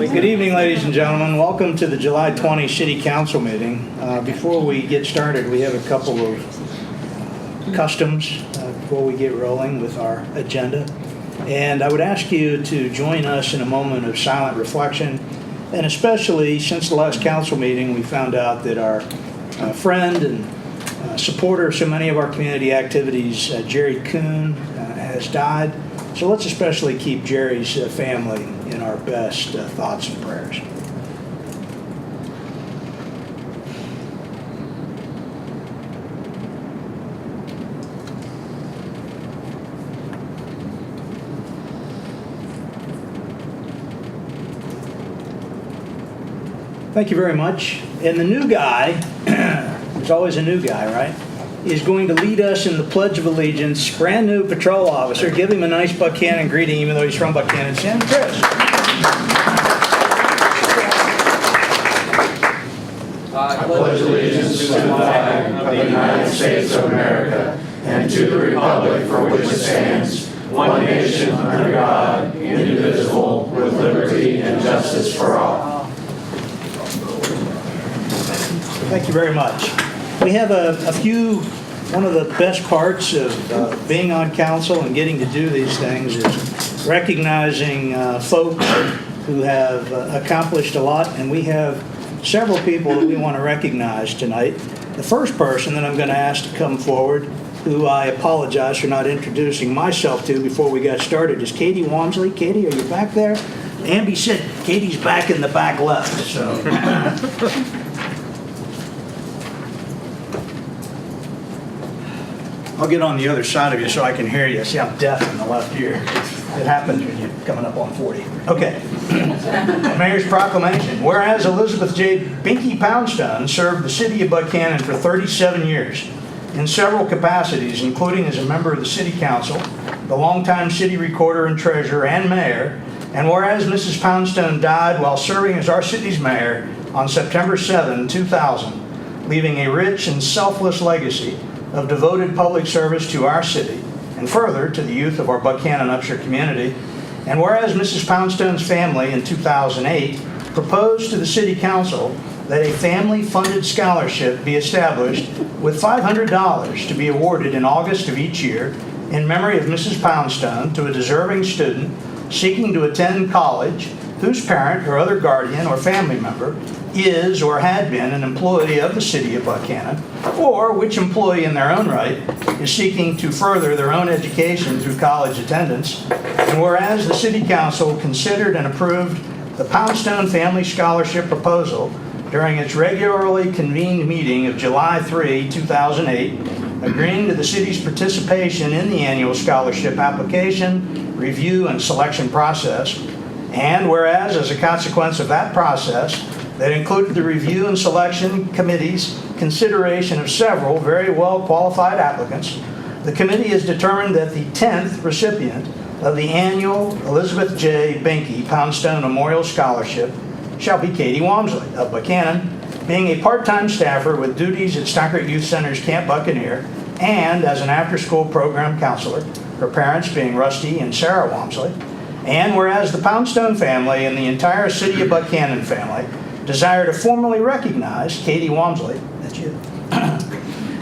Good evening, ladies and gentlemen. Welcome to the July 20 City Council meeting. Before we get started, we have a couple of customs before we get rolling with our agenda. And I would ask you to join us in a moment of silent reflection. And especially since the last council meeting, we found out that our friend and supporter of so many of our community activities, Jerry Kuhn, has died. So let's especially keep Jerry's family in our best thoughts and prayers. Thank you very much. And the new guy, there's always a new guy, right? Is going to lead us in the Pledge of Allegiance. Brand new patrol officer. Give him a nice Buckhannon greeting, even though he's from Buckhannon. Sam Chris. I pledge allegiance to the flag of the United States of America and to the republic for which it stands, one nation under God, indivisible, with liberty and justice for all. Thank you very much. We have one of the best parts of being on council and getting to do these things is recognizing folks who have accomplished a lot, and we have several people that we want to recognize tonight. The first person that I'm going to ask to come forward, who I apologize for not introducing myself to before we got started, is Katie Walmsley. Katie, are you back there? Amby said Katie's back in the back left, so... I'll get on the other side of you so I can hear you. See, I'm deaf in the left ear. It happens when you're coming up on 40. Okay. Mayor's proclamation. Whereas Elizabeth J. Binky Poundstone served the city of Buckhannon for 37 years in several capacities, including as a member of the city council, the longtime city recorder and treasurer, and mayor. And whereas Mrs. Poundstone died while serving as our city's mayor on September 7, 2000, leaving a rich and selfless legacy of devoted public service to our city and further to the youth of our Buckhannon Upshur community. And whereas Mrs. Poundstone's family in 2008 proposed to the City Council that a family-funded scholarship be established with $500 to be awarded in August of each year in memory of Mrs. Poundstone to a deserving student seeking to attend college whose parent or other guardian or family member is or had been an employee of the city of Buckhannon, or which employee in their own right is seeking to further their own education through college attendance. And whereas the City Council considered and approved the Poundstone Family Scholarship proposal during its regularly convened meeting of July 3, 2008, agreeing to the city's participation in the annual scholarship application, review, and selection process. And whereas, as a consequence of that process, that included the review and selection committee's consideration of several very well-qualified applicants, the committee has determined that the 10th recipient of the annual Elizabeth J. Binky Poundstone Memorial Scholarship shall be Katie Walmsley of Buckhannon, being a part-time staffer with duties at Stockert Youth Center's Camp Buccaneer and as an after-school program counselor, her parents being Rusty and Sarah Walmsley. And whereas the Poundstone family and the entire city of Buckhannon family desire to formally recognize Katie Walmsley, that's you,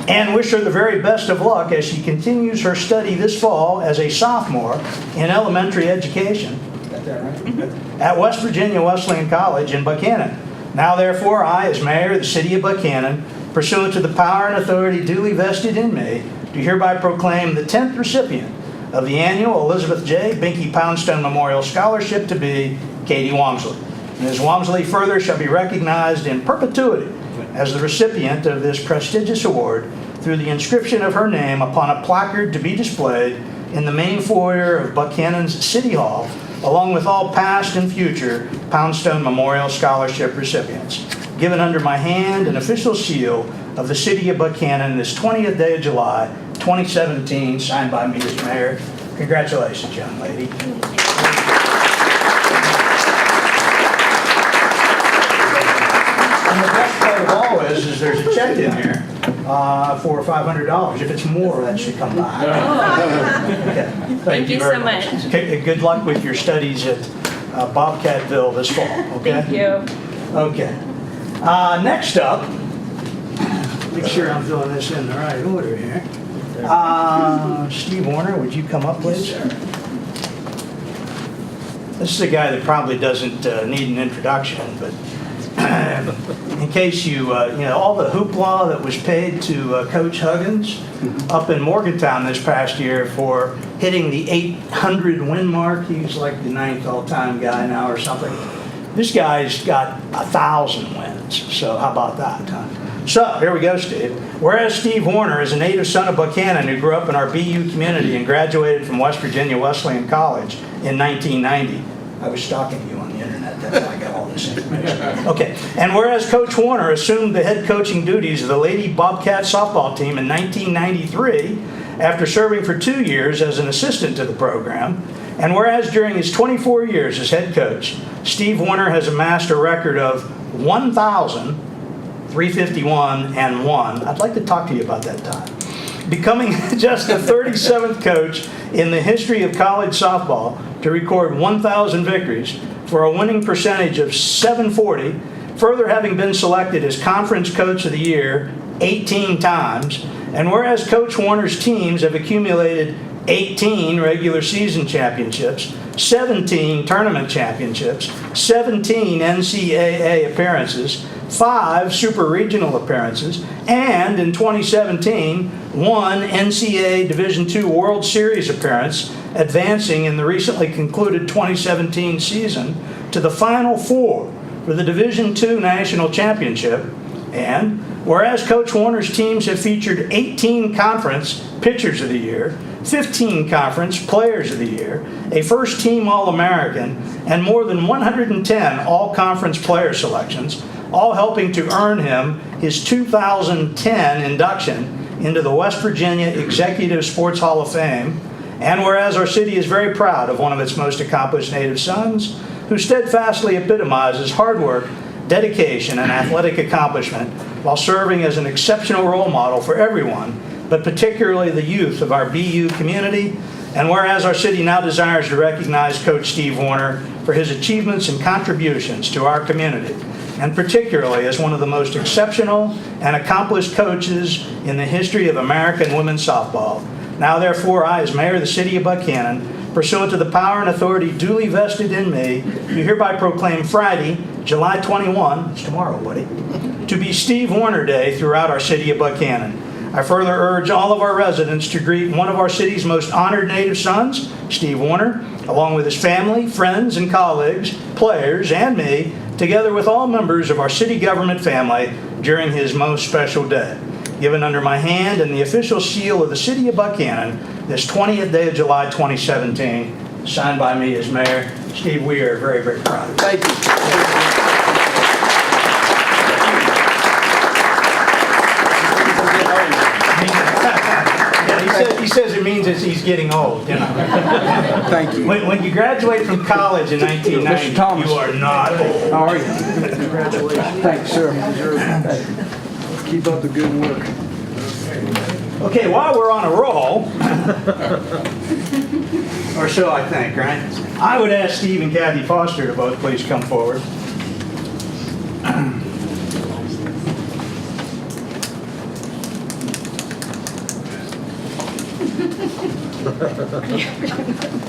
and wish her the very best of luck as she continues her study this fall as a sophomore in elementary education, got that right? At West Virginia Wesleyan College in Buckhannon. Now therefore, I, as mayor of the city of Buckhannon, pursuant to the power and authority duly vested in me, do hereby proclaim the 10th recipient of the annual Elizabeth J. Binky Poundstone Memorial Scholarship to be Katie Walmsley. Ms. Walmsley further shall be recognized in perpetuity as the recipient of this prestigious award through the inscription of her name upon a placard to be displayed in the main foyer of Buckhannon's City Hall, along with all past and future Poundstone Memorial Scholarship recipients. Given under my hand an official seal of the City of Buckhannon this 20th day of July, 2017, signed by me as mayor. Congratulations, young lady. And the best part of all is there's a check in here for $500. If it's more, that should come by. Okay. Thank you so very much. Okay, good luck with your studies at Bobcatville this fall, okay? Thank you. Okay. Next up, make sure I'm throwing this in the right order here. Steve Warner, would you come up, please? This is a guy that probably doesn't need an introduction, but in case you know, all the hoopla that was paid to Coach Huggins up in Morgantown this past year for hitting the 800 win mark. He's like the 9th all-time guy now or something. This guy's got 1,000 wins, so how about that, huh? So, here we go, Steve. Whereas Steve Warner is a native son of Buckhannon who grew up in our BU community and graduated from West Virginia Wesleyan College in 1990. I was stalking you on the internet, that's how I got all this information. Okay, and whereas Coach Warner assumed the head coaching duties of the Lady Bobcat softball team in 1993 after serving for 2 years as an assistant to the program, and whereas during his 24 years as head coach, Steve Warner has amassed a record of 1,351 and 1. I'd like to talk to you about that time. Becoming just the 37th coach in the history of college softball to record 1,000 victories for a winning percentage of .740, further having been selected as Conference Coach of the Year 18 times, and whereas Coach Warner's teams have accumulated 18 regular season championships, 17 tournament championships, 17 NCAA appearances, 5 super regional appearances, and in 2017, 1 NCAA Division II World Series appearance, advancing in the recently concluded 2017 season to the Final Four for the Division II National Championship. And whereas Coach Warner's teams have featured 18 Conference Pitchers of the Year, 15 Conference Players of the Year, a first-team All-American, and more than 110 All-Conference player selections, all helping to earn him his 2010 induction into the West Virginia Executive Sports Hall of Fame. And whereas our city is very proud of one of its most accomplished native sons, who steadfastly epitomizes hard work, dedication, and athletic accomplishment while serving as an exceptional role model for everyone, but particularly the youth of our BU community. And whereas our city now desires to recognize Coach Steve Warner for his achievements and contributions to our community, and particularly as one of the most exceptional and accomplished coaches in the history of American women's softball. Now, therefore, I, as mayor of the city of Buckhannon, pursuant to the power and authority duly vested in me, do hereby proclaim Friday, July 21, it's tomorrow, buddy, to be Steve Warner Day throughout our city of Buckhannon. I further urge all of our residents to greet one of our city's most honored native sons, Steve Warner, along with his family, friends, and colleagues, players, and me, together with all members of our city government family during his most special day. Given under my hand and the official seal of the city of Buckhannon, this 20th day of July 2017, signed by me as mayor. Steve, we are very, very proud of you. Thank you. He says it means he's getting old, you know. Thank you. When you graduate from college in 1990, Mr. Thomas. you are not old. How are you? Congratulations. Thanks, sir. Keep up the good work. Okay, while we're on a roll, or so I think, right? I would ask Steve and Kathy Foster to both please come forward.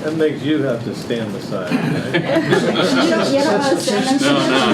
That makes you have to stand beside him, right?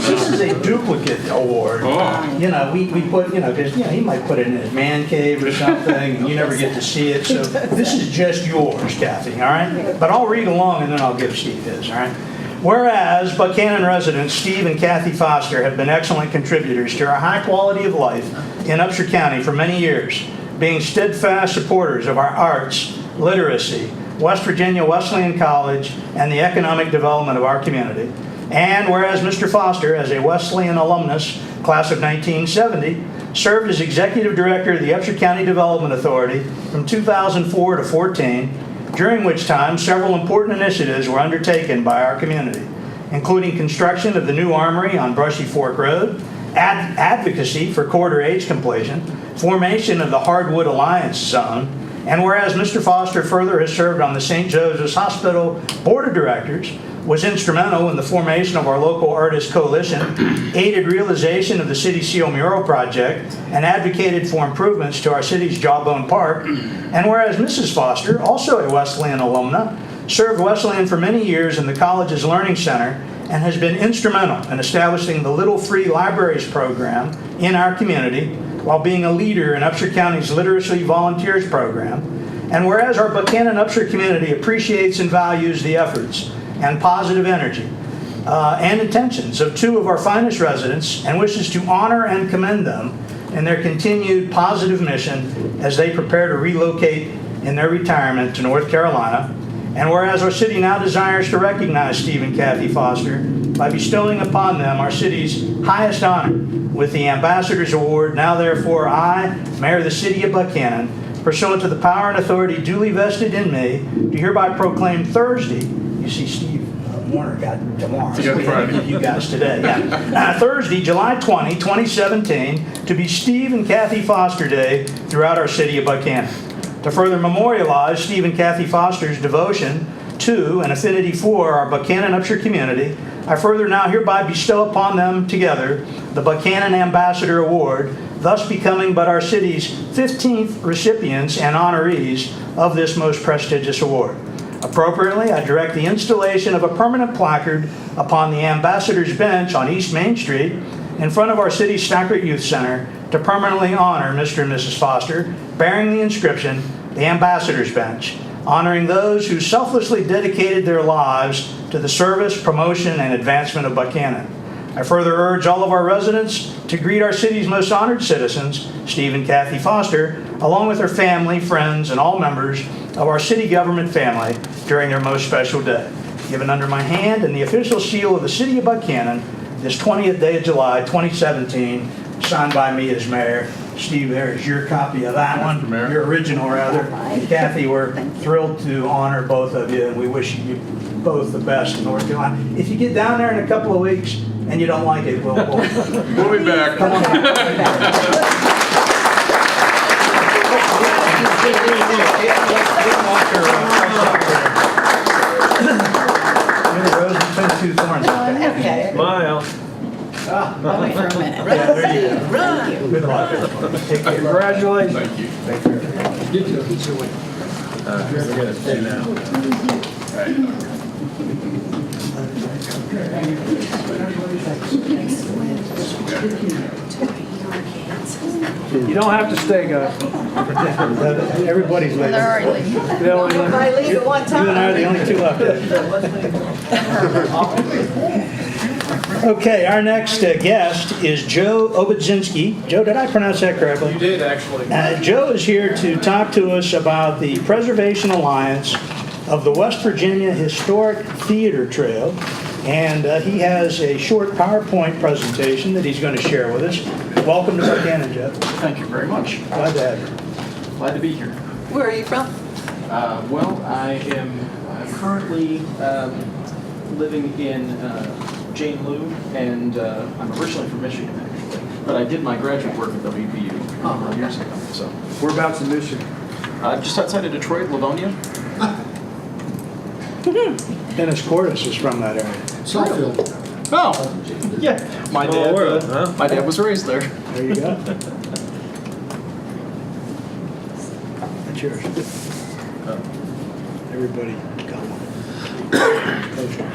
This is a duplicate award. Oh. You know, we put, you know, because, you know, he might put it in his man cave or something, and you never get to see it. So this is just yours, Kathy, all right? But I'll read along, and then I'll give Steve his, all right? Whereas Buckhannon residents Steve and Kathy Foster have been excellent contributors to our high quality of life in Upshur County for many years, being steadfast supporters of our arts, literacy, West Virginia Wesleyan College, and the economic development of our community. And whereas Mr. Foster, as a Wesleyan alumnus, class of 1970, served as Executive Director of the Upshur County Development Authority from 2004 to 14, during which time several important initiatives were undertaken by our community, including construction of the new armory on Brushy Fork Road, advocacy for quarter age completion, formation of the Hardwood Alliance Zone, and whereas Mr. Foster further has served on the St. Joseph's Hospital Board of Directors, was instrumental in the formation of our local artist coalition, aided realization of the City Seal mural project, and advocated for improvements to our city's Jawbone Park. And whereas Mrs. Foster, also a Wesleyan alumna, served Wesleyan for many years in the college's Learning Center and has been instrumental in establishing the Little Free Libraries program in our community while being a leader in Upshur County's Literacy Volunteers program. And whereas our Buckhannon Upshur community appreciates and values the efforts and positive energy and intentions of two of our finest residents and wishes to honor and commend them in their continued positive mission as they prepare to relocate in their retirement to North Carolina. And whereas our city now desires to recognize Steve and Kathy Foster by bestowing upon them our city's highest honor with the Ambassador's Award, now therefore I, Mayor of the City of Buckhannon, pursuant to the power and authority duly vested in me, do hereby proclaim Thursday, you see Steve Warner got tomorrow, so we had to give you guys today, Thursday, July 20, 2017, to be Steve and Kathy Foster Day throughout our city of Buckhannon. To further memorialize Steve and Kathy Foster's devotion to and affinity for our Buckhannon Upshur community, I further now hereby bestow upon them together the Buckhannon Ambassador Award, thus becoming but our city's 15th recipients and honorees of this most prestigious award. Appropriately, I direct the installation of a permanent placard upon the Ambassador's Bench on East Main Street in front of our city's Stackert Youth Center to permanently honor Mr. and Mrs. Foster, bearing the inscription, the Ambassador's Bench, honoring those who selflessly dedicated their lives to the service, promotion, and advancement of Buckhannon. I further urge all of our residents to greet our city's most honored citizens, Steve and Kathy Foster, along with their family, friends, and all members of our city government family during their most special day. Given under my hand and the official seal of the City of Buckhannon, this 20th day of July, 2017, signed by me as mayor. Steve, there is your copy of that one, your original rather. And Kathy, we're thrilled to honor both of you, and we wish you both the best in North Carolina. If you get down there in a couple of weeks and you don't like it, we'll We'll be back. come on back. Two thorns. Okay. Smile. Wait for a minute. Yeah, there you go. Run. Good luck. Take care. Congratulations. Thank you. We're gonna stay now. You don't have to stay, guys. Everybody's leaving. They're already leaving. They only If I leave at one You and I are the time. only two left. Okay, our next guest is Joe Obadzinski. Joe, did I pronounce that correctly? You did, actually. Joe is here to talk to us about the Preservation Alliance of the West Virginia Historic Theater Trail. And he has a short PowerPoint presentation that he's going to share with us. Welcome to Buckhannon, Joe. Thank you very much. Glad to have you. Glad to be here. Where are you from? Well, I am currently living in Jane Lou, and I'm originally from Michigan, actually. But I did my graduate work at WVU a number of years ago. So, Whereabouts in Michigan? just outside of Detroit, Livonia. Dennis Cordes is from that area. Southfield. Oh, yeah. My Small dad. world, huh? My dad was raised there. There you go. That's yours. Everybody got one. Poster.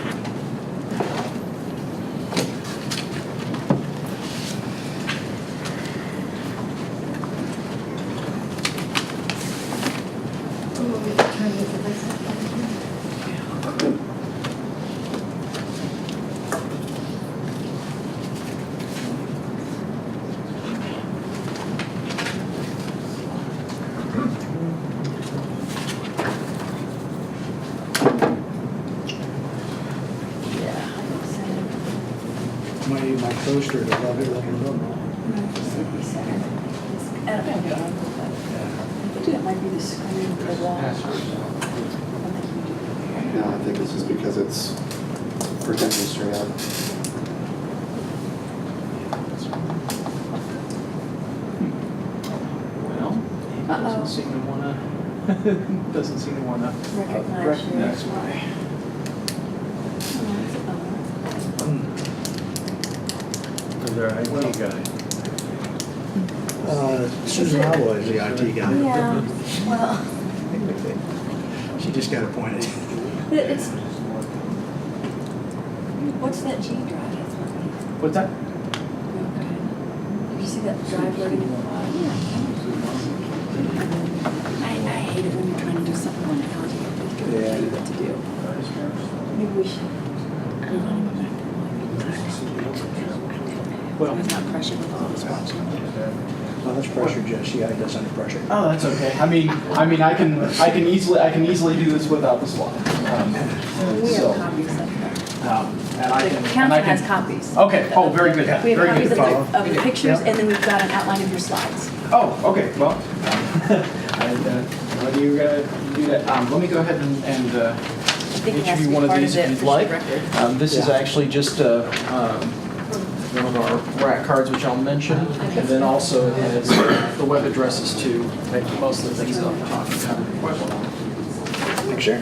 Might need my coaster to love it like a little. That might be the screen for the wall. No, I think it's just because it's pretending straight up. Well, he doesn't seem to wanna. Doesn't seem to wanna Recognize you. recognize my. Who's our IT guy? Susan Alloy is the IT guy. Yeah, well, She just got appointed. it's, what's that G drive? What's that? Okay. You see that drive loading in the bottom? I hate it when you're trying to do something on technology. You have to tell you what to do. Maybe we should. Well, It's not pressure with all this watching. Well, that's pressure, Jess. She does under pressure. oh, that's okay. I mean, I can easily do this without the slide. We So, have copies of that. And I The can. and I council can- has copies. Okay. Oh, very good. We have Very copies good. of the pictures, and then we've got an outline of your slides. Oh, okay. Well, when you do that, let me go ahead and I think it each has of to you be one of part these the if you'd official like. record. This is Yeah. actually just one of our rack cards, which I'll mention, and then also it has the web addresses to most of the things that I'm talking about. Picture?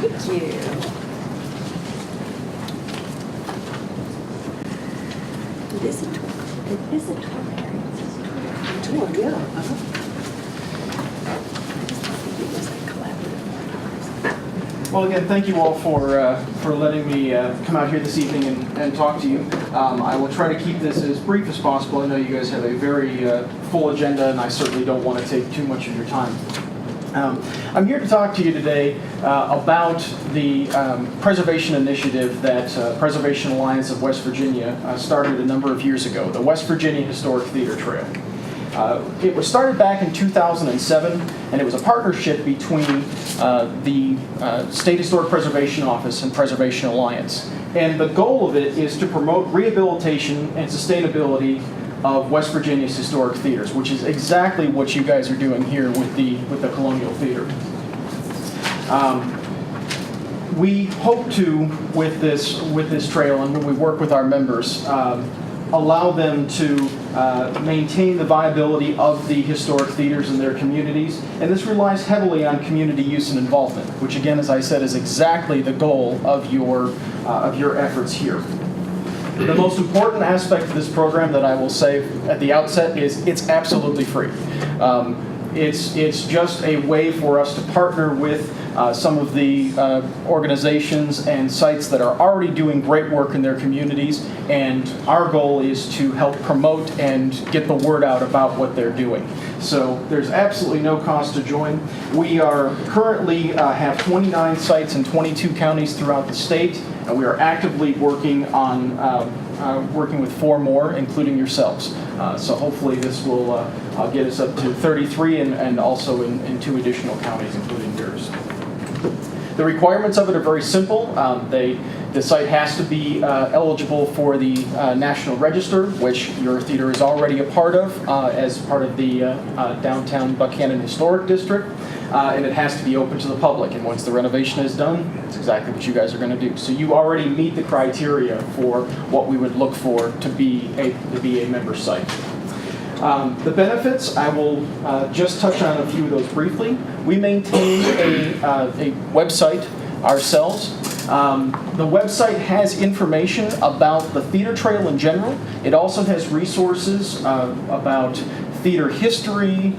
Thank you. It is a tour. It is a tour, Mary. It says tour. Tour, yeah. I think it was like collaborative. Well, again, thank you all for letting me come out here this evening and talk to you. I will try to keep this as brief as possible. I know you guys have a very full agenda, and I certainly don't want to take too much of your time. I'm here to talk to you today about the preservation initiative that Preservation Alliance of West Virginia started a number of years ago, the West Virginia Historic Theater Trail. It was started back in 2007, and it was a partnership between the State Historic Preservation Office and Preservation Alliance. And the goal of it is to promote rehabilitation and sustainability of West Virginia's historic theaters, which is exactly what you guys are doing here with the Colonial Theater. We hope to, with this trail, and when we work with our members, allow them to maintain the viability of the historic theaters in their communities. And this relies heavily on community use and involvement, which again, as I said, is exactly the goal of your efforts here. The most important aspect of this program that I will say at the outset is it's absolutely free. It's just a way for us to partner with some of the organizations and sites that are already doing great work in their communities, and our goal is to help promote and get the word out about what they're doing. So there's absolutely no cost to join. We are currently have 29 sites in 22 counties throughout the state, and we are actively working on working with 4 more, including yourselves. So hopefully this will get us up to 33 and also in 2 additional counties, including yours. The requirements of it are very simple. The site has to be eligible for the National Register, which your theater is already a part of as part of the downtown Buckhannon Historic District. And it has to be open to the public. And once the renovation is done, that's exactly what you guys are going to do. So you already meet the criteria for what we would look for to be a member site. The benefits, I will just touch on a few of those briefly. We maintain a website ourselves. The website has information about the theater trail in general. It also has resources about theater history,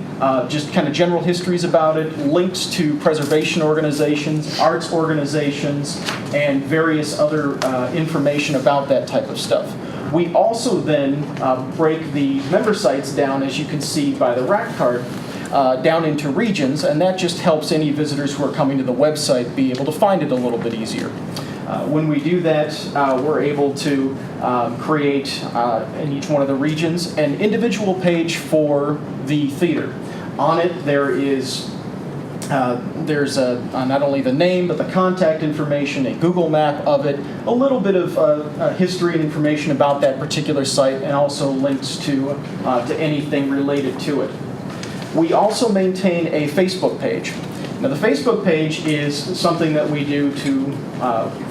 just kind of general histories about it, links to preservation organizations, arts organizations, and various other information about that type of stuff. We also then break the member sites down, as you can see by the rack card, down into regions, and that just helps any visitors who are coming to the website be able to find it a little bit easier. When we do that, we're able to create in each one of the regions an individual page for the theater. On it there's not only the name but the contact information, a Google map of it, a little bit of history and information about that particular site, and also links to anything related to it. We also maintain a Facebook page. Now, the Facebook page is something that we do to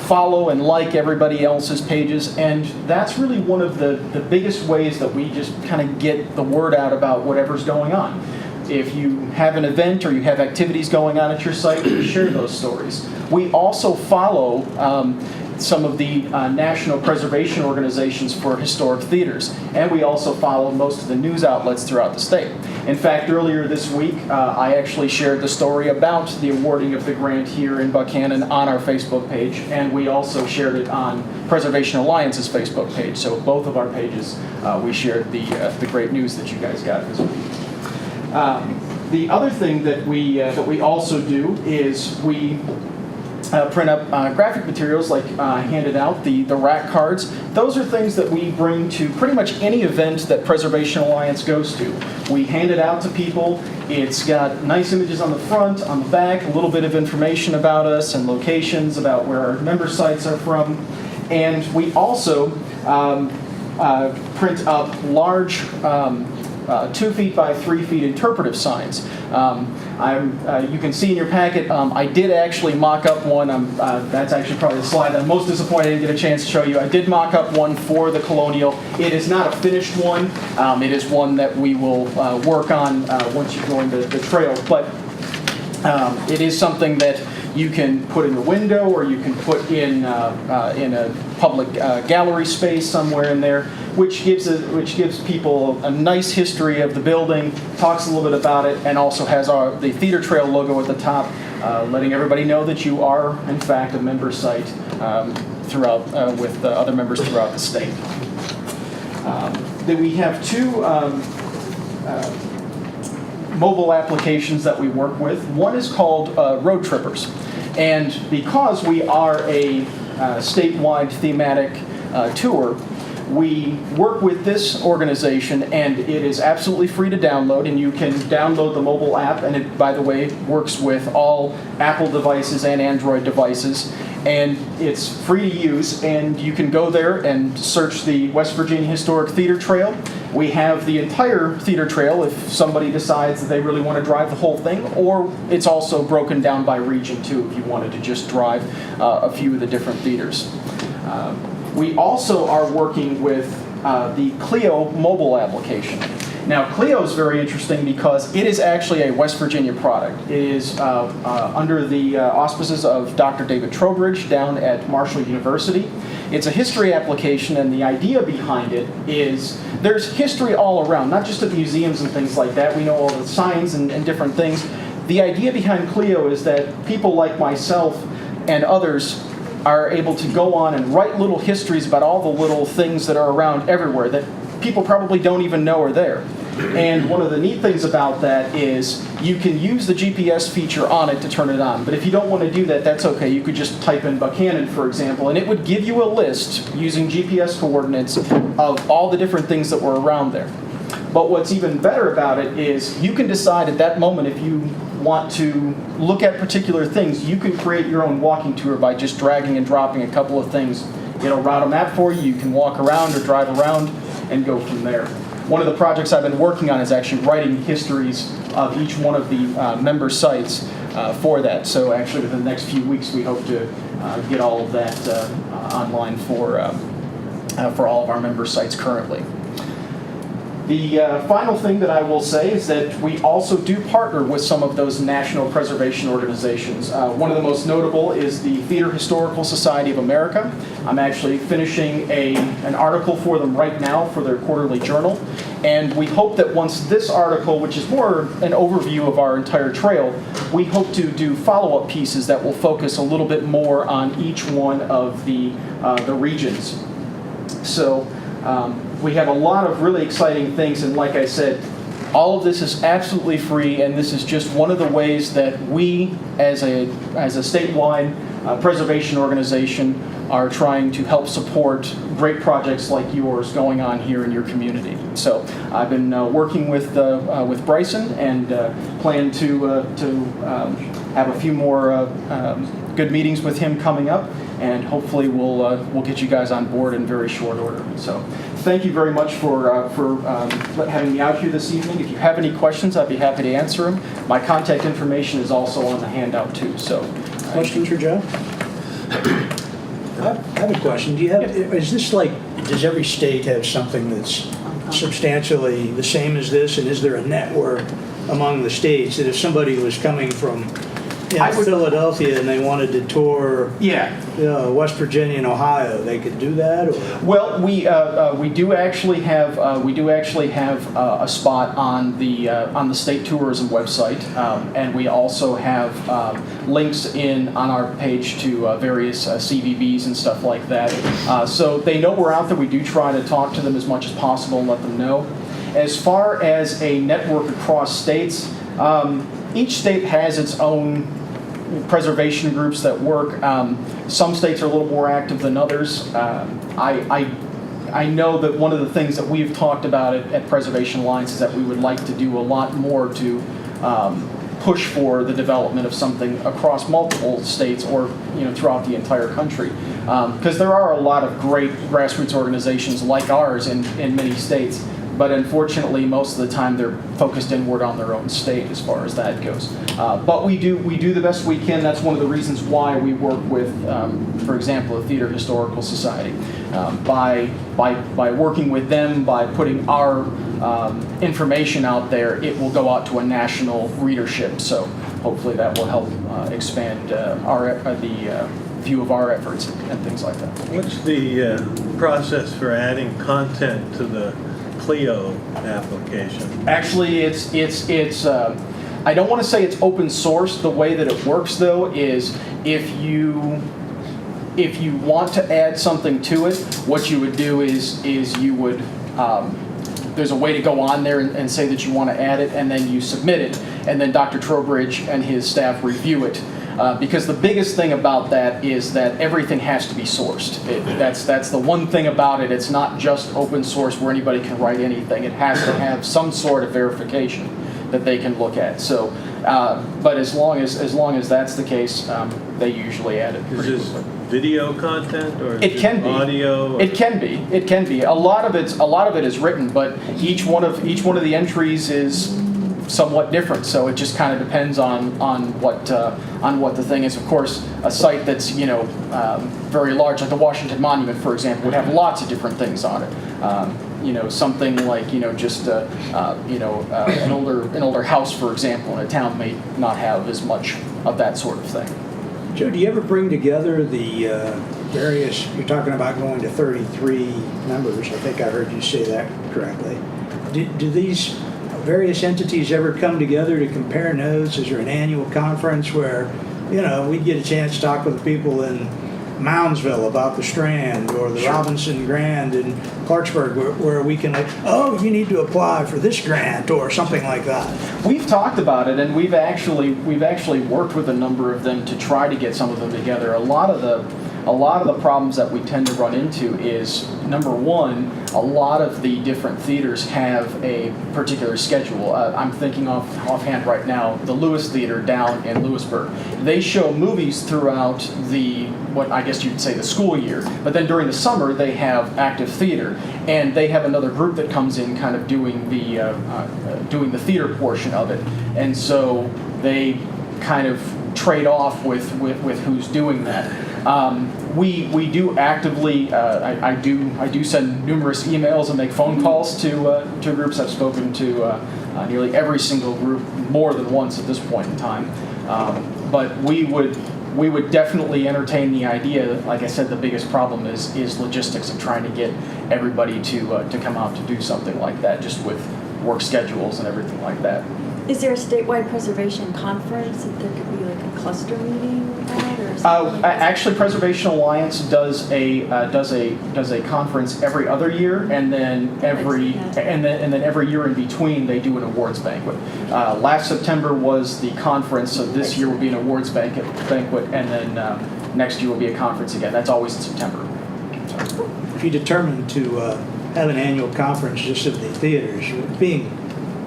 follow and like everybody else's pages, and that's really one of the biggest ways that we just kind of get the word out about whatever's going on. If you have an event or you have activities going on at your site, we share those stories. We also follow some of the national preservation organizations for historic theaters. And we also follow most of the news outlets throughout the state. In fact, earlier this week, I actually shared the story about the awarding of the grant here in Buckhannon on our Facebook page, and we also shared it on Preservation Alliance's Facebook page. So both of our pages, we shared the great news that you guys got this week. The other thing that we also do is we print up graphic materials like handed out, the rack cards. Those are things that we bring to pretty much any event that Preservation Alliance goes to. We hand it out to people. It's got nice images on the front, on the back, a little bit of information about us and locations, about where our member sites are from. And we also print up large 2 feet by 3 feet interpretive signs. You can see in your packet, I did actually mock up one. That's actually probably the slide that I'm most disappointed I didn't get a chance to show you. I did mock up one for the Colonial. It is not a finished one. It is one that we will work on once you join the trail. But it is something that you can put in the window, or you can put in a public gallery space somewhere in there, which gives people a nice history of the building, talks a little bit about it, and also has the Theater Trail logo at the top, letting everybody know that you are, in fact, a member site throughout with other members throughout the state. Then we have two mobile applications that we work with. One is called Road Trippers. And because we are a statewide thematic tour, we work with this organization, and it is absolutely free to download, and you can download the mobile app, and it, by the way, works with all Apple devices and Android devices, and it's free to use, and you can go there and search the West Virginia Historic Theater Trail. We have the entire theater trail if somebody decides that they really want to drive the whole thing, or it's also broken down by region too if you wanted to just drive a few of the different theaters. We also are working with the Clio mobile application. Now, Clio is very interesting because it is actually a West Virginia product. It is under the auspices of Dr. David Trowbridge down at Marshall University. It's a history application, and the idea behind it is there's history all around, not just at museums and things like that. We know all the signs and different things. The idea behind Clio is that people like myself and others are able to go on and write little histories about all the little things that are around everywhere that people probably don't even know are there. And one of the neat things about that is you can use the GPS feature on it to turn it on. But if you don't want to do that, that's okay. You could just type in Buckhannon, for example, and it would give you a list using GPS coordinates of all the different things that were around there. But what's even better about it is you can decide at that moment if you want to look at particular things. You can create your own walking tour by just dragging and dropping a couple of things. It'll route a map for you. You can walk around or drive around and go from there. One of the projects I've been working on is actually writing histories of each one of the member sites for that. So actually within the next few weeks we hope to get all of that online for all of our member sites currently. The final thing that I will say is that we also do partner with some of those national preservation organizations. One of the most notable is the Theater Historical Society of America. I'm actually finishing an article for them right now for their quarterly journal. And we hope that once this article, which is more an overview of our entire trail, we hope to do follow-up pieces that will focus a little bit more on each one of the regions. So we have a lot of really exciting things, and like I said, all of this is absolutely free, and this is just one of the ways that we, as a statewide preservation organization, are trying to help support great projects like yours going on here in your community. So I've been working with Bryson and plan to have a few more good meetings with him coming up, and hopefully we'll get you guys on board in very short order. So thank you very much for having me out here this evening. If you have any questions, I'd be happy to answer them. My contact information is also on the handout too. So, Questions for Joe? I have a question. Is this like, does every state have something that's substantially the same as this? And is there a network among the states that if somebody was coming from Philadelphia and they wanted to tour, Yeah. West Virginia and Ohio, they could do that? Or? Well, we do actually have a spot on the state tourism website, and we also have links on our page to various CVBs and stuff like that. So they know we're out there. We do try to talk to them as much as possible and let them know. As far as a network across states, each state has its own preservation groups that work. Some states are a little more active than others. I know that one of the things that we've talked about at Preservation Alliance is that we would like to do a lot more to push for the development of something across multiple states or throughout the entire country. Because there are a lot of great grassroots organizations like ours in many states. But unfortunately, most of the time they're focused inward on their own state as far as that goes. But we do the best we can. That's one of the reasons why we work with, for example, the Theater Historical Society. By working with them, by putting our information out there, it will go out to a national readership. So hopefully that will help expand the view of our efforts and things like that. What's the process for adding content to the Clio application? Actually, it's I don't want to say it's open source. The way that it works, though, is if you want to add something to it, what you would do is you would there's a way to go on there and say that you want to add it, and then you submit it, and then Dr. Trowbridge and his staff review it. Because the biggest thing about that is that everything has to be sourced. That's the one thing about it. It's not just open source where anybody can write anything. It has to have some sort of verification that they can look at. So, but as long as that's the case, they usually add it. Is this video content or It can be audio? It can be. It can be. A lot of it is written, but each one of the entries is somewhat different. So it just kind of depends on what the thing is. Of course, a site that's very large, like the Washington Monument, for example, would have lots of different things on it. Something like just an older house, for example, in a town may not have as much of that sort of thing. Joe, do you ever bring together the various, you're talking about going to 33 members, I think I heard you say that correctly. Do these various entities ever come together to compare notes? Is there an annual conference where, we'd get a chance to talk with the people in Moundsville about the Strand or the Robinson Grand in Clarksburg where we can you need to apply for this grant or something like that? We've talked about it, and we've actually worked with a number of them to try to get some of them together. A lot of the problems that we tend to run into is, number one, a lot of the different theaters have a particular schedule. I'm thinking offhand right now, the Lewis Theater down in Lewisburg. They show movies throughout what I guess you'd say the school year, but then during the summer they have active theater, and they have another group that comes in kind of doing the theater portion of it, and so they kind of trade off with who's doing that. We do actively. I do send numerous emails and make phone calls to groups. I've spoken to nearly every single group more than once at this point in time. But we would definitely entertain the idea. Like I said, the biggest problem is logistics of trying to get everybody to come out to do something like that, just with work schedules and everything like that. Is there a statewide preservation conference that there could be like a cluster meeting with that or something? Actually, Preservation Alliance does a conference every other year, and then every year in between they do an awards banquet. Last September was the conference, so this year will be an awards banquet, and then next year will be a conference again. That's always in September. If you determine to have an annual conference just of the theaters, being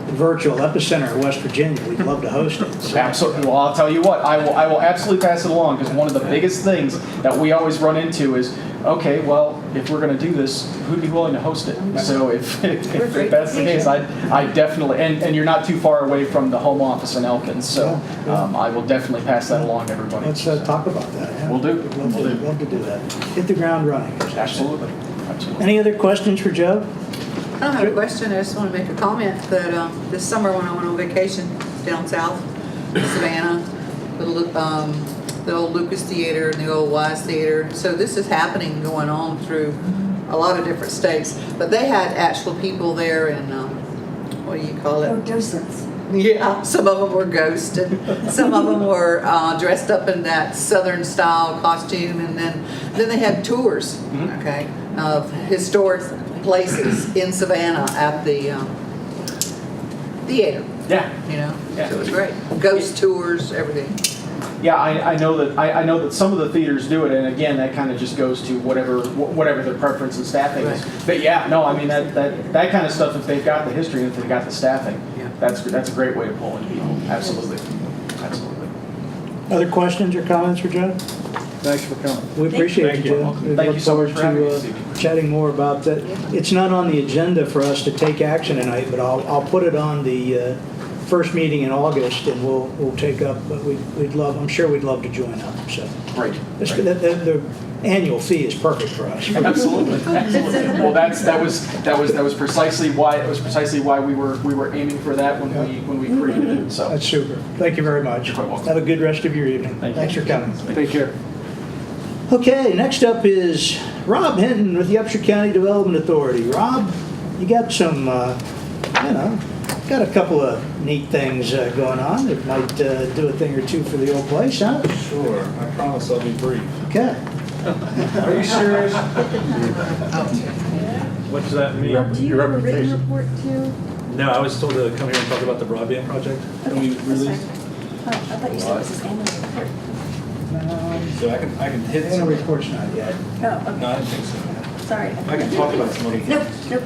the virtual epicenter of West Virginia, we'd love to host it. So. Absolutely. Well, I'll tell you what, I will absolutely pass it along, because one of the biggest things that we always run into is, okay, well, if we're going to do this, who'd be willing to host it? So if that's the case, I definitely, and you're not too far away from the home office in Elkins, so I will definitely pass that along to everybody. Let's talk about that. Yeah. We'll do. We'd love to do that. Hit the ground running. Absolutely. Absolutely. Any other questions for Joe? I don't have a question, I just want to make a comment that this summer when I went on vacation down south, Savannah, the old Lucas Theater and the old Wise Theater. So this is happening, going on through a lot of different states. But they had actual people there and, what do you call Oh, it? docents. Yeah, some of them were ghosts, and some of them were dressed up in that Southern style costume, and then they had tours, okay, of historic places in Savannah at the theater. Yeah. You know, Yeah. so it was great. Ghost tours, everything. Yeah, I know that some of the theaters do it, and again, that kind of just goes to whatever their preference and staffing is. Right. But yeah, no, I mean that kind of stuff. If they've got the history and if they've got the staffing, Yeah. that's a great way to pull in people. Absolutely, absolutely. Other questions or comments for Joe? Thanks for coming. We appreciate Thank it, you. Joe. We Thank look you so much forward for having me to this evening. chatting more about that. It's not on the agenda for us to take action tonight, but I'll put it on the first meeting in August, and we'll take up. But I'm sure we'd love to join up. So Great. the annual fee is perfect for us. Absolutely. Absolutely. Well, that was precisely why we were aiming for that when we created it. So That's super. Thank you very much. You're quite welcome. Have a good rest of your evening. Thank you. Thanks for coming. take care. Okay, next up is Rob Hinton with the Upshur County Development Authority. Rob, you got some, got a couple of neat things going on that might do a thing or two for the old place, huh? Sure, I promise I'll be brief. Okay. Are you serious? What does that mean? Rob, do you Your have a written reputation. report too? No, I was told to come here and talk about the broadband project that we Okay, that's released. fine. Oh, I thought you said it was his annual report. So I can hit Annual some. report's not yet. Oh, No, okay. I didn't think so. Sorry. I can talk about some other Nope, things. nope.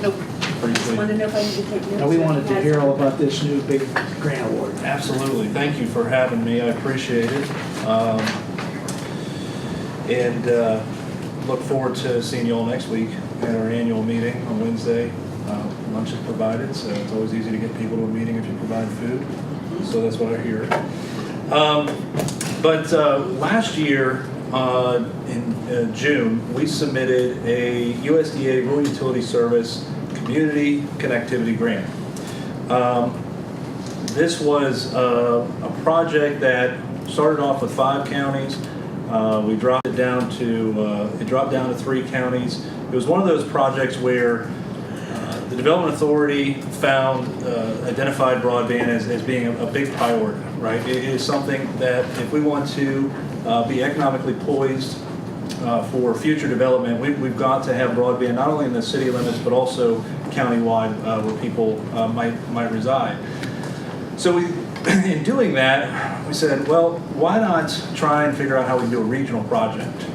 Nope. Briefly. Wanted to know if I need to take notes. Now, we or wanted to pass. hear all about this new big grant award. Absolutely. Thank you for having me. I appreciate it. And look forward to seeing you all next week at our annual meeting on Wednesday. Lunch is provided, so it's always easy to get people to a meeting if you provide food. So that's what I hear. But last year, in June, we submitted a USDA Rural Utility Service Community Connectivity Grant. This was a project that started off with 5 counties. We dropped it down to it dropped down to 3 counties. It was one of those projects where the Development Authority identified broadband as being a big priority, right? It is something that if we want to be economically poised for future development, we've got to have broadband not only in the city limits but also countywide where people might reside. So in doing that, we said, well, why not try and figure out how we can do a regional project?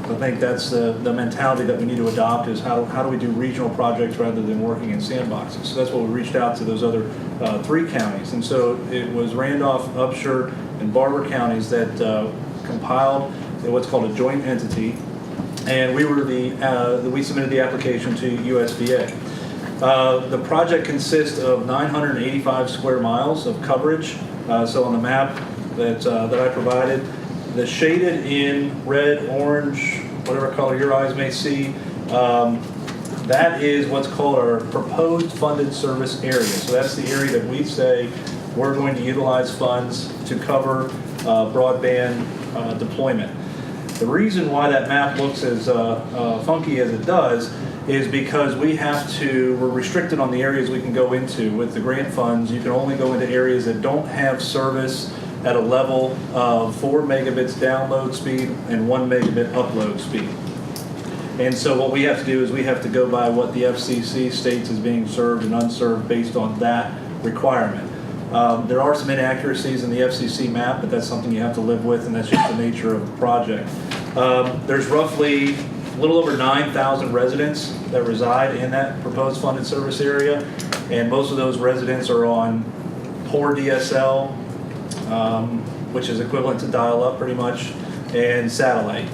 I think that's the mentality that we need to adopt is how do we do regional projects rather than working in sandboxes. So that's what we reached out to those other 3 counties. And so it was Randolph, Upshur, and Barber counties that compiled what's called a joint entity. And we submitted the application to USDA. The project consists of 985 square miles of coverage. So on the map that I provided, the shaded in red, orange, whatever color your eyes may see, that is what's called our proposed funded service area. So that's the area that we say we're going to utilize funds to cover broadband deployment. The reason why that map looks as funky as it does is because we're restricted on the areas we can go into. With the grant funds, you can only go into areas that don't have service at a level of 4 megabits download speed and 1 megabit upload speed. And so what we have to do is we have to go by what the FCC states is being served and unserved based on that requirement. There are some inaccuracies in the FCC map, but that's something you have to live with, and that's just the nature of the project. There's roughly a little over 9,000 residents that reside in that proposed funded service area, and most of those residents are on poor DSL, which is equivalent to dial-up pretty much, and satellite.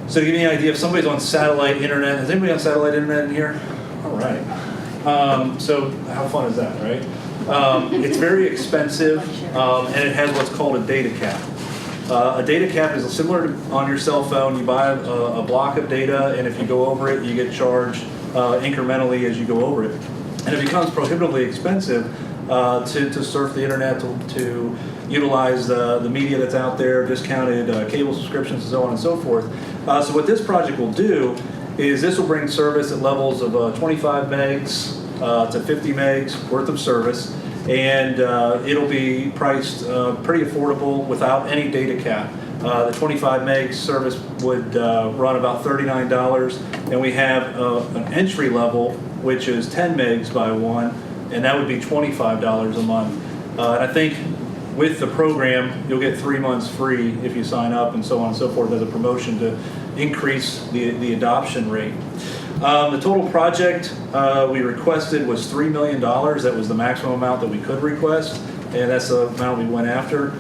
So to give you an idea, if somebody's on satellite internet, is anybody on satellite internet in here? All right. So how fun is that, right? It's very expensive, and it has what's called a data cap. A data cap is similar to on your cell phone. You buy a block of data, and if you go over it, you get charged incrementally as you go over it. And it becomes prohibitively expensive to surf the internet, to utilize the media that's out there, discounted cable subscriptions, and so on and so forth. So what this project will do is this will bring service at levels of 25 megs to 50 megs worth of service, and it'll be priced pretty affordable without any data cap. The 25 meg service would run about $39, and we have an entry level, which is 10 megs by one, and that would be $25 a month. And I think with the program, you'll get 3 months free if you sign up, and so on and so forth, as a promotion to increase the adoption rate. The total project we requested was $3 million. That was the maximum amount that we could request, and that's the amount we went after.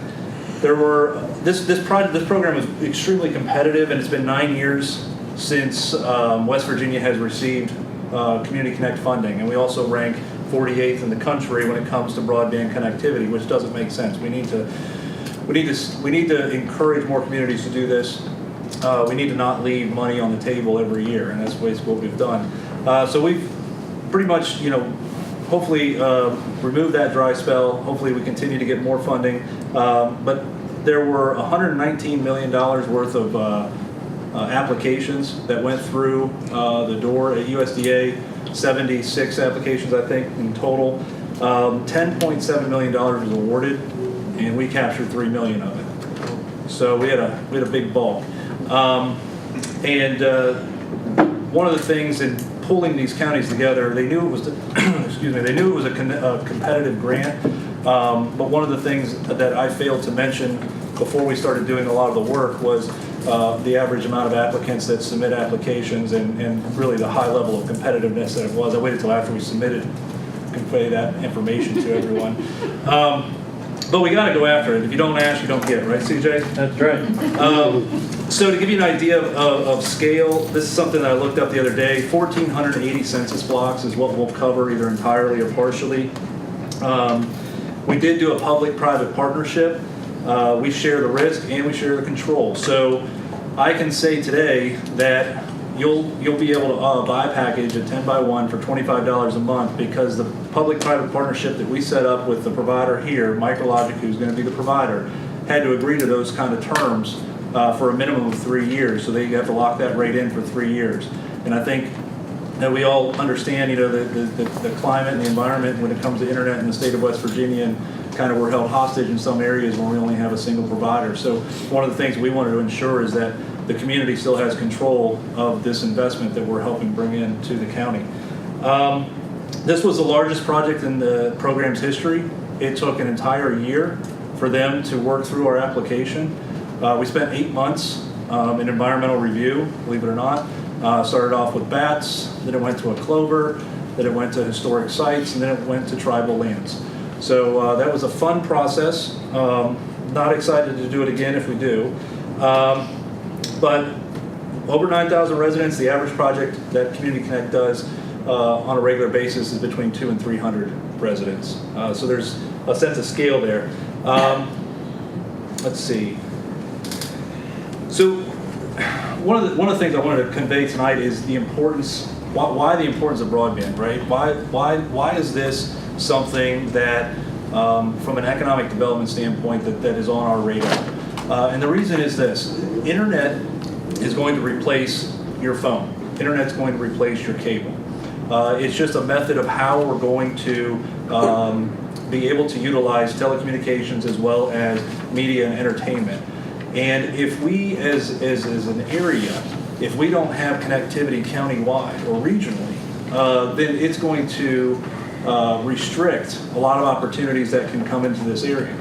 This program is extremely competitive, and it's been 9 years since West Virginia has received Community Connect funding, and we also rank 48th in the country when it comes to broadband connectivity, which doesn't make sense. We need to encourage more communities to do this. We need to not leave money on the table every year, and that's basically what we've done. So we've pretty much, hopefully removed that dry spell. Hopefully we continue to get more funding. But there were $119 million worth of applications that went through the door at USDA. 76 applications, I think, in total. $10.7 million was awarded, and we captured $3 million of it. So we had a big bulk. And one of the things in pulling these counties together, they knew it was they knew it was a competitive grant. But one of the things that I failed to mention before we started doing a lot of the work was the average amount of applicants that submit applications, and really the high level of competitiveness that it was. I waited till after we submitted to convey that information to everyone. But we got to go after it. If you don't ask, you don't get, right, CJ? That's right. So to give you an idea of scale, this is something that I looked up the other day. 1,480 census blocks is what we'll cover either entirely or partially. We did do a public-private partnership. We share the risk and we share the control. So I can say today that you'll be able to buy a package at 10 by 1 for $25 a month, because the public-private partnership that we set up with the provider here, Micrologic, who's going to be the provider, had to agree to those kind of terms for a minimum of 3 years. So they have to lock that rate in for 3 years. And I think that we all understand, the climate and the environment when it comes to internet in the state of West Virginia, and kind of we're held hostage in some areas when we only have a single provider. So one of the things we wanted to ensure is that the community still has control of this investment that we're helping bring into the county. This was the largest project in the program's history. It took an entire year for them to work through our application. We spent 8 months in environmental review, believe it or not. Started off with bats, then it went to a clover, then it went to historic sites, and then it went to tribal lands. So that was a fun process. Not excited to do it again if we do. But over 9,000 residents. The average project that Community Connect does on a regular basis is between 200 and 300 residents. So there's a sense of scale there. Let's see. So one of the things I wanted to convey tonight is the importance. Why the importance of broadband, right? Why is this something that, from an economic development standpoint, that is on our radar? And the reason is this: internet is going to replace your phone. Internet's going to replace your cable. It's just a method of how we're going to be able to utilize telecommunications as well as media and entertainment. And if we, as an area, if we don't have connectivity countywide or regionally, then it's going to restrict a lot of opportunities that can come into this area.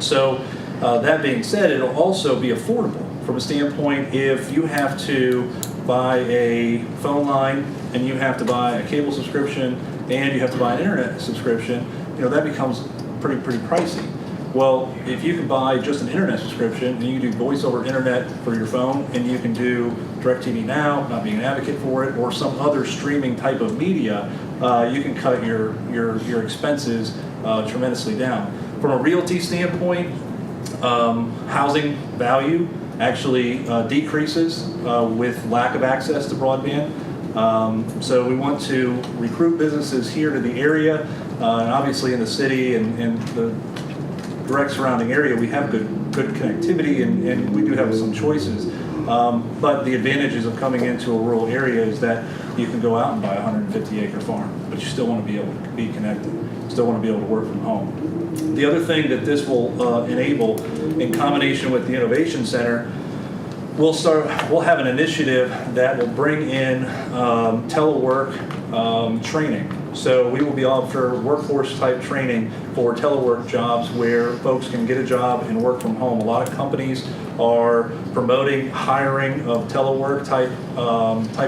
So that being said, it'll also be affordable from a standpoint if you have to buy a phone line and you have to buy a cable subscription and you have to buy an internet subscription, that becomes pretty pricey. Well, if you can buy just an internet subscription and you can do voice over internet for your phone, and you can do DirecTV Now, not being an advocate for it, or some other streaming type of media, you can cut your expenses tremendously down. From a realty standpoint, housing value actually decreases with lack of access to broadband. So we want to recruit businesses here to the area. And obviously in the city and the direct surrounding area, we have good connectivity and we do have some choices. But the advantages of coming into a rural area is that you can go out and buy a 150-acre farm, but you still want to be able to be connected. Still want to be able to work from home. The other thing that this will enable, in combination with the Innovation Center, we'll have an initiative that will bring in telework training. So we will be offer workforce type training for telework jobs where folks can get a job and work from home. A lot of companies are promoting hiring of telework type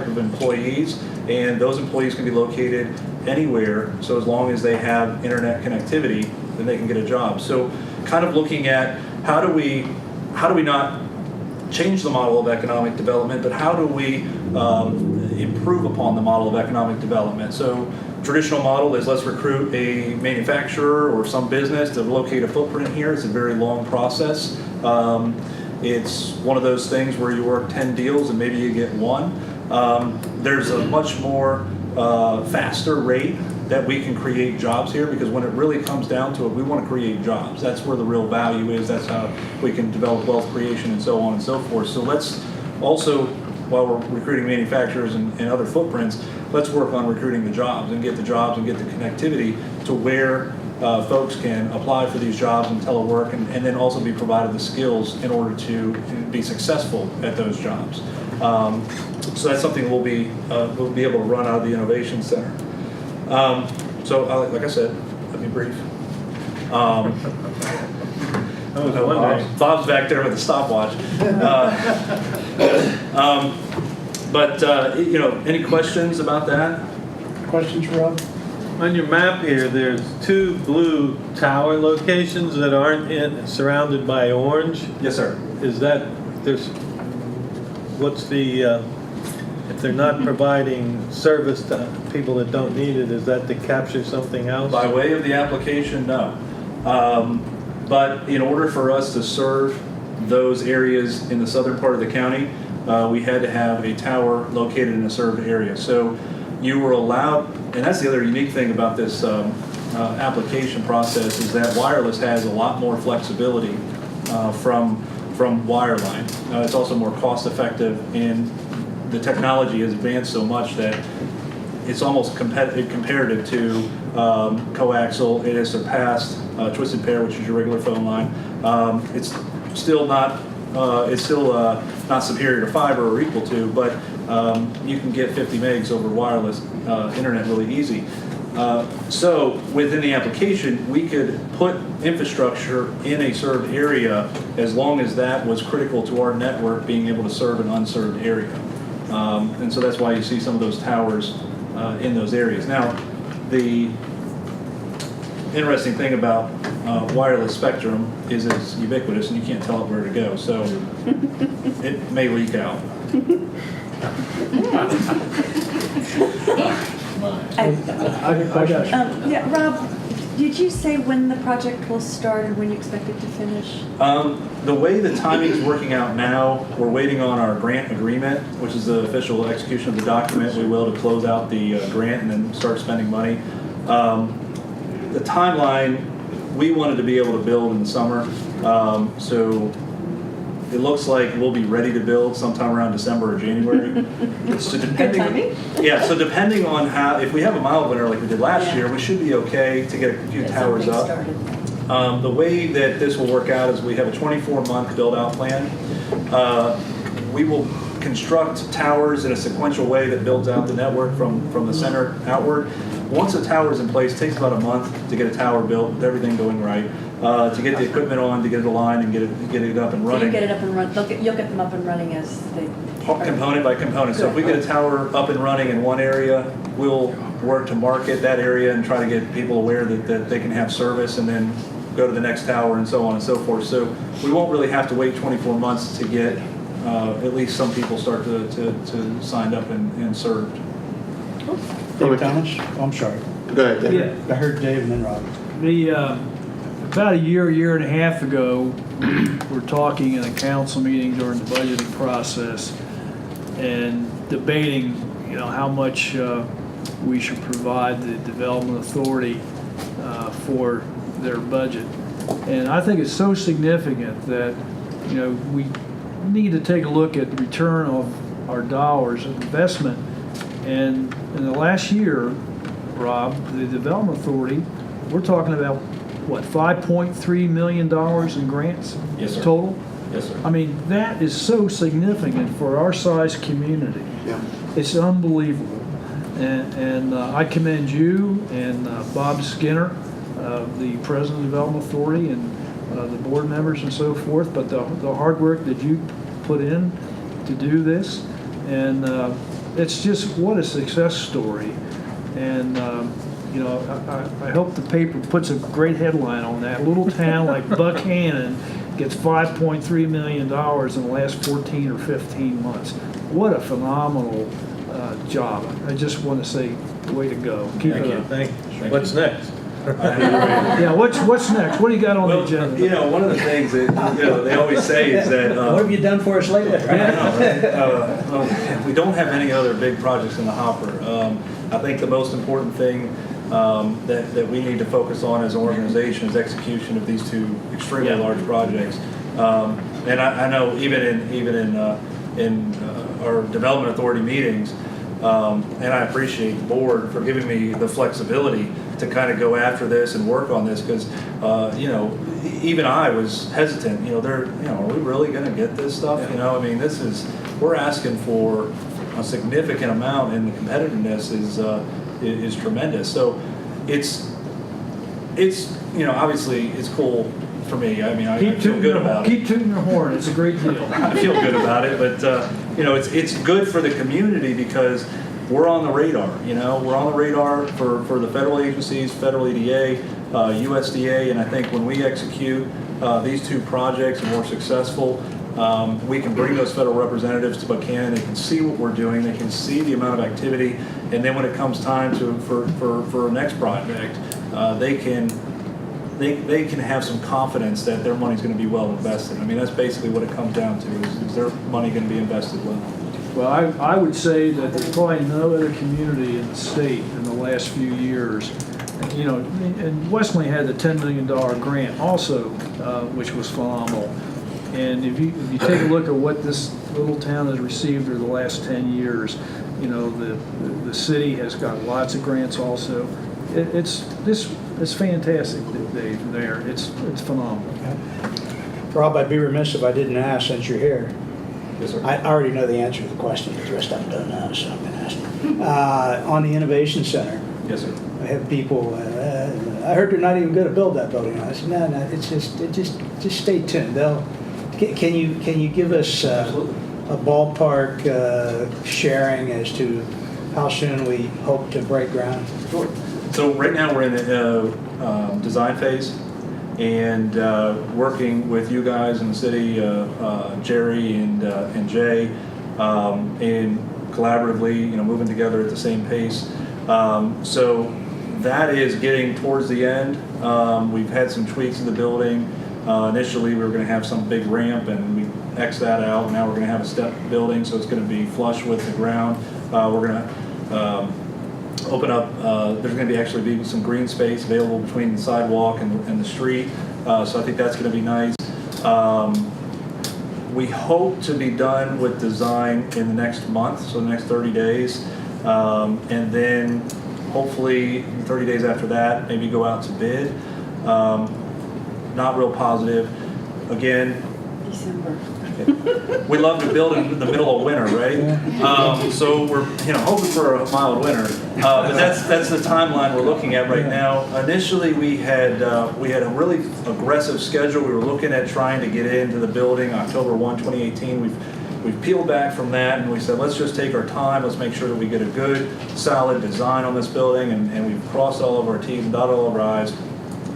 of employees, and those employees can be located anywhere. So as long as they have internet connectivity, then they can get a job. So kind of looking at how do we not change the model of economic development, but how do we improve upon the model of economic development? So traditional model is let's recruit a manufacturer or some business to locate a footprint here. It's a very long process. It's one of those things where you work 10 deals and maybe you get one. There's a much more faster rate that we can create jobs here, because when it really comes down to it, we want to create jobs. That's where the real value is. That's how we can develop wealth creation and so on and so forth. So let's also, while we're recruiting manufacturers and other footprints, let's work on recruiting the jobs and get the connectivity to where folks can apply for these jobs and telework, and then also be provided the skills in order to be successful at those jobs. So that's something we'll be able to run out of the Innovation Center. So like I said, let me brief. I was wondering. Bob's back there with a stopwatch. Any questions about that? Questions, Rob? On your map here, there's 2 blue tower locations that aren't surrounded by orange. Yes, sir. Is that, what's the, if they're not providing service to people that don't need it, is that to capture something else? By way of the application, no. But in order for us to serve those areas in the southern part of the county, we had to have a tower located in a served area. So you were allowed, and that's the other unique thing about this application process, is that wireless has a lot more flexibility from wireline. It's also more cost effective, and the technology has advanced so much that it's almost comparative to coaxial. It has surpassed twisted pair, which is your regular phone line. It's still not superior to fiber or equal to, but you can get 50 megs over wireless internet really easy. So within the application, we could put infrastructure in a served area as long as that was critical to our network being able to serve an unserved area. And so that's why you see some of those towers in those areas. Now, the interesting thing about wireless spectrum is it's ubiquitous and you can't tell it where to go, so it may leak out. Yeah, Rob, did you say when the project will start and when you expect it to finish? The way the timing is working out now, we're waiting on our grant agreement, which is the official execution of the document. We will to close out the grant and then start spending money. The timeline, we wanted to be able to build in the summer, so it looks like we'll be ready to build sometime around December or January. So Good timing? Yeah, so depending on how, if we have a mild winter like we did last year, we should be okay to get a few towers up. The way that this will work out is we have a 24-month build-out plan. We will construct towers in a sequential way that builds out the network from the center outward. Once a tower is in place, it takes about a month to get a tower built with everything going right, to get the equipment on, to get it aligned, and get it up and So running. you get it up and run, you'll get them up and running as they... Component by component. So if we get a tower up and running in one area, we'll work to market that area and try to get people aware that they can have service, and then go to the next tower and so on and so forth. So we won't really have to wait 24 months to get at least some people start to sign up and served. David Thomas? Oh, I'm sorry. Go ahead, David. I heard Dave and then Rob. About a year and a half ago, we were talking in a council meeting during the budgeting process and debating, how much we should provide the development authority for their budget. And I think it's so significant that, you know, we need to take a look at the return of our dollars of investment. And in the last year, Rob, the Development Authority, we're talking about, what, $5.3 million in grants? Yes, sir. Total? Yes, sir. I mean, that is so significant for our size community. Yeah. It's unbelievable. And I commend you and Bob Skinner, the president of the Development Authority, and the board members and so forth, but the hard work that you put in to do this. And it's just, what a success story. And, you know, I hope the paper puts a great headline on that. A little town like Buckhannon gets $5.3 million in the last 14 or 15 months. What a phenomenal job. I just want to say, way to go. Keep it up. Thank you. What's next? Yeah, what's next? What do you got on the Well, agenda? you know, one of the things that, you know, they always say is that. What have you done for us lately? We don't have any other big projects in the hopper. I think the most important thing that we need to focus on as an organization is execution of these two extremely large projects. And I know even in our development authority meetings, and I appreciate the board for giving me the flexibility to kind of go after this and work on this, because you know, even I was hesitant. You know, are we really going to get this stuff? You know, I mean, we're asking for a significant amount, and the competitiveness is tremendous. So it's you know, obviously it's cool for me. I mean, I feel good about it. Keep tooting your horn. It's a great deal. I feel good about it, but you know, it's good for the community because we're on the radar. You know, we're on the radar for the federal agencies, federal EDA, USDA, and I think when we execute these two projects and we're successful, we can bring those federal representatives to Buckhannon. They can see what we're doing. They can see the amount of activity, and then when it comes time for a next project, they can have some confidence that their money's going to be well invested. I mean, that's basically what it comes down to: is their money going to be invested well? Well, I would say that there's probably no other community in the state in the last few years. You know, and Westland had the $10 million grant also, which was phenomenal. And if you take a look at what this little town has received over the last 10 years, you know, the city has got lots of grants also. It's fantastic, Dave, there. It's phenomenal. Rob, I'd be remiss if I didn't ask, since you're here. Yes, sir. I already know the answer to the question, but the rest of them don't know, so I'm going to ask you. On the Innovation Center, Yes, sir. I have people, I heard they're not even going to build that building. I said, no, it's just stay tuned. Can you give us a ballpark sharing as to how soon we hope to break ground? Sure. So right now we're in the design phase, and working with you guys in the city, Jerry and Jay, and collaboratively, you know, moving together at the same pace. So that is getting towards the end. We've had some tweaks in the building. Initially, we were going to have some big ramp, and we X'd that out. Now we're going to have a step building, so it's going to be flush with the ground. We're going to open up, there's going to actually be some green space available between the sidewalk and the street, so I think that's going to be nice. We hope to be done with design in the next month, so the next 30 days, and then hopefully 30 days after that, maybe go out to bid. Not real positive. Again, December. we love to build in the middle of winter, right? So we're hoping for a mild winter, but that's the timeline we're looking at right now. Initially, we had a really aggressive schedule. We were looking at trying to get into the building October 1, 2018. We've peeled back from that, and we said, let's just take our time. Let's make sure that we get a good, solid design on this building, and we've crossed all of our T's and dotted all of our I's,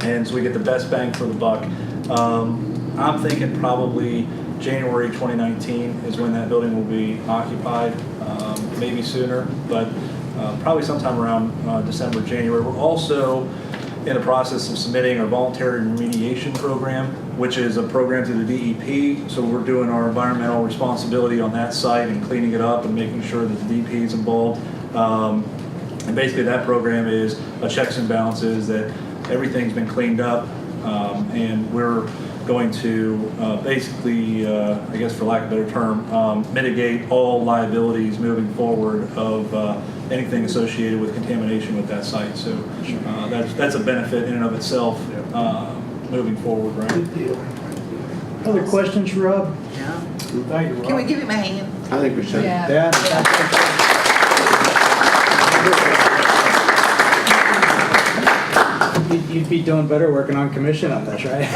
and so we get the best bang for the buck. I'm thinking probably January 2019 is when that building will be occupied, maybe sooner, but probably sometime around December, January. We're also in the process of submitting our voluntary remediation program, which is a program through the DEP. So we're doing our environmental responsibility on that site and cleaning it up and making sure that the DEP is involved. And basically that program is a checks and balances that everything's been cleaned up, and we're going to basically, I guess for lack of a better term, mitigate all liabilities moving forward of anything associated with contamination with that site. So that's a benefit in and of itself moving forward, right? Good deal. Other questions, Rob? Yeah. Thank you, Rob. Can we give him a hand? I think we should. Yeah. You'd be doing better working on commission on this, right?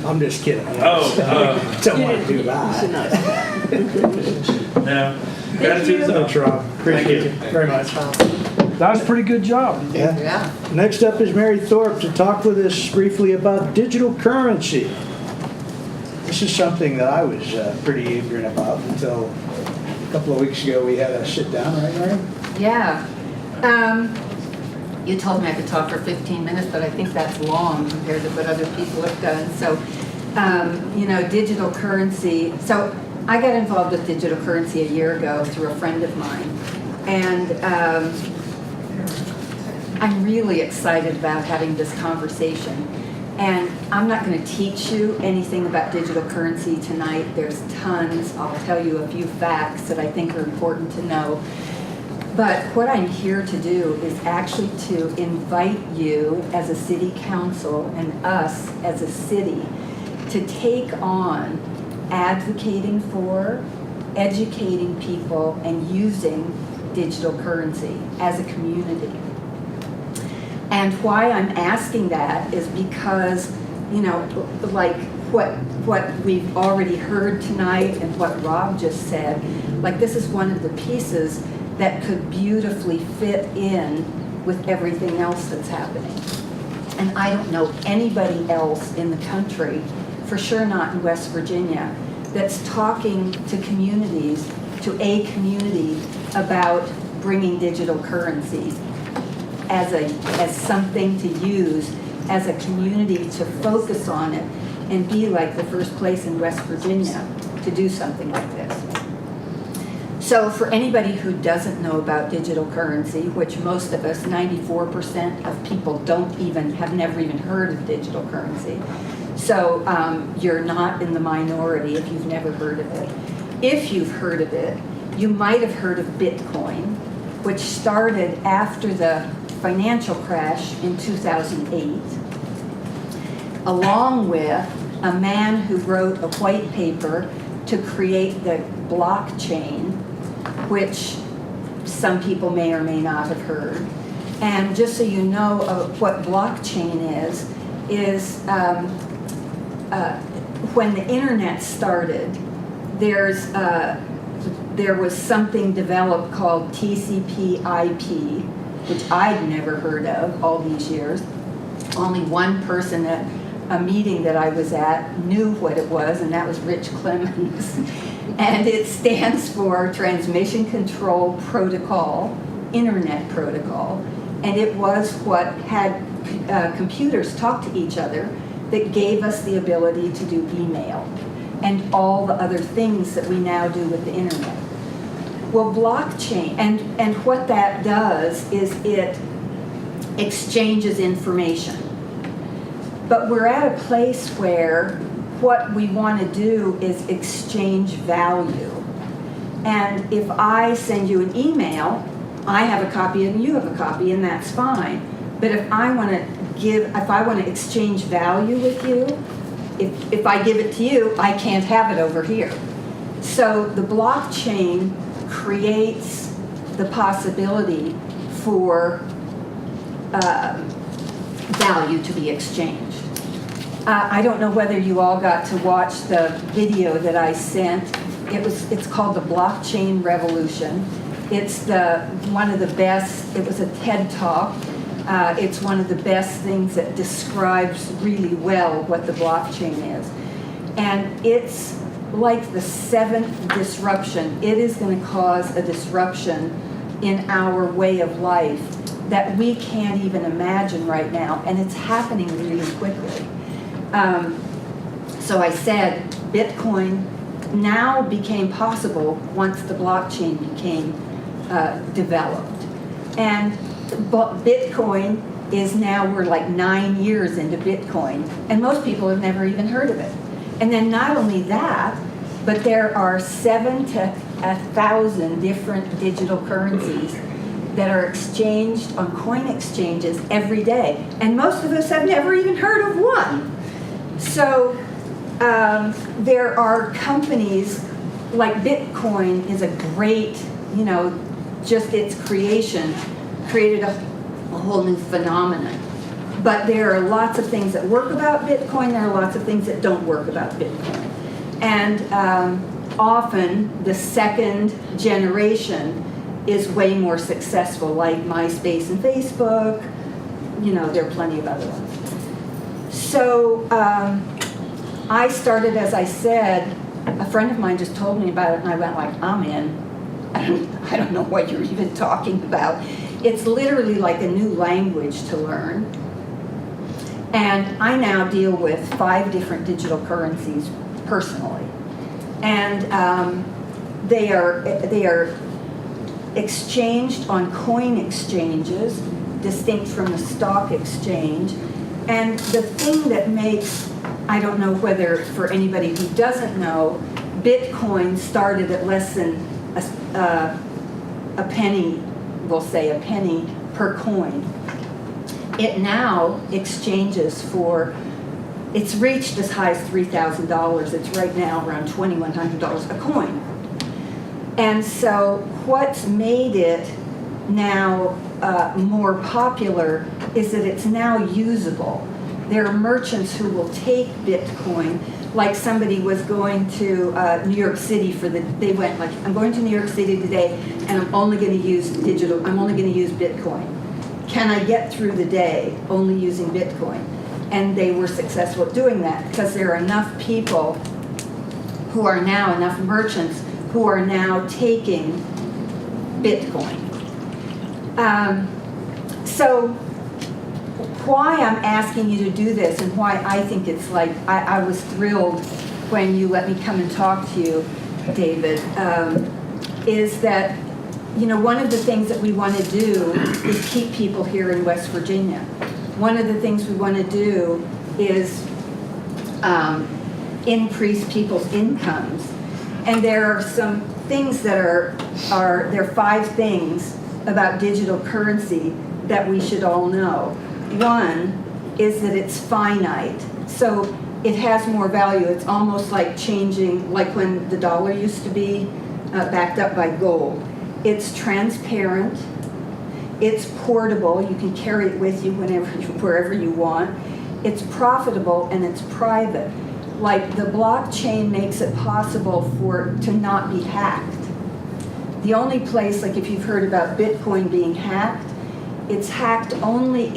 I'm just kidding. Don't want to do that. No. Gratitude. Thanks, Rob. Appreciate you very much. That was a pretty good job. Yeah. Yeah. Next up is Mary Thorpe to talk with us briefly about digital currency. This is something that I was pretty ignorant about until a couple of weeks ago we had a sit down, right, Mary? Yeah. You told me I could talk for 15 minutes, but I think that's long compared to what other people have done. So, digital currency. So I got involved with digital currency a year ago through a friend of mine. And I'm really excited about having this conversation. And I'm not going to teach you anything about digital currency tonight. There's tons. I'll tell you a few facts that I think are important to know. But what I'm here to do is actually to invite you as a city council and us as a city to take on advocating for, educating people, and using digital currency as a community. And why I'm asking that is because, like what we've already heard tonight and what Rob just said, like this is one of the pieces that could beautifully fit in with everything else that's happening. And I don't know anybody else in the country, for sure not in West Virginia, that's talking to communities, to a community about bringing digital currency as something to use as a community to focus on it and be like the first place in West Virginia to do something like this. So for anybody who doesn't know about digital currency, which most of us, 94% of people have never even heard of digital currency. So you're not in the minority if you've never heard of it. If you've heard of it, you might have heard of Bitcoin, which started after the financial crash in 2008, along with a man who wrote a white paper to create the blockchain, which some people may or may not have heard. And just so you know what blockchain is when the internet started, there was something developed called TCP/IP, which I'd never heard of all these years. Only one person at a meeting that I was at knew what it was, and that was Rich Clemens. And it stands for Transmission Control Protocol, Internet Protocol. And it was what had computers talk to each other that gave us the ability to do email and all the other things that we now do with the internet. Well, blockchain, and what that does is it exchanges information. But we're at a place where what we want to do is exchange value. And if I send you an email, I have a copy and you have a copy, and that's fine. But if I want to exchange value with you, if I give it to you, I can't have it over here. So the blockchain creates the possibility for value to be exchanged. I don't know whether you all got to watch the video that I sent. It's called The Blockchain Revolution. It's one of the best. It was a TED Talk. It's one of the best things that describes really well what the blockchain is. And it's like the seventh disruption. It is going to cause a disruption in our way of life that we can't even imagine right now. And it's happening really quickly. So I said Bitcoin now became possible once the blockchain became developed. And Bitcoin is now we're like 9 years into Bitcoin, and most people have never even heard of it. And then not only that, but there are 7 to 1,000 different digital currencies that are exchanged on coin exchanges every day. And most of us have never even heard of one. So there are companies like Bitcoin is a great, just its creation created a whole new phenomenon. But there are lots of things that work about Bitcoin, there are lots of things that don't work about Bitcoin. And often the second generation is way more successful, like MySpace and Facebook. There are plenty of other ones. So I started, as I said, a friend of mine just told me about it, and I went like, I'm in. I don't know what you're even talking about. It's literally like a new language to learn. And I now deal with 5 different digital currencies personally. And they are exchanged on coin exchanges, distinct from the stock exchange. And the thing that makes, I don't know whether for anybody who doesn't know, Bitcoin started at less than a penny, we'll say a penny per coin. It now exchanges for, it's reached as high as $3,000. It's right now around $2,100 a coin. And so what's made it now more popular is that it's now usable. There are merchants who will take Bitcoin, like somebody was going to New York City they went like, I'm going to New York City today and I'm only going to use I'm only going to use Bitcoin. Can I get through the day only using Bitcoin? And they were successful at doing that because there are enough people enough merchants who are now taking Bitcoin. So why I'm asking you to do this and why I think it's like, I was thrilled when you let me come and talk to you, David, is that, one of the things that we want to do is keep people here in West Virginia. One of the things we want to do is increase people's incomes. And there are some things that there are 5 things about digital currency that we should all know. One is that it's finite, so it has more value. It's almost like changing, like when the dollar used to be backed up by gold. It's transparent, it's portable, you can carry it with you wherever you want. It's profitable and it's private. Like the blockchain makes it possible to not be hacked. The only place, like if you've heard about Bitcoin being hacked, it's hacked only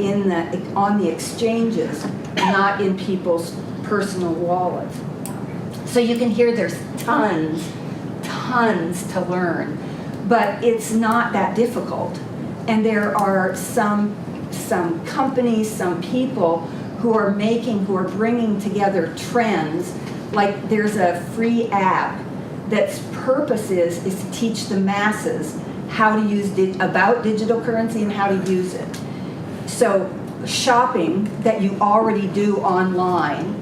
on the exchanges, not in people's personal wallets. So you can hear there's tons to learn, but it's not that difficult. And there are some companies, some people who are bringing together trends. Like there's a free app that's purpose is to teach the masses how to use about digital currency and how to use it. So shopping that you already do online,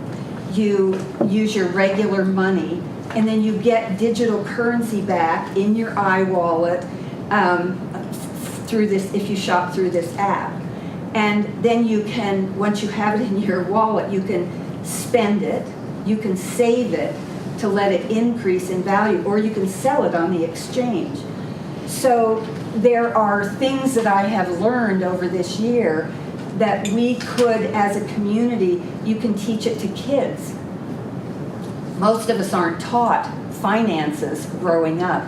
you use your regular money, and then you get digital currency back in your iWallet through this, if you shop through this app. And then you can, once you have it in your wallet, you can spend it, you can save it to let it increase in value, or you can sell it on the exchange. So there are things that I have learned over this year that we could, as a community, you can teach it to kids. Most of us aren't taught finances growing up.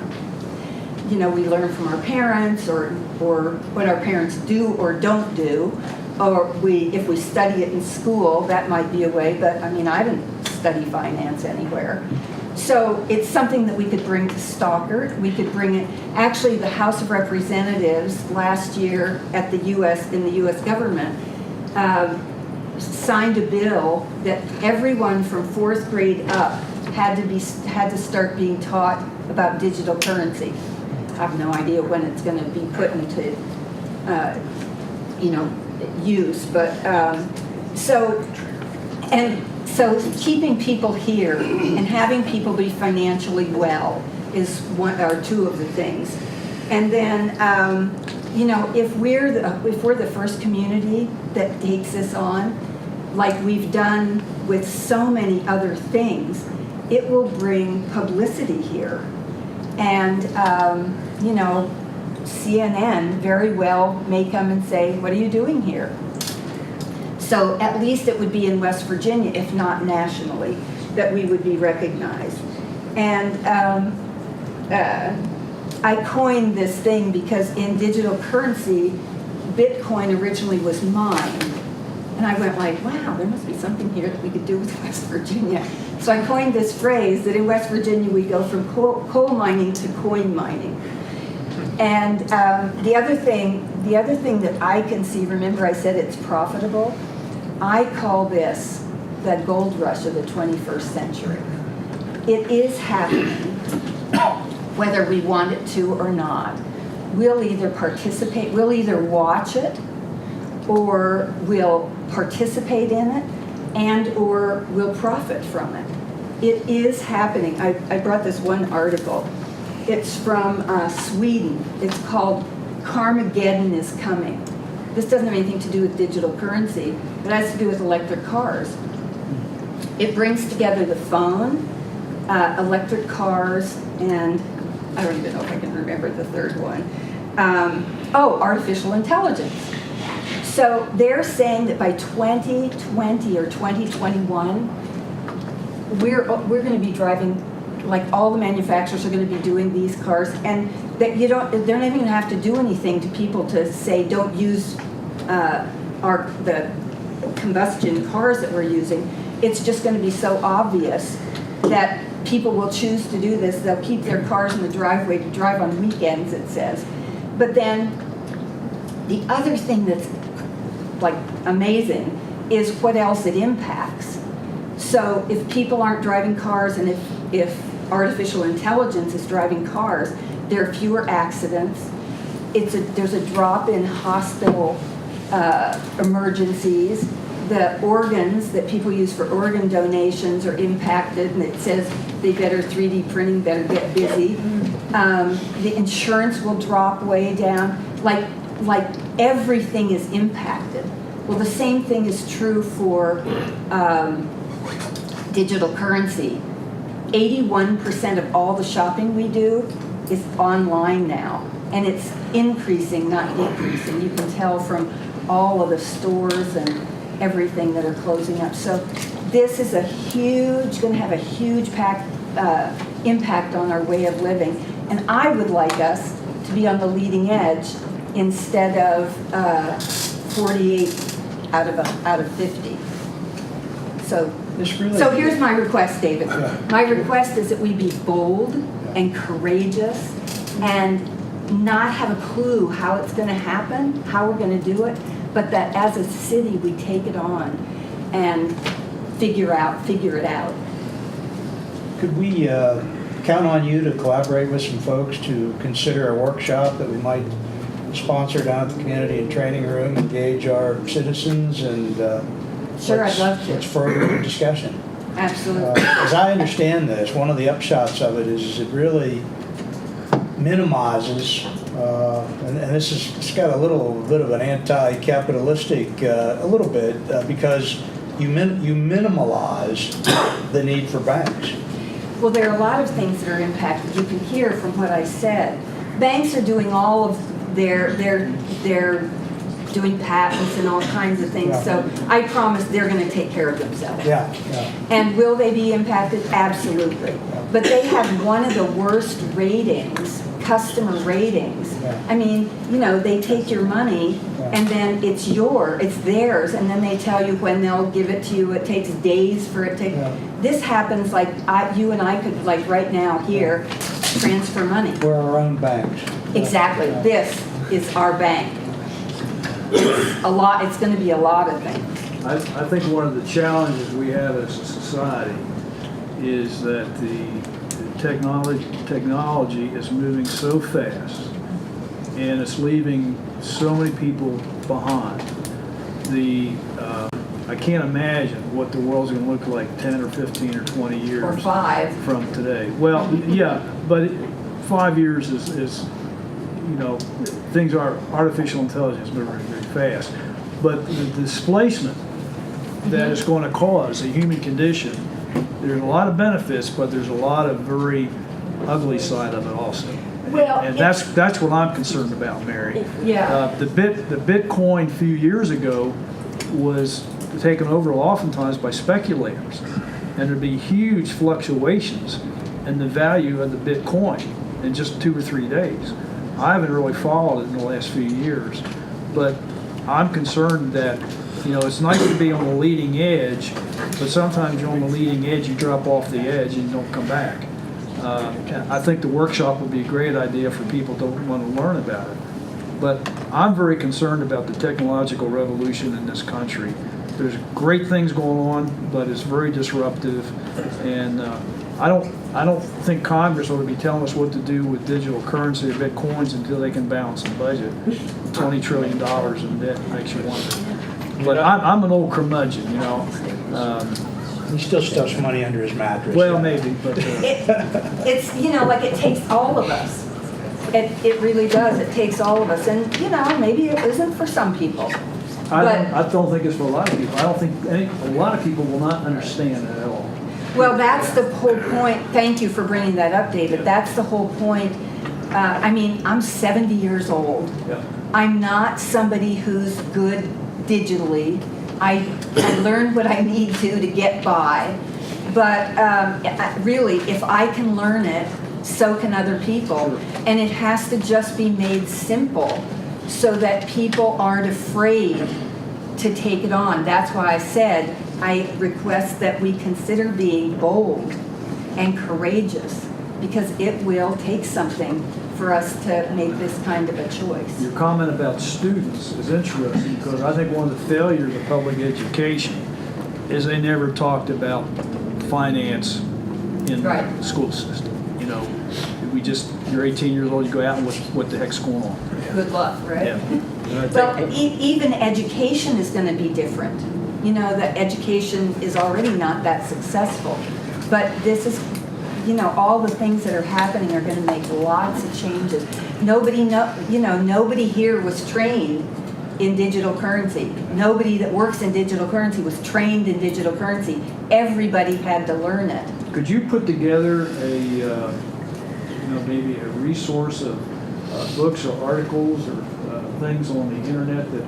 We learn from our parents or what our parents do or don't do, or if we study it in school, that might be a way, but I didn't study finance anywhere. So it's something that we could bring to Stockard. We could bring it, actually the House of Representatives last year in the US government signed a bill that everyone from 4th grade up had to start being taught about digital currency. I have no idea when it's going to be put into use, but, so keeping people here and having people be financially well is one or two of the things. And then, if we're the first community that takes this on, like we've done with so many other things, it will bring publicity here. And, CNN very well may come and say, what are you doing here? So at least it would be in West Virginia, if not nationally, that we would be recognized. And I coined this thing because in digital currency, Bitcoin originally was mined. And I went like, wow, there must be something here that we could do with West Virginia. So I coined this phrase that in West Virginia we go from coal mining to coin mining. And the other thing that I can see, remember I said it's profitable? I call this the gold rush of the 21st century. It is happening, whether we want it to or not. We'll either participate, we'll either watch it, or we'll participate in it, and or we'll profit from it. It is happening. I brought this one article. It's from Sweden. It's called Carmageddon is Coming. This doesn't have anything to do with digital currency. It has to do with electric cars. It brings together the phone, electric cars, and I don't even know if I can remember the third one. Artificial intelligence. So they're saying that by 2020 or 2021, we're going to be driving, like all the manufacturers are going to be doing these cars, and that they're not even going to have to do anything to people to say don't use the combustion cars that we're using. It's just going to be so obvious that people will choose to do this. They'll keep their cars in the driveway to drive on weekends, it says. But then the other thing that's like amazing is what else it impacts. So if people aren't driving cars, and if artificial intelligence is driving cars, there are fewer accidents. There's a drop in hospital emergencies. The organs that people use for organ donations are impacted, and it says they better 3D printing, better get busy. The insurance will drop way down. Like everything is impacted. Well, the same thing is true for digital currency. 81% of all the shopping we do is online now, and it's increasing, not decreasing. You can tell from all of the stores and everything that are closing up. So this is going to have a huge impact on our way of living. And I would like us to be on the leading edge instead of 48 out of 50. So here's my request, David. My request is that we be bold and courageous and not have a clue how it's going to happen, how we're going to do it, but that as a city we take it on and figure it out. Could we count on you to collaborate with some folks to consider a workshop that we might sponsor down at the community and training room, engage our citizens, and Sure, I'd love to. Let's further the discussion. Absolutely. As I understand this, one of the upshots of it is it really minimizes, and this it's got a little bit of an anti-capitalistic, a little bit, because you minimalize the need for banks. Well, there are a lot of things that are impacted. You can hear from what I said. Banks are doing all of they're doing patents and all kinds of things. Yeah. So I promise they're going to take care of themselves. Yeah. And will they be impacted? Absolutely. But they have one of the worst ratings, customer ratings. Yeah. I mean, they take your money and then it's theirs, and then they tell you when they'll give it to you. It takes days for it to. Yeah. This happens like you and I could, like right now here, transfer money. We're our own banks. Exactly. Yeah. This is our bank. It's going to be a lot of things. I think one of the challenges we have as a society is that the technology is moving so fast and it's leaving so many people behind. I can't imagine what the world's going to look like 10 or 15 or 20 years Or 5. from today. Well, yeah, but 5 years is things are artificial intelligence moving very fast. But the displacement that it's going to cause, a human condition, there's a lot of benefits, but there's a lot of very ugly side of it also. Well, And that's what I'm concerned about, Mary. Yeah. The Bitcoin a few years ago was taken over oftentimes by speculators, and there'd be huge fluctuations in the value of the Bitcoin in just 2 or 3 days. I haven't really followed it in the last few years, but I'm concerned that, it's nice to be on the leading edge, but sometimes you're on the leading edge, you drop off the edge and you don't come back. I think the workshop would be a great idea for people to want to learn about it. But I'm very concerned about the technological revolution in this country. There's great things going on, but it's very disruptive, and I don't think Congress ought to be telling us what to do with digital currency or bitcoins until they can balance the budget. $20 trillion in debt makes you wonder. But I'm an old curmudgeon, He still stuffs money under his mattress. Well, maybe, but It's, like it takes all of us. It really does. It takes all of us. And, maybe it isn't for some people. I don't think it's for a lot of people. I don't think a lot of people will not understand it at all. Well, that's the whole point. Thank you for bringing that up, David. That's the whole point. I'm 70 years old. Yeah. I'm not somebody who's good digitally. I learned what I need to get by. But really, if I can learn it, so can other people. And it has to just be made simple so that people aren't afraid to take it on. That's why I said I request that we consider being bold and courageous, because it will take something for us to make this kind of a choice. Your comment about students is interesting, because I think one of the failures of public education is they never talked about finance in Right. the school system. You're 18 years old, you go out and what the heck's going on? Good luck, right? Yeah. And I think- Well, even education is going to be different. That education is already not that successful. But this is, all the things that are happening are going to make lots of changes. Nobody here was trained in digital currency. Nobody that works in digital currency was trained in digital currency. Everybody had to learn it. Could you put together maybe a resource of books or articles or things on the internet that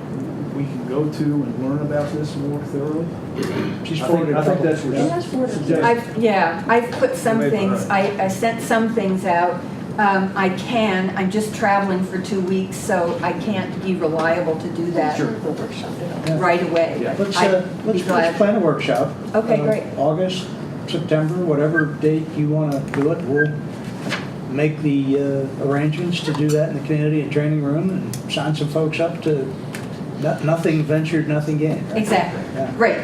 we can go to and learn about this more thoroughly? I think that's what you're suggesting. I've put some Maybe things, not. I sent some things out. I'm just traveling for 2 weeks, so I can't be reliable to do that right away. Yeah. I'd be glad. Plan a workshop. Okay, great. August, September, whatever date you want to do it, we'll make the arrangements to do that in the community and training room and sign some folks up to nothing ventured, nothing gained. Right? Exactly. Yeah. Great.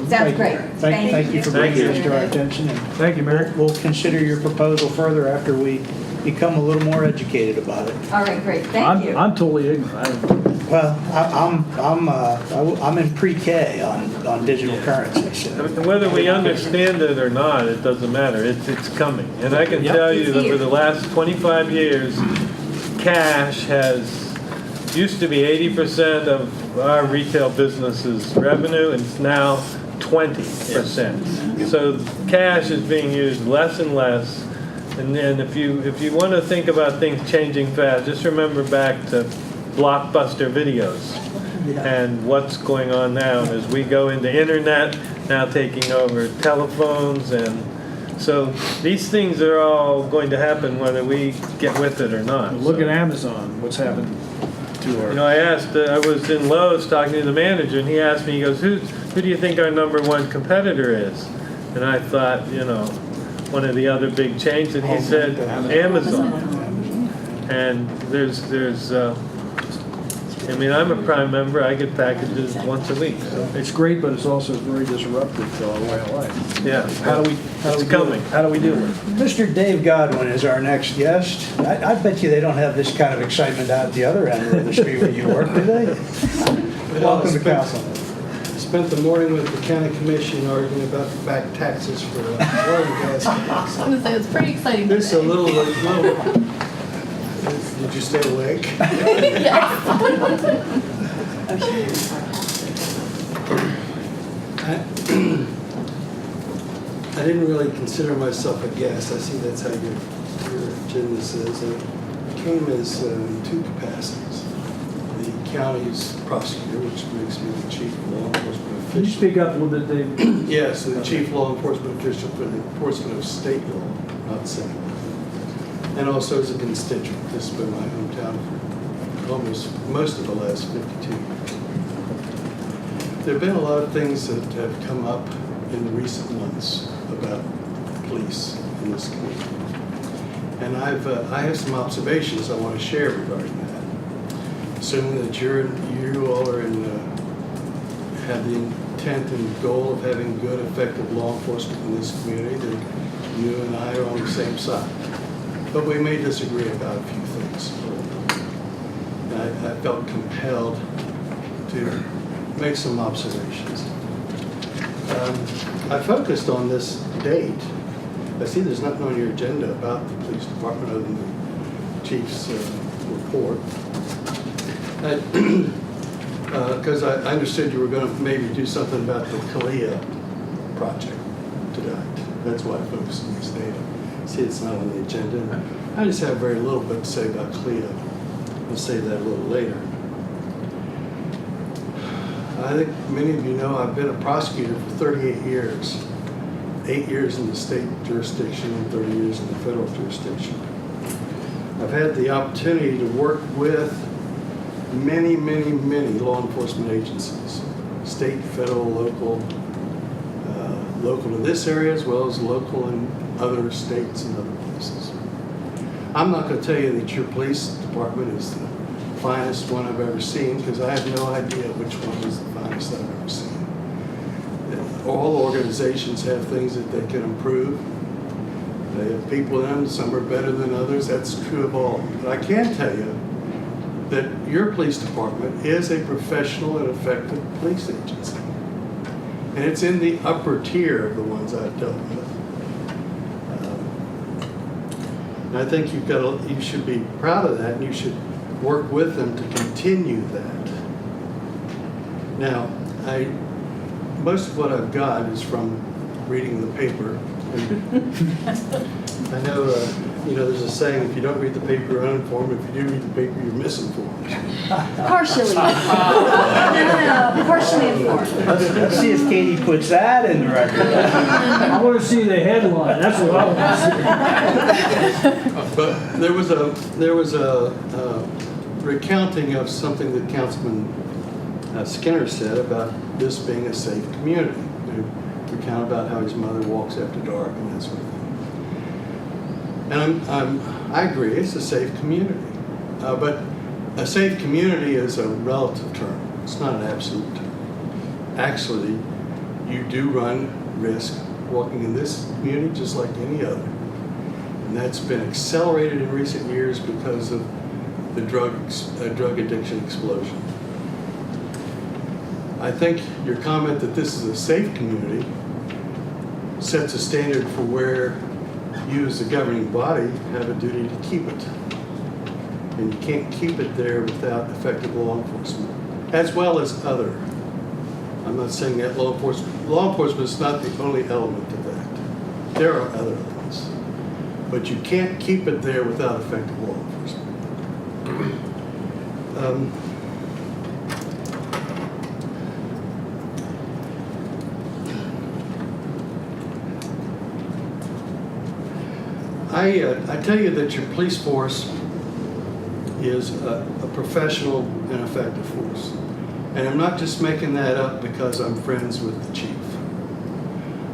Sounds great. Thank you for bringing Thank this you. to our attention. And Thank you, Mary. we'll consider your proposal further after we become a little more educated about it. All right, great. Thank you. I'm totally ignorant. Well, I'm in pre-K on digital currency. So. And whether we understand it or not, it doesn't matter. It's coming. And I can tell you that for the last 25 years, cash used to be 80% of our retail business's revenue, and it's now 20%. So cash is being used less and less. And if you want to think about things changing fast, just remember back to Blockbuster videos and what's going on now as we go into internet, now taking over telephones. And so these things are all going to happen whether we get with it or not. Look So, at Amazon, what's happened to our... I was in Lowe's talking to the manager, and he asked me, he goes, who do you think our number one competitor is? And I thought, one of the other big chains, and he said Amazon. And there's I mean, I'm a Prime member, I get packages once a week, so, It's great, but it's also very disruptive to our way of life. yeah. How do we It's deal coming. with it? How do we deal with it? Mr. Dave Godwin is our next guest. I bet you they don't have this kind of excitement out at the other end of the street where you work, do they? Welcome to council. Spent the morning with the county commission arguing about the back taxes for oil and gas tax. I was gonna say, it's pretty exciting. This a today. little, did you stay awake? I didn't really consider myself a guest. I see that's how your agenda says. I came as two capacities. The county's prosecutor, which makes me the chief law enforcement official. Can you speak up a little bit, Dave? Yes, the chief law enforcement official for the enforcement of state law, not city law. And also as a constituent. This has been my hometown for most of the last 52 years. There have been a lot of things that have come up in the recent months about police in this community. And I have some observations I want to share regarding that. Assuming that you all are have the intent and goal of having good, effective law enforcement in this community, then you and I are on the same side. But we may disagree about a few things. And I felt compelled to make some observations. I focused on this date. I see there's nothing on your agenda about the police department other than the chief's report. Because I understood you were going to maybe do something about the Kalia project tonight. That's why I focused on this date. See, it's not on the agenda. I just have very little bit to say about Kalia. We'll save that a little later. I think many of you know I've been a prosecutor for 38 years. 8 years in the state jurisdiction and 30 years in the federal jurisdiction. I've had the opportunity to work with many, many, many law enforcement agencies, state, federal, local, local in this area as well as local in other states and other places. I'm not going to tell you that your police department is the finest one I've ever seen because I have no idea which one is the finest I've ever seen. All organizations have things that they can improve. They have people in them, some are better than others, that's true of all. But I can tell you that your police department is a professional and effective police agency. And it's in the upper tier of the ones I've dealt with. And I think you should be proud of that and you should work with them to continue that. Now, most of what I've got is from reading the paper. I know, there's a saying, if you don't read the paper, you're uninformed. If you do read the paper, you're misinformed. Partially. No, partially informed. Let's see if Katie puts that in the record. I want to see the headline, that's what I want to see. But there was a recounting of something that Councilman Skinner said about this being a safe community. Recount about how his mother walks after dark and that sort of thing. And I agree, it's a safe community. But a safe community is a relative term. It's not an absolute term. Actually, you do run risk walking in this community just like any other. And that's been accelerated in recent years because of the drug addiction explosion. I think your comment that this is a safe community sets a standard for where you as the governing body have a duty to keep it. And you can't keep it there without effective law enforcement, as well as other. I'm not saying that law enforcement is not the only element of that. There are other elements. But you can't keep it there without effective law enforcement. I tell you that your police force is a professional and effective force. And I'm not just making that up because I'm friends with the chief.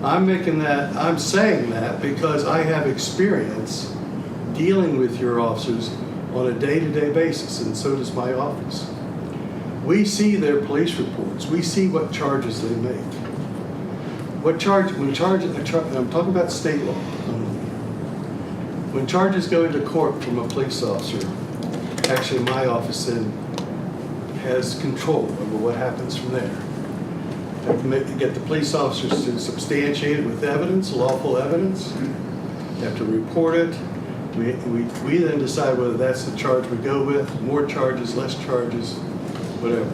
I'm saying that because I have experience dealing with your officers on a day-to-day basis, and so does my office. We see their police reports. We see what charges they make. I'm talking about state law. When charges go into court from a police officer, actually my office then has control over what happens from there. You have to get the police officers to substantiate it with evidence, lawful evidence. You have to report it. We then decide whether that's the charge we go with, more charges, less charges, whatever.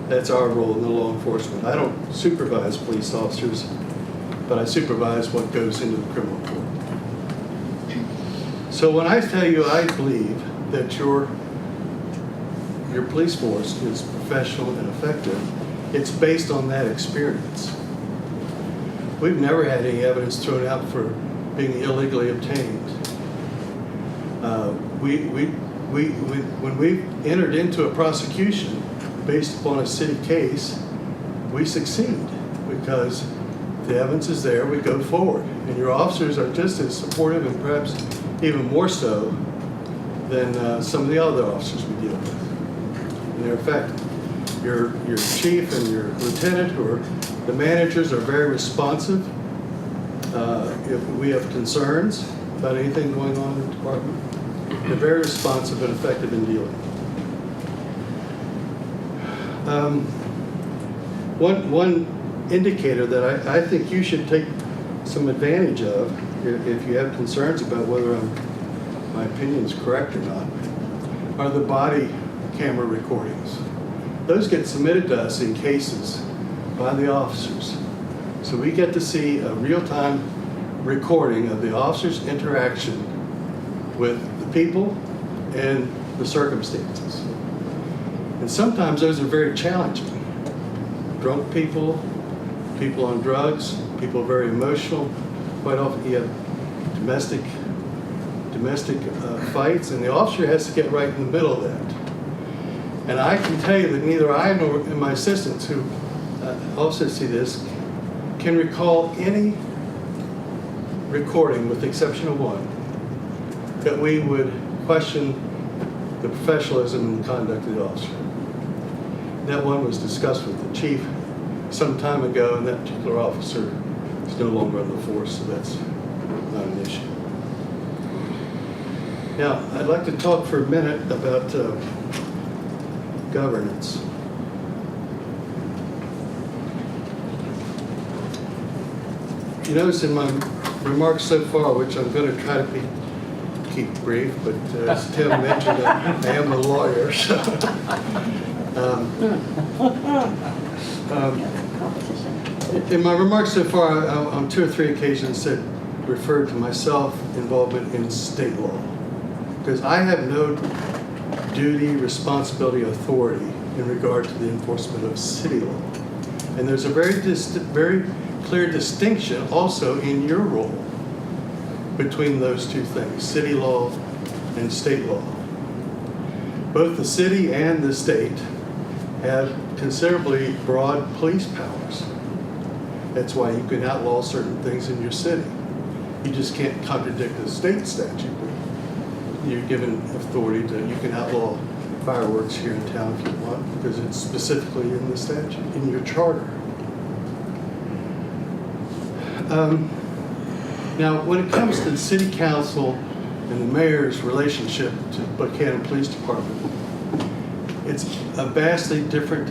That's our role in the law enforcement. I don't supervise police officers, but I supervise what goes into the criminal court. So when I tell you I believe that your police force is professional and effective, it's based on that experience. We've never had any evidence thrown out for being illegally obtained. When we entered into a prosecution based upon a city case, we succeed because the evidence is there, we go forward. And your officers are just as supportive and perhaps even more so than some of the other officers we deal with. And in fact, your chief and your lieutenant or the managers are very responsive. If we have concerns about anything going on in the department, they're very responsive and effective in dealing. One indicator that I think you should take some advantage of if you have concerns about whether my opinion is correct or not are the body camera recordings. Those get submitted to us in cases by the officers. So we get to see a real-time recording of the officer's interaction with the people and the circumstances. And sometimes those are very challenging. Drunk people, people on drugs, people very emotional. Quite often you have domestic fights, and the officer has to get right in the middle of that. And I can tell you that neither I nor my assistants, who also see this, can recall any recording, with the exception of one, that we would question the professionalism and conduct of the officer. That one was discussed with the chief some time ago, and that particular officer is no longer on the force, so that's not an issue. Now, I'd like to talk for a minute about governance. You notice in my remarks so far, which I'm going to try to keep brief, but as Tim mentioned, I am a lawyer, so. In my remarks so far, on 2 or 3 occasions, referred to myself involvement in state law, because I have no duty, responsibility, authority in regard to the enforcement of city law. And there's a very clear distinction also in your role between those two things, city law and state law. Both the city and the state have considerably broad police powers. That's why you can outlaw certain things in your city. You just can't contradict the state statute. You're given authority you can outlaw fireworks here in town if you want, because it's specifically in the statute, in your charter. Now, when it comes to the city council and the mayor's relationship to the Buckhannon Police Department, it's a vastly different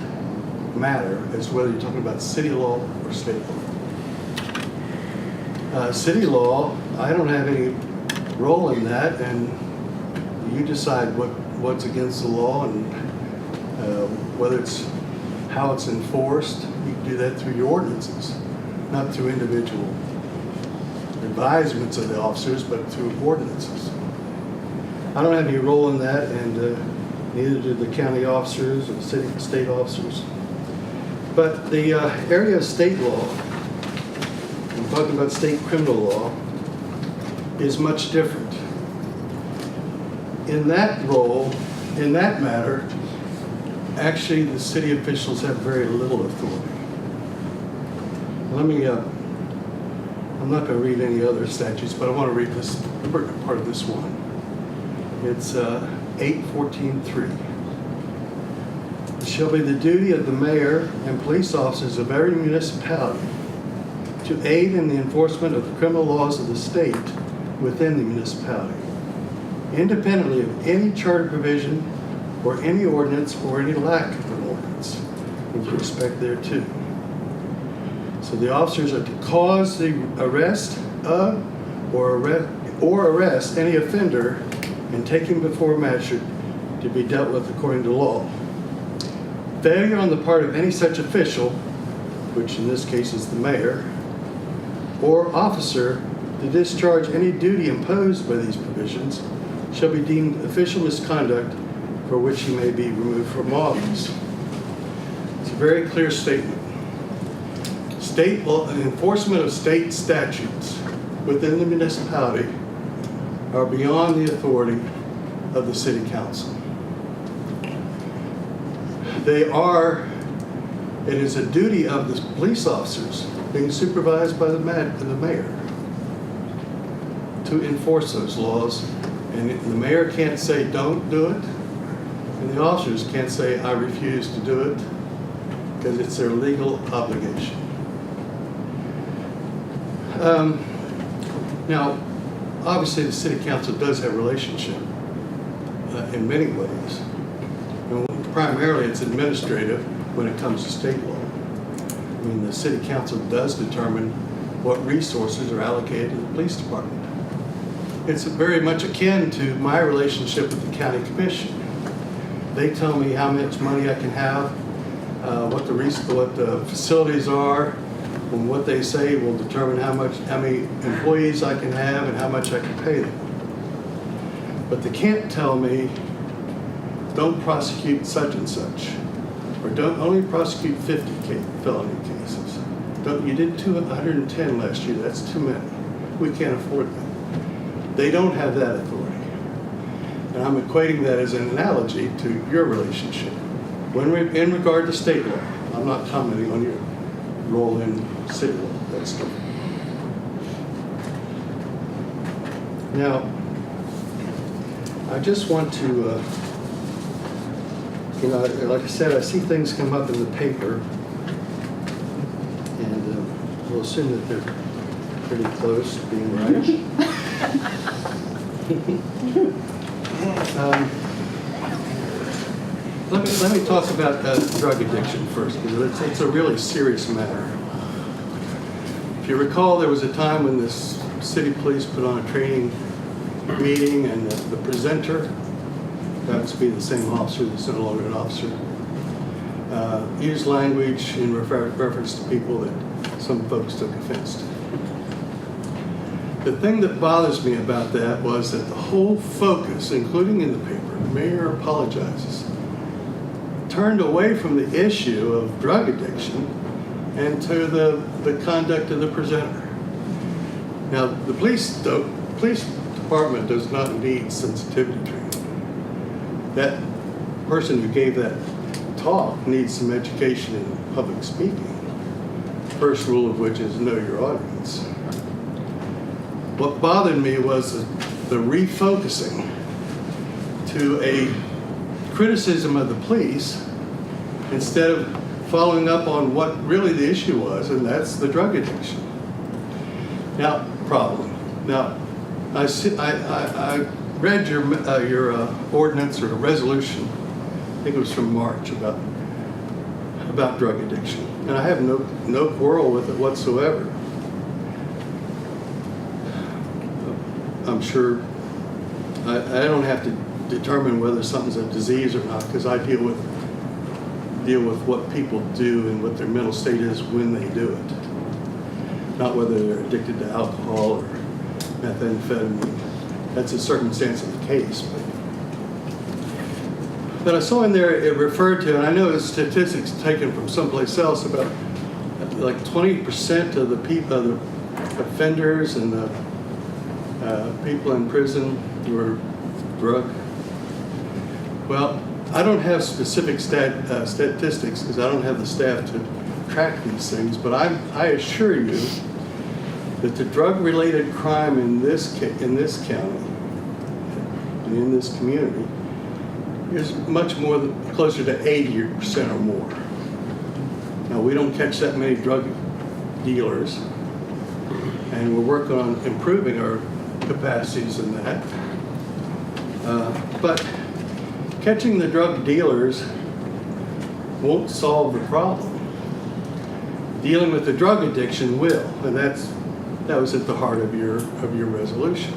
matter as to whether you're talking about city law or state law. City law, I don't have any role in that, and you decide what's against the law and whether it's how it's enforced. You can do that through your ordinances, not through individual advisements of the officers, but through ordinances. I don't have any role in that, and neither do the county officers or the city and state officers. But the area of state law, I'm talking about state criminal law, is much different. In that role, in that matter, actually the city officials have very little authority. Let me, I'm not going to read any other statutes, but I want to read this part of this one. It's 814.3. It shall be the duty of the mayor and police officers of every municipality to aid in the enforcement of the criminal laws of the state within the municipality, independently of any charter provision or any ordinance or any lack of an ordinance, with respect thereto. So the officers are to cause the arrest of or arrest any offender and take him before a magistrate to be dealt with according to law. Failure on the part of any such official, which in this case is the mayor, or officer to discharge any duty imposed by these provisions shall be deemed official misconduct for which he may be removed from office. It's a very clear statement. State law, enforcement of state statutes within the municipality are beyond the authority of the city council. It is a duty of the police officers being supervised by the mayor to enforce those laws. And the mayor can't say, don't do it. And the officers can't say, I refuse to do it, because it's their legal obligation. Now, obviously the city council does have a relationship in many ways. And primarily it's administrative when it comes to state law. I mean, the city council does determine what resources are allocated to the police department. It's very much akin to my relationship with the county commission. They tell me how much money I can have, what the facilities are, and what they say will determine how many employees I can have and how much I can pay them. But they can't tell me, don't prosecute such and such, or don't only prosecute 50 felony cases. You did 110 last year, that's too many. We can't afford that. They don't have that authority. And I'm equating that as an analogy to your relationship. In regard to state law, I'm not commenting on your role in city law, that's different. Now, I just want to, like I said, I see things come up in the paper, and we'll assume that they're pretty close to being right. Let me talk about drug addiction first, because it's a really serious matter. If you recall, there was a time when the city police put on a training meeting, and the presenter, happens to be the same officer that's no longer an officer, used language in reference to people that some folks took offense to. The thing that bothers me about that was that the whole focus, including in the paper, the mayor apologizes, turned away from the issue of drug addiction and to the conduct of the presenter. Now, the police department does not need sensitivity training. That person who gave that talk needs some education in public speaking. First rule of which is know your audience. What bothered me was the refocusing to a criticism of the police instead of following up on what really the issue was, and that's the drug addiction. Now, I read your ordinance or resolution, I think it was from March, about drug addiction, and I have no quarrel with it whatsoever. I'm sure I don't have to determine whether something's a disease or not, because I deal with what people do and what their mental state is when they do it, not whether they're addicted to alcohol or methamphetamine. That's a circumstance of the case. But I saw in there it referred to, and I know it's statistics taken from someplace else, about like 20% of the people, the offenders and the people in prison were drug. Well, I don't have specific statistics because I don't have the staff to track these things, but I assure you that the drug-related crime in this county and in this community is much more, closer to 80% or more. Now, we don't catch that many drug dealers, and we're working on improving our capacities in that. But catching the drug dealers won't solve the problem. Dealing with the drug addiction will, and that was at the heart of your resolution.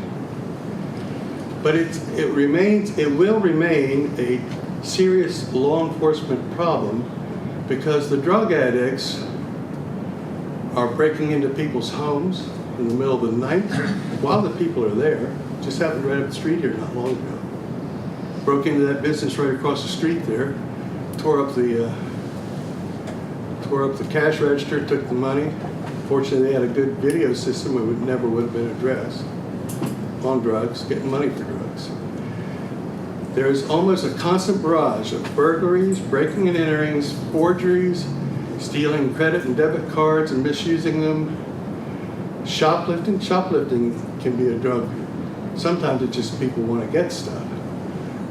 But it will remain a serious law enforcement problem because the drug addicts are breaking into people's homes in the middle of the night while the people are there. Just happened right up the street here not long ago. Broke into that business right across the street there, tore up the cash register, took the money. Fortunately, they had a good video system. It never would have been addressed on drugs, getting money for drugs. There's almost a constant barrage of burglaries, breaking and enterings, forgeries, stealing credit and debit cards and misusing them. Shoplifting. Shoplifting can be a drug. Sometimes it's just people want to get stuff.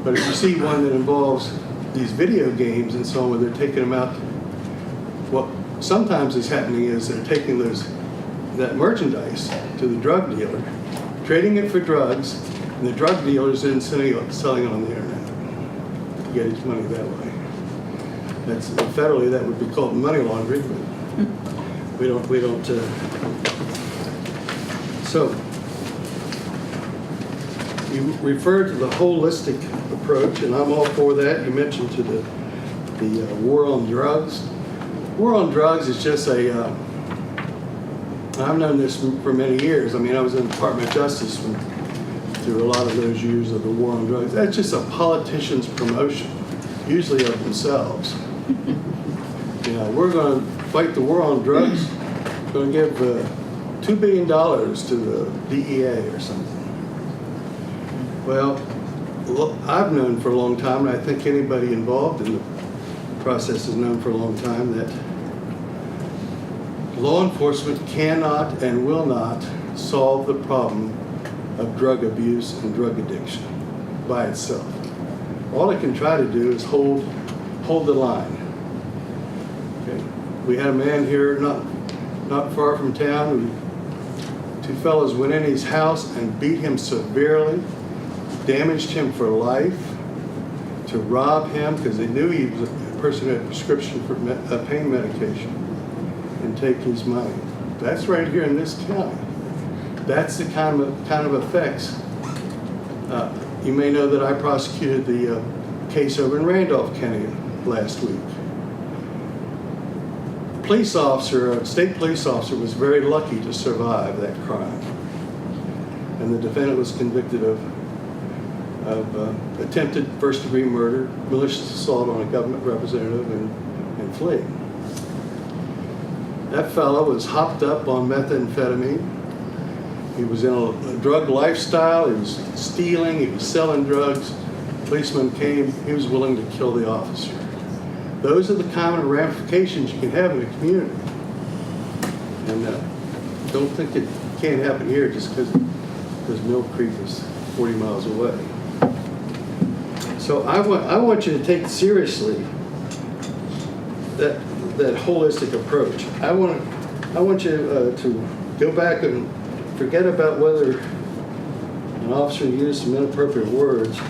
But if you see one that involves these video games and so on, where they're taking them out, what sometimes is happening is they're taking that merchandise to the drug dealer, trading it for drugs, and the drug dealer's then selling it on the internet to get his money that way. That's federally that would be called money laundering, but we don't. So you referred to the holistic approach, and I'm all for that. You mentioned to the war on drugs. War on drugs is just I've known this for many years. I mean, I was in the Department of Justice through a lot of those years of the war on drugs. That's just a politician's promotion, usually of themselves. We're going to fight the war on drugs. We're going to give $2 billion to the DEA or something. Well, I've known for a long time, and I think anybody involved in the process has known for a long time, that law enforcement cannot and will not solve the problem of drug abuse and drug addiction by itself. All it can try to do is hold the line. Okay. We had a man here not far from town, two fellows went in his house and beat him severely, damaged him for life, to rob him because they knew he was a person who had a prescription for pain medication, and take his money. That's right here in this county. That's the kind of effects. You may know that I prosecuted the case over in Randolph County last week. A state police officer was very lucky to survive that crime. And the defendant was convicted of attempted first-degree murder, malicious assault on a government representative, and fleeing. That fellow was hopped up on methamphetamine. He was in a drug lifestyle. He was stealing. He was selling drugs. Policeman came. He was willing to kill the officer. Those are the common ramifications you can have in a community. And don't think it can't happen here just because Mill Creek is 40 miles away. So I want you to take seriously that holistic approach. I want you to go back and forget about whether an officer used some inappropriate words.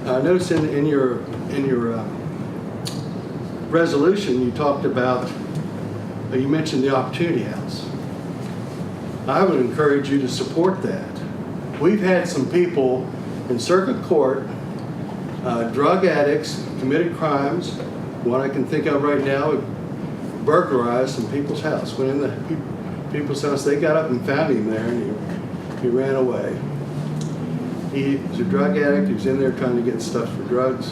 I noticed in your resolution you talked about, you mentioned the Opportunity House. I would encourage you to support that. We've had some people in circuit court, drug addicts, committed crimes. One I can think of right now, burglarized some people's house. Went in the people's house, they got up and found him there, and he ran away. He was a drug addict. He was in there trying to get stuff for drugs.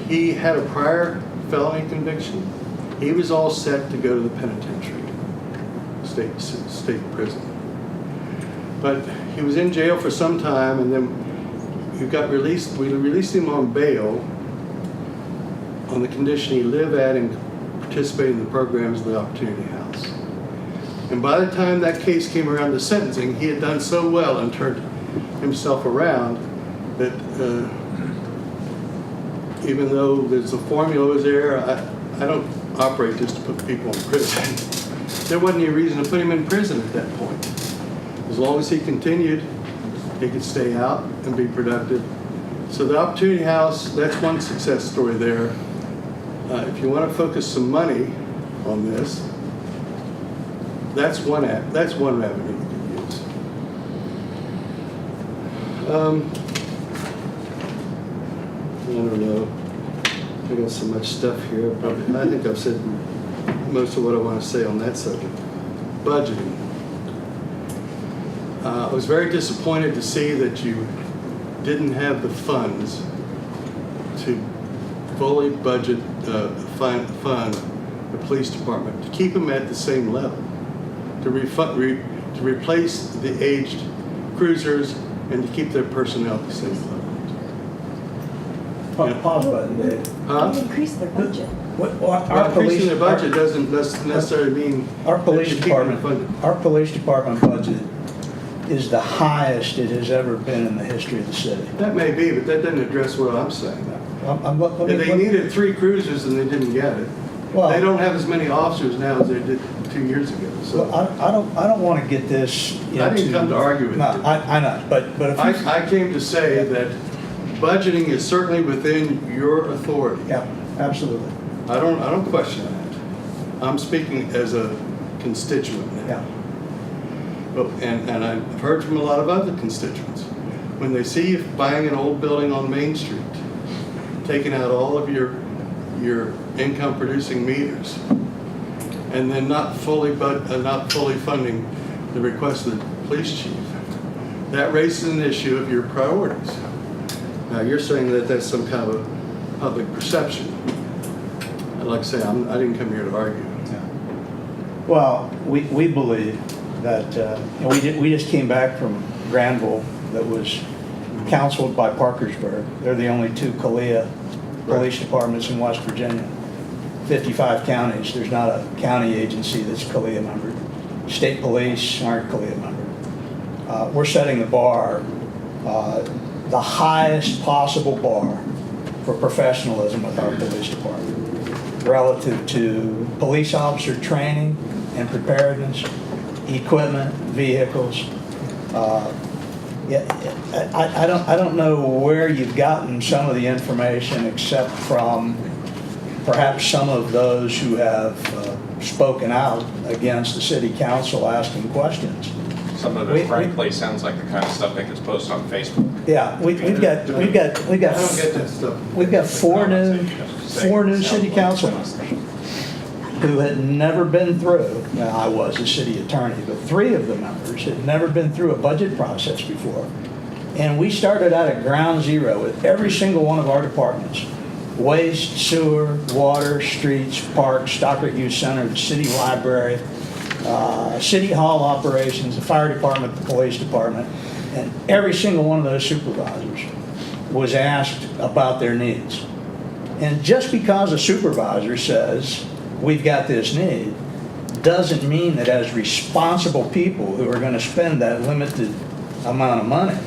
He had a prior felony conviction. He was all set to go to the penitentiary, state prison. But he was in jail for some time, and then he got released. We released him on bail on the condition he live at and participate in the programs of the Opportunity House. And by the time that case came around to sentencing, he had done so well and turned himself around that even though there's a formula there, I don't operate just to put people in prison. There wasn't any reason to put him in prison at that point. As long as he continued, he could stay out and be productive. So the Opportunity House, that's one success story there. If you want to focus some money on this, that's one avenue you could use. I don't know. I got so much stuff here, but I think I've said most of what I want to say on that subject. Budgeting. I was very disappointed to see that you didn't have the funds to fully budget fund the police department, to keep them at the same level, to replace the aged cruisers and to keep their personnel at the same level. Pause button, Dave. Huh? Increase their budget. Our police, Increasing the budget doesn't necessarily mean our police that you keep them department, funded. our police department budget is the highest it has ever been in the history of the city. That may be, but that doesn't address what I'm saying. They needed 3 cruisers and they didn't get it. Well, They don't have as many officers now as they did 2 years ago. So well, I don't want to get this into... I didn't come to argue with No, you. I know, but if you... I came to say that budgeting is certainly within your authority. Yeah, absolutely. I don't question that. I'm speaking as a constituent now. Yeah. But, and I've heard from a lot of other constituents. When they see you buying an old building on Main Street, taking out all of your income producing meters, and then not fully funding the request of the police chief, that raises an issue of your priorities. Now you're saying that that's some kind of a public perception. And like I say, I didn't come here to argue. Yeah. Well, we believe that we just came back from Granville that was counseled by Parkersburg. They're the only 2 CALEA police departments in West Virginia. 55 counties. There's not a county agency that's CALEA member. State police aren't CALEA member. We're setting the bar, the highest possible bar for professionalism with our police department relative to police officer training and preparedness, equipment, vehicles. I don't know where you've gotten some of the information except from perhaps some of those who have spoken out against the city council asking questions. Some of it, frankly, sounds like the kind of stuff that gets posted on Facebook. Yeah, we've got I don't get that stuff. we've got four new city councilmen who had never been through. Now, I was a city attorney, but 3 of the members had never been through a budget process before, and we started out at ground zero with every single one of our departments: waste, sewer, water, streets, parks, Stockbridge Youth Center, the city library, city hall operations, the fire department, the police department, and every single one of those supervisors was asked about their needs. And just because a supervisor says, we've got this need, doesn't mean that as responsible people who are going to spend that limited amount of money,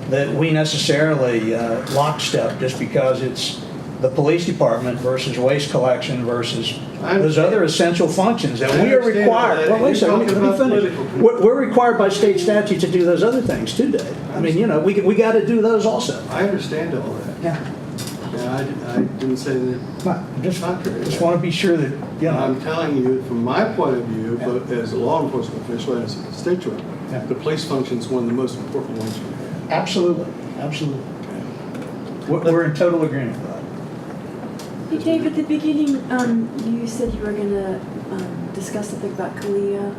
that we necessarily lockstep just because it's the police department versus waste collection versus those other essential functions that we are required. Well, wait a second, let me finish. We're required by state statute to do those other things too, Dave. I mean, you know, we got to do those also. I understand all that. Yeah. Yeah, I didn't say that. I just Contrary. want to be sure that, you know. I'm telling you, from my point of view, both as a law enforcement official and as a constituent, Yeah. the police function is one of the most important ones you have. Absolutely, absolutely. We're in total agreement with that. Hey Dave, at the beginning, you said you were going to discuss something about CALEA.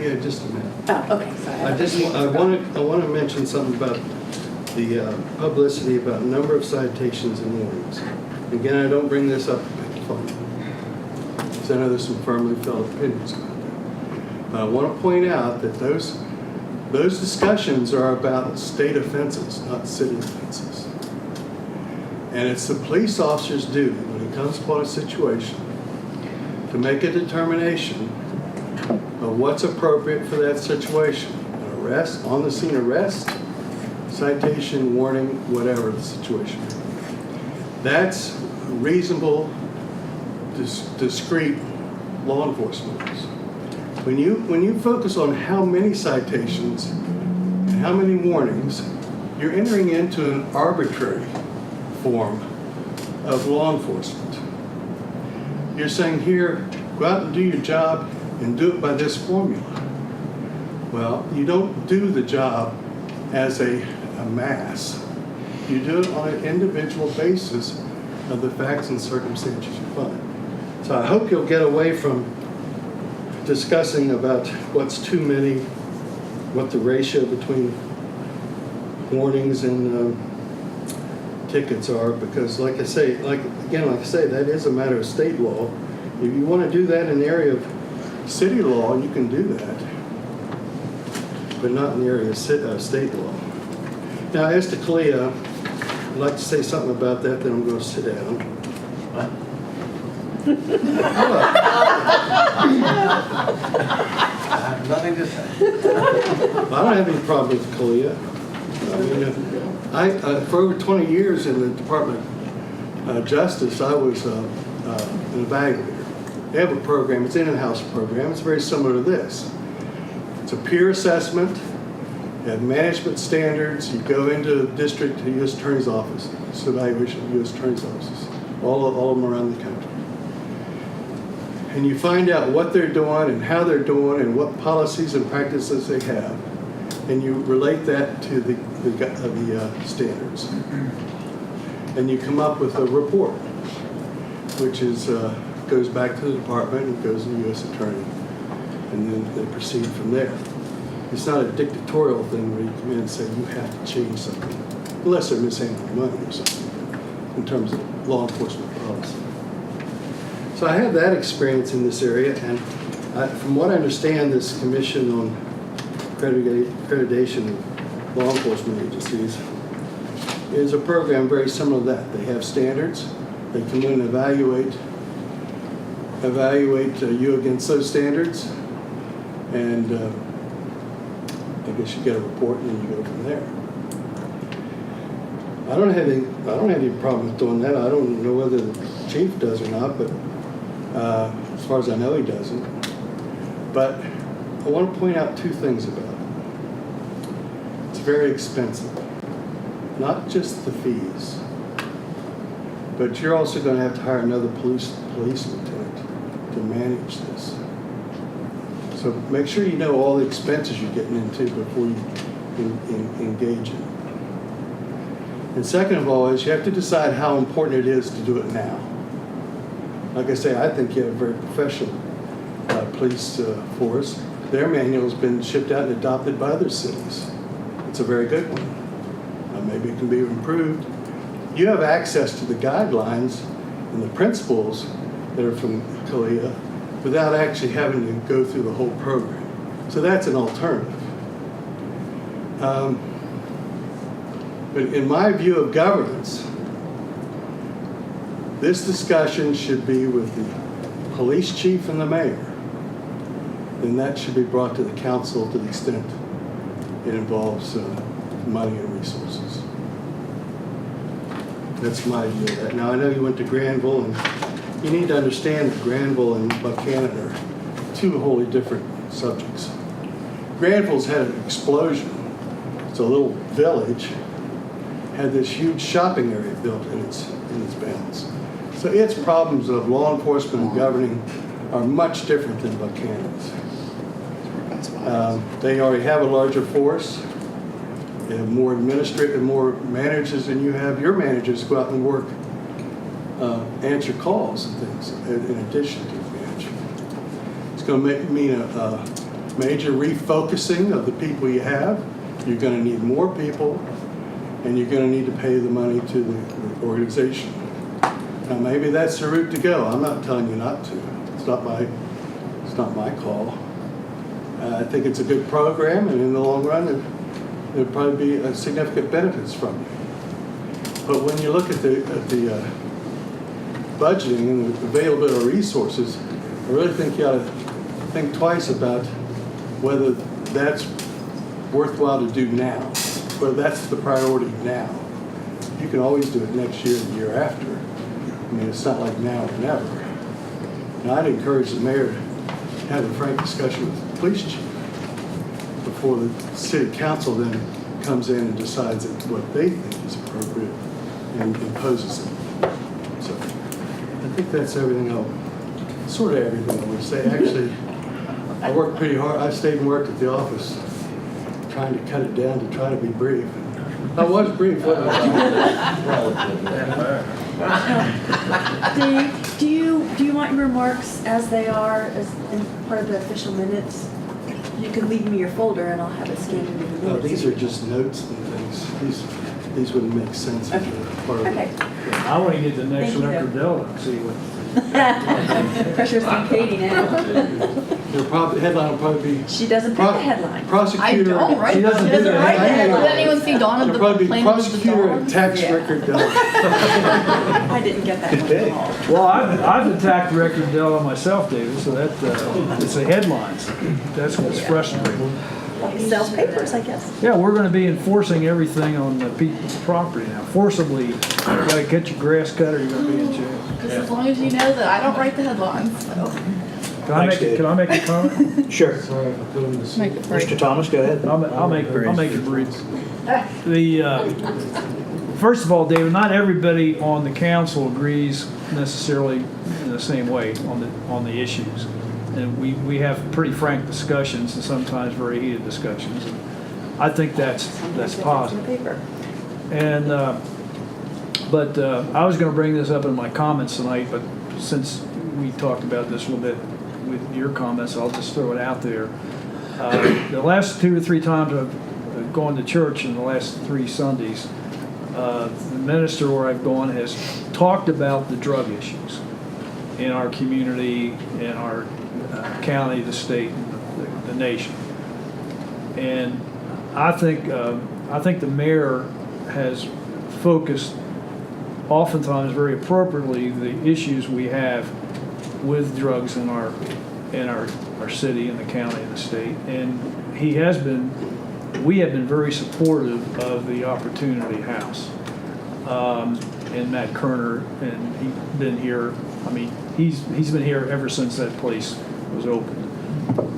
Yeah, just a minute. Oh, okay, sorry. I want to mention something about the publicity about number of citations and warnings. Again, I don't bring this up to make fun, because I know there's some firmly felt opinions about that. But I want to point out that those discussions are about state offenses, not city offenses. And it's the police officer's duty when he comes upon a situation to make a determination of what's appropriate for that situation. An arrest, on the scene arrest, citation, warning, whatever the situation. That's reasonable, discreet law enforcement. When you focus on how many citations and how many warnings, you're entering into an arbitrary form of law enforcement. You're saying here, go out and do your job and do it by this formula. Well, you don't do the job as a mass. You do it on an individual basis of the facts and circumstances you find. So I hope you'll get away from discussing about what's too many, what the ratio between warnings and tickets are, because like I say, that is a matter of state law. If you want to do that in the area of city law, you can do that, but not in the area of state law. Now, as to CALEA, I'd like to say something about that, then I'm going to sit down. What? I have nothing to say. I don't have any problem with CALEA. I mean, for over 20 years in the Department of Justice, I was an evaluator. They have a program, it's an in-house program, it's very similar to this. It's a peer assessment, you have management standards, you go into a district, the U.S. Attorney's Office, it's an evaluation of U.S. Attorney's offices, all of them around the country. And you find out what they're doing and how they're doing and what policies and practices they have, and you relate that to the standards. And you come up with a report, which is goes back to the department and goes to the U.S. Attorney, and then they proceed from there. It's not a dictatorial thing where you come in and say you have to change something, unless they're mishandling money or something, in terms of law enforcement policy. So I have that experience in this area, and from what I understand, this Commission on Accreditation of Law Enforcement Agencies is a program very similar to that. They have standards. They come in and evaluate you against those standards, and I guess you get a report and then you go from there. I don't have any problem with doing that. I don't know whether the chief does or not, but as far as I know, he doesn't. But I want to point out two things about it. It's very expensive, not just the fees, but you're also going to have to hire another police lieutenant to manage this. So make sure you know all the expenses you're getting into before you engage in it. And second of all is you have to decide how important it is to do it now. Like I say, I think you have a very professional police force. Their manual has been shipped out and adopted by other cities. It's a very good one. Maybe it can be improved. You have access to the guidelines and the principles that are from CALEA without actually having to go through the whole program. So that's an alternative. But in my view of governance, this discussion should be with the police chief and the mayor. Then that should be brought to the council to the extent it involves money and resources. That's my view of that. Now, I know you went to Granville, and you need to understand that Granville and Buckhannon are two wholly different subjects. Granville's had an explosion. It's a little village, had this huge shopping area built in its bounds. So its problems of law enforcement and governing are much different than Buckhannon's. They already have a larger force. They have more administrators, more managers than you have. Your managers go out and work, answer calls and things in addition to managing. It's going to mean a major refocusing of the people you have. You're going to need more people, and you're going to need to pay the money to the organization. Now, maybe that's the route to go. I'm not telling you not to. It's not my call. I think it's a good program, and in the long run, there'll probably be significant benefits from it. But when you look at the budgeting and the availability of resources, I really think you ought to think twice about whether that's worthwhile to do now, whether that's the priority now. If you can always do it next year, the year after. I mean, it's not like now or never. And I'd encourage the mayor to have a frank discussion with the police chief before the city council then comes in and decides that what they think is appropriate and imposes it. So I think that's everything sort of everything I would say. Actually, I worked pretty hard. I stayed and worked at the office trying to cut it down to try to be brief. I was brief, wasn't Dave, do you want your remarks as they are, as in part of the official minutes? You can leave me your folder and I'll have it scanned into the minutes. These are just notes and things. These wouldn't make sense. Okay. Part of Okay. I want to get the next Thank you, record deal and see what. Pressure's on Katie now. The headline will probably be. She doesn't pick the headline. Prosecutor. I don't, right? She doesn't do the write the headline. headline. Did anyone see Dawn of It'll the probably be Planet of the prosecutor Dawn? and tax Yeah. record done. I didn't get that one at all. Well, I've attacked record Dell myself, David, so that, it's the headlines. That's what's frustrating. He sells papers, I guess. Yeah, we're gonna be enforcing everything on the people's property now. Forcibly, you gotta get your grass cut or you're gonna be in jail. Just as long as you know that I don't write the headlines, so. Can I make a comment? Sure. Sorry if I put in this. Make it brief. Mr. Thomas, go ahead. I'll make it brief. First of all, David, not everybody on the council agrees necessarily in the same way on the issues. And we have pretty frank discussions and sometimes very heated discussions. And I think that's positive. Paper. And, but I was going to bring this up in my comments tonight, but since we talked about this a little bit with your comments, I'll just throw it out there. The last 2 or 3 times I've gone to church in the last 3 Sundays, the minister where I've gone has talked about the drug issues in our community, in our county, the state, and the nation. And I think the mayor has focused, oftentimes very appropriately, the issues we have with drugs in our city and the county and the state. And we have been very supportive of the Opportunity House. And Matt Kerner, and he's been here, I mean, he's been here ever since that place was opened.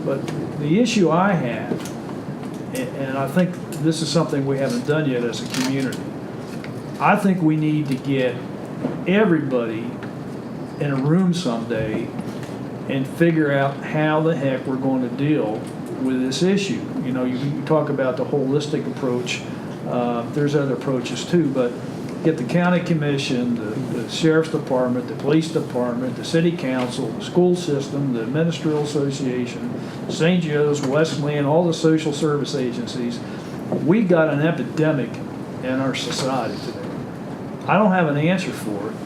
But the issue I have, and I think this is something we haven't done yet as a community, I think we need to get everybody in a room someday and figure out how the heck we're going to deal with this issue. You know, you talk about the holistic approach. There's other approaches too, but get the county commission, the sheriff's department, the police department, the city council, the school system, the ministerial association, St. Joe's, Wesleyan, all the social service agencies. We got an epidemic in our society today. I don't have an answer for it,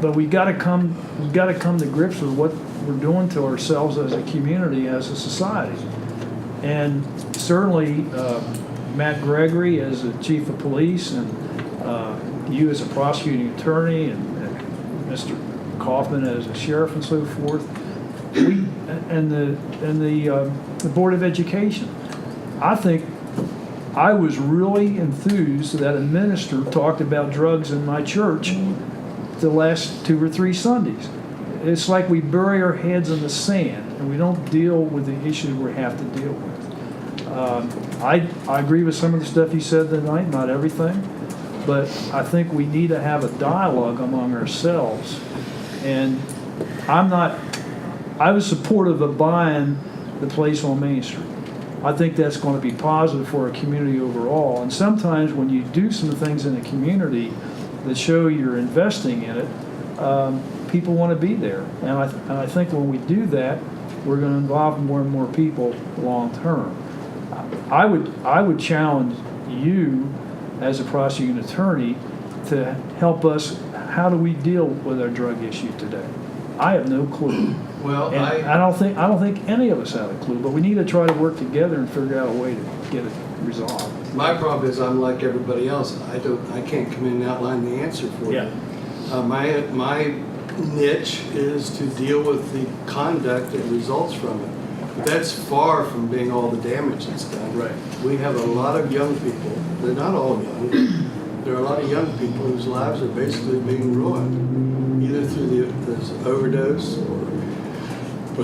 but we got to come to grips with what we're doing to ourselves as a community, as a society. And certainly, Matt Gregory as the chief of police, and you as a prosecuting attorney, and Mr. Kaufman as a sheriff, and so forth. And the Board of Education. I think I was really enthused that a minister talked about drugs in my church the last 2 or 3 Sundays. It's like we bury our heads in the sand and we don't deal with the issues we have to deal with. I agree with some of the stuff you said tonight, not everything, but I think we need to have a dialogue among ourselves. And I was supportive of buying the place on Main Street. I think that's going to be positive for our community overall. And sometimes when you do some things in a community that show you're investing in it, people want to be there. And I think when we do that, we're going to involve more and more people long term. I would challenge you as a prosecuting attorney to help us. How do we deal with our drug issue today? I have no clue. Well, And I don't think any of us have a clue, but we need to try to work together and figure out a way to get it resolved. my problem is I'm like everybody else. I can't come in and outline the answer for you. My niche is to deal with the conduct that results from it. But that's far from being all the damage that's done. Right. We have a lot of young people, they're not all young, there are a lot of young people whose lives are basically being ruined, either through this overdose or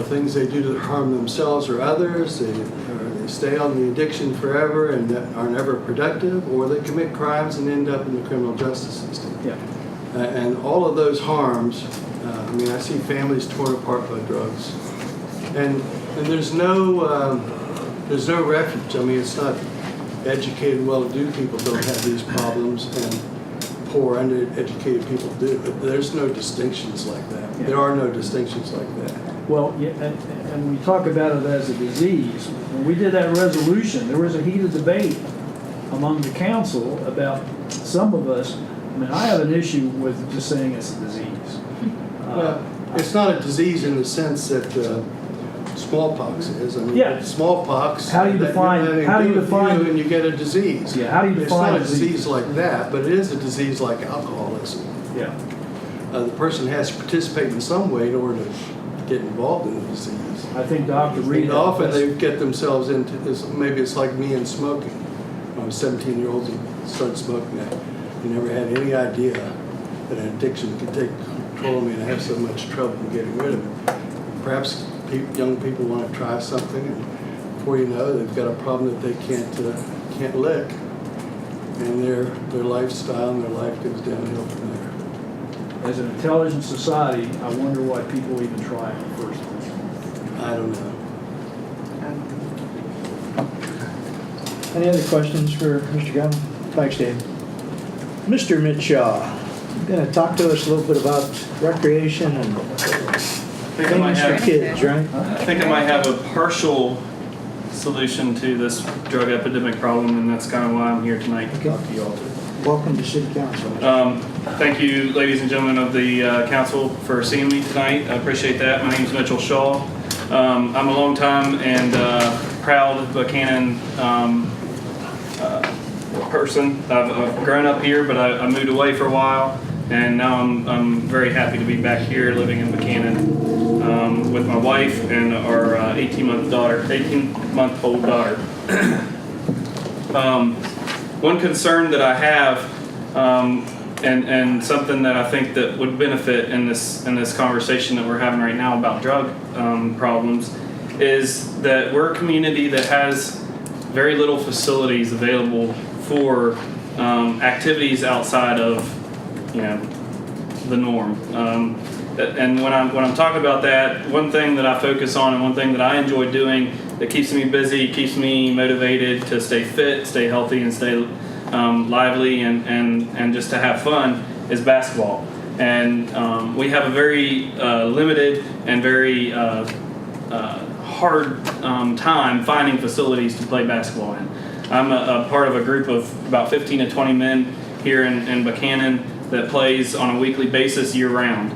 things they do to harm themselves or others. They stay on the addiction forever and are never productive, or they commit crimes and end up in the criminal justice system. Yeah. And all of those harms, I mean, I see families torn apart by drugs, and there's no refuge. I mean, it's not educated, well-to-do people don't have these problems, and poor, undereducated people do. But there's no distinctions like that. Yeah. There are no distinctions like that. Well, yeah, and we talk about it as a disease. When we did that resolution, there was a heated debate among the council about some of us. I mean, I have an issue with just saying it's a disease. Well, it's not a disease in the sense that smallpox is. I mean, Yeah. smallpox. How do you define- how do you define- And you get a disease. Yeah, how do you define It's not a disease? disease like that, but it is a disease like alcoholism. Yeah. The person has to participate in some way in order to get involved in the disease. I think Dr. Reed. And often they get themselves into this. Maybe it's like me and smoking. When I was 17-year-old and started smoking. I never had any idea that an addiction could take control of me, and I have so much trouble getting rid of it. Perhaps young people want to try something, and before you know, they've got a problem that they can't lick, and their lifestyle and their life goes downhill from there. As an intelligent society, I wonder why people even try in the first place. I don't know. Any other questions for Mr. Gunn? Thanks, Dave. Mr. Mitshaw, you're going to talk to us a little bit about recreation and things for kids, right? I think I might have a partial solution to this drug epidemic problem, and that's kind of why I'm here tonight to talk to you all. Welcome to City Council. Thank you, ladies and gentlemen of the council, for seeing me tonight. I appreciate that. My name is Mitchell Shaw. I'm a long-time and proud Buckhannon person. I've grown up here, but I moved away for a while, and now I'm very happy to be back here living in Buckhannon with my wife and our 18-month-old daughter. One concern that I have, and something that I think that would benefit in this conversation that we're having right now about drug problems, is that we're a community that has very little facilities available for activities outside of, the norm. And when I'm talking about that, one thing that I focus on and one thing that I enjoy doing that keeps me busy, keeps me motivated to stay fit, stay healthy, and stay lively and just to have fun is basketball. And we have a very limited and very hard time finding facilities to play basketball in. I'm a part of a group of about 15 to 20 men here in Buckhannon that plays on a weekly basis year-round.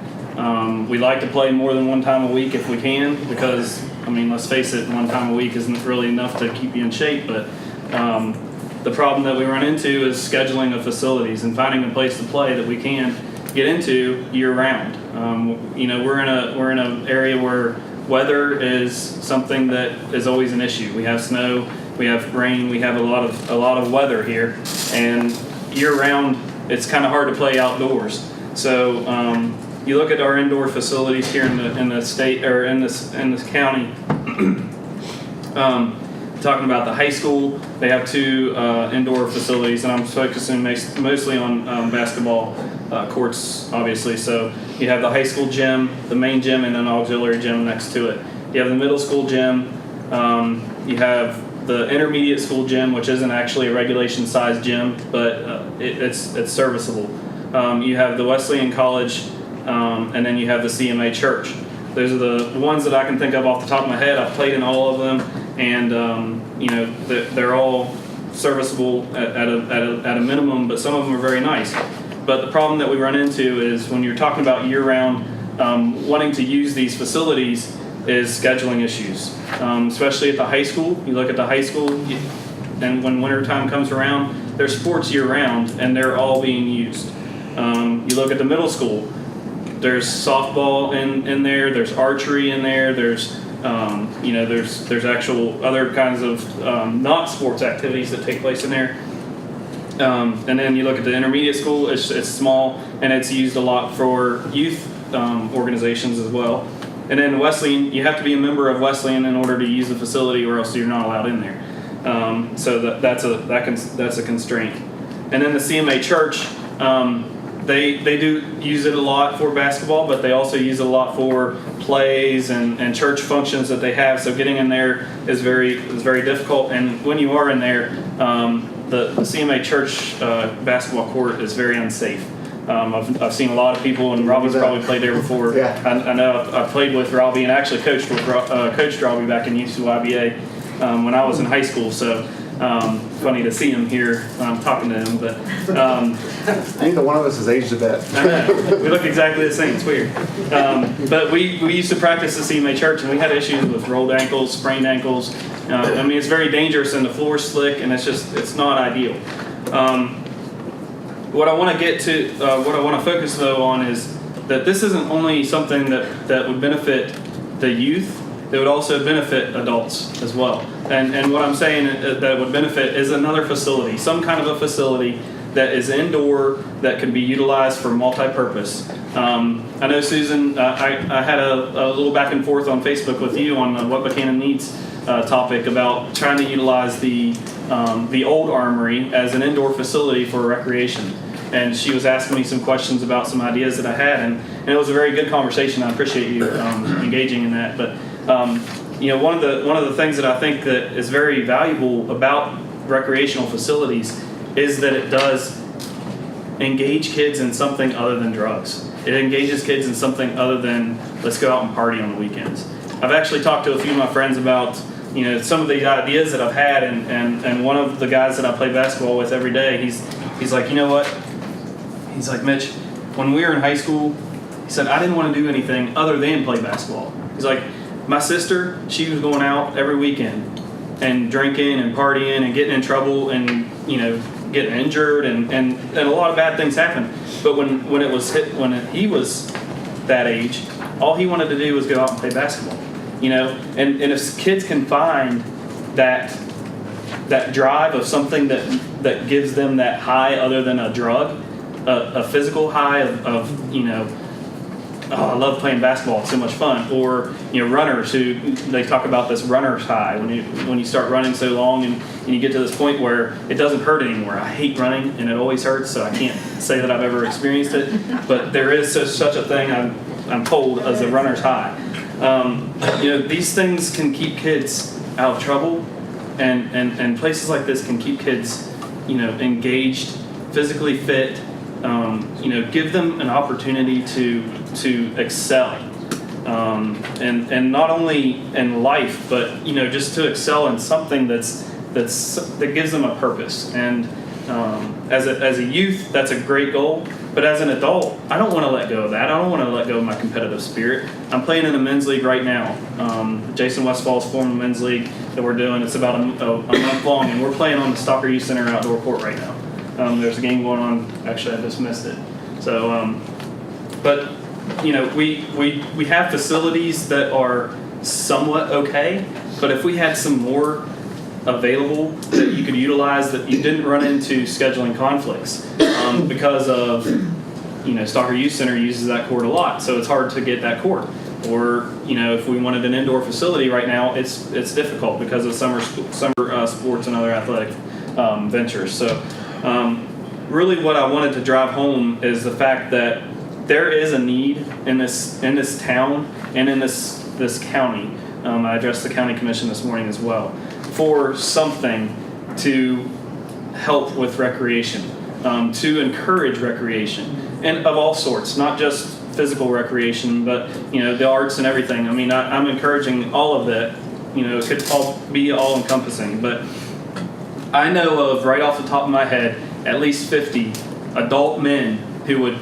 We like to play more than one time a week if we can, because, let's face it, one time a week isn't really enough to keep you in shape, but the problem that we run into is scheduling of facilities and finding a place to play that we can get into year-round. We're in an area where weather is something that is always an issue. We have snow, we have rain, we have a lot of weather here, and year-round it's kind of hard to play outdoors. So you look at our indoor facilities here in the state, or in this county. Talking about the high school, they have two indoor facilities, and I'm focusing mostly on basketball courts, obviously. So you have the high school gym, the main gym, and an auxiliary gym next to it. You have the middle school gym. You have the intermediate school gym, which isn't actually a regulation-sized gym, but it's serviceable. You have the Wesleyan College, and then you have the CMA Church. Those are the ones that I can think of off the top of my head. I've played in all of them, and they're all serviceable at a minimum, but some of them are very nice. But the problem that we run into is when you're talking about year-round, wanting to use these facilities is scheduling issues, especially at the high school. You look at the high school, and when winter time comes around, there's sports year-round, and they're all being used. You look at the middle school, there's softball in there, there's archery in there, there's actual other kinds of not sports activities that take place in there. And then you look at the intermediate school, it's small, and it's used a lot for youth organizations as well. And then Wesleyan, you have to be a member of Wesleyan in order to use the facility, or else you're not allowed in there. So that's a constraint. And then the CMA Church, they do use it a lot for basketball, but they also use it a lot for plays and church functions that they have. So getting in there is very difficult. And when you are in there, the CMA Church basketball court is very unsafe. I've seen a lot of people, and Robbie's probably played there before. Yeah. I know I played with Robbie and actually coached Robbie back in UCYBA when I was in high school. So funny to see him here when I'm talking to him. But Neither one of us has aged a bit. I know. We look exactly the same. It's weird. But we used to practice at CMA Church, and we had issues with rolled ankles, sprained ankles. I mean, it's very dangerous, and the floor's slick, and it's not ideal. What I want to get to, what I want to focus though on is that this isn't only something that would benefit the youth, it would also benefit adults as well. And what I'm saying that would benefit is another facility, some kind of a facility that is indoor, that can be utilized for multi-purpose. I know, Susan, I had a little back and forth on Facebook with you on what Buckhannon needs topic about trying to utilize the old armory as an indoor facility for recreation. And she was asking me some questions about some ideas that I had, and it was a very good conversation. I appreciate you engaging in that. But one of the things that I think that is very valuable about recreational facilities is that it does engage kids in something other than drugs. It engages kids in something other than let's go out and party on the weekends. I've actually talked to a few of my friends about some of the ideas that I've had, and one of the guys that I play basketball with every day, he's like, you know what? He's like, Mitch, when we were in high school, he said, I didn't want to do anything other than play basketball. He's like, my sister, she was going out every weekend and drinking and partying and getting in trouble and, getting injured and a lot of bad things happened. But when he was that age, all he wanted to do was go out and play basketball. And if kids can find that drive of something that gives them that high other than a drug, a physical high of I love playing basketball, it's so much fun. Or runners who they talk about this runner's high when you start running so long and you get to this point where it doesn't hurt anymore. I hate running and it always hurts, so I can't say that I've ever experienced it. But there is such a thing, I'm told, as a runner's high. These things can keep kids out of trouble, and places like this can keep kids engaged, physically fit. Give them an opportunity to excel, and not only in life, but just to excel in something that gives them a purpose. And as a youth, that's a great goal. But as an adult, I don't want to let go of that. I don't want to let go of my competitive spirit. I'm playing in a men's league right now. Jason Westfall's formed a men's league that we're doing. It's about a month long, and we're playing on the Stalker Youth Center outdoor court right now. There's a game going on. Actually, I just missed it. So, but we have facilities that are somewhat okay. But if we had some more available that you could utilize, that you didn't run into scheduling conflicts, because of Stalker Youth Center uses that court a lot, so it's hard to get that court. Or if we wanted an indoor facility right now, it's difficult because of summer sports and other athletic ventures. So. Really what I wanted to drive home is the fact that there is a need in this town and in this county. I addressed the county commission this morning as well, for something to help with recreation, to encourage recreation, and of all sorts, not just physical recreation, but the arts and everything. I mean, I'm encouraging all of that. It could all be all encompassing, but I know of, right off the top of my head, at least 50 adult men who would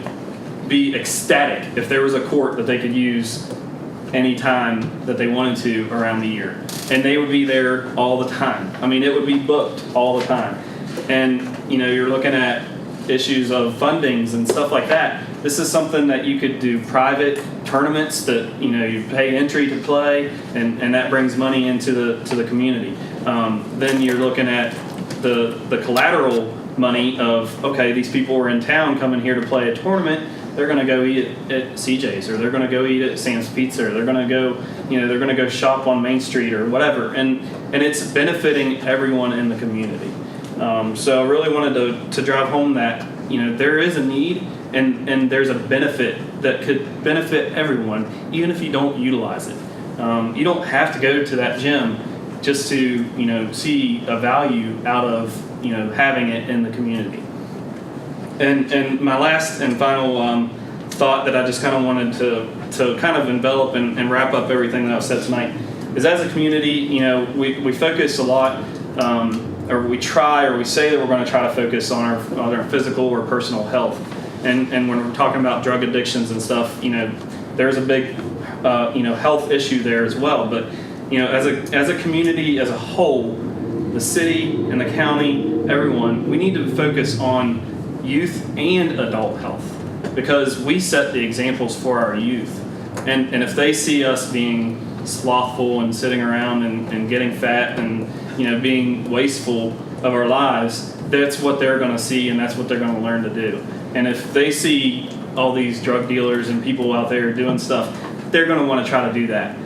be ecstatic if there was a court that they could use anytime that they wanted to around the year. And they would be there all the time. I mean, it would be booked all the time. And, you're looking at issues of fundings and stuff like that. This is something that you could do private tournaments that, you pay entry to play, and that brings money into the community. Then you're looking at the collateral money of, okay, these people are in town coming here to play a tournament. They're going to go eat at CJ's, or they're going to go eat at Sam's Pizza, or they're going to go, they're going to go shop on Main Street or whatever. And it's benefiting everyone in the community. So I really wanted to drive home that, there is a need and there's a benefit that could benefit everyone, even if you don't utilize it. You don't have to go to that gym just to, see a value out of, having it in the community. And my last and final thought that I just kind of wanted to kind of envelop and wrap up everything that I've said tonight is, as a community, we focus a lot, or we try, or we say that we're going to try to focus on our physical or personal health. And when we're talking about drug addictions and stuff, there's a big health issue there as well. But as a community as a whole, the city and the county, everyone, we need to focus on youth and adult health, because we set the examples for our youth. And if they see us being slothful and sitting around and getting fat and being wasteful of our lives, that's what they're going to see, and that's what they're going to learn to do. And if they see all these drug dealers and people out there doing stuff, they're going to want to try to do that.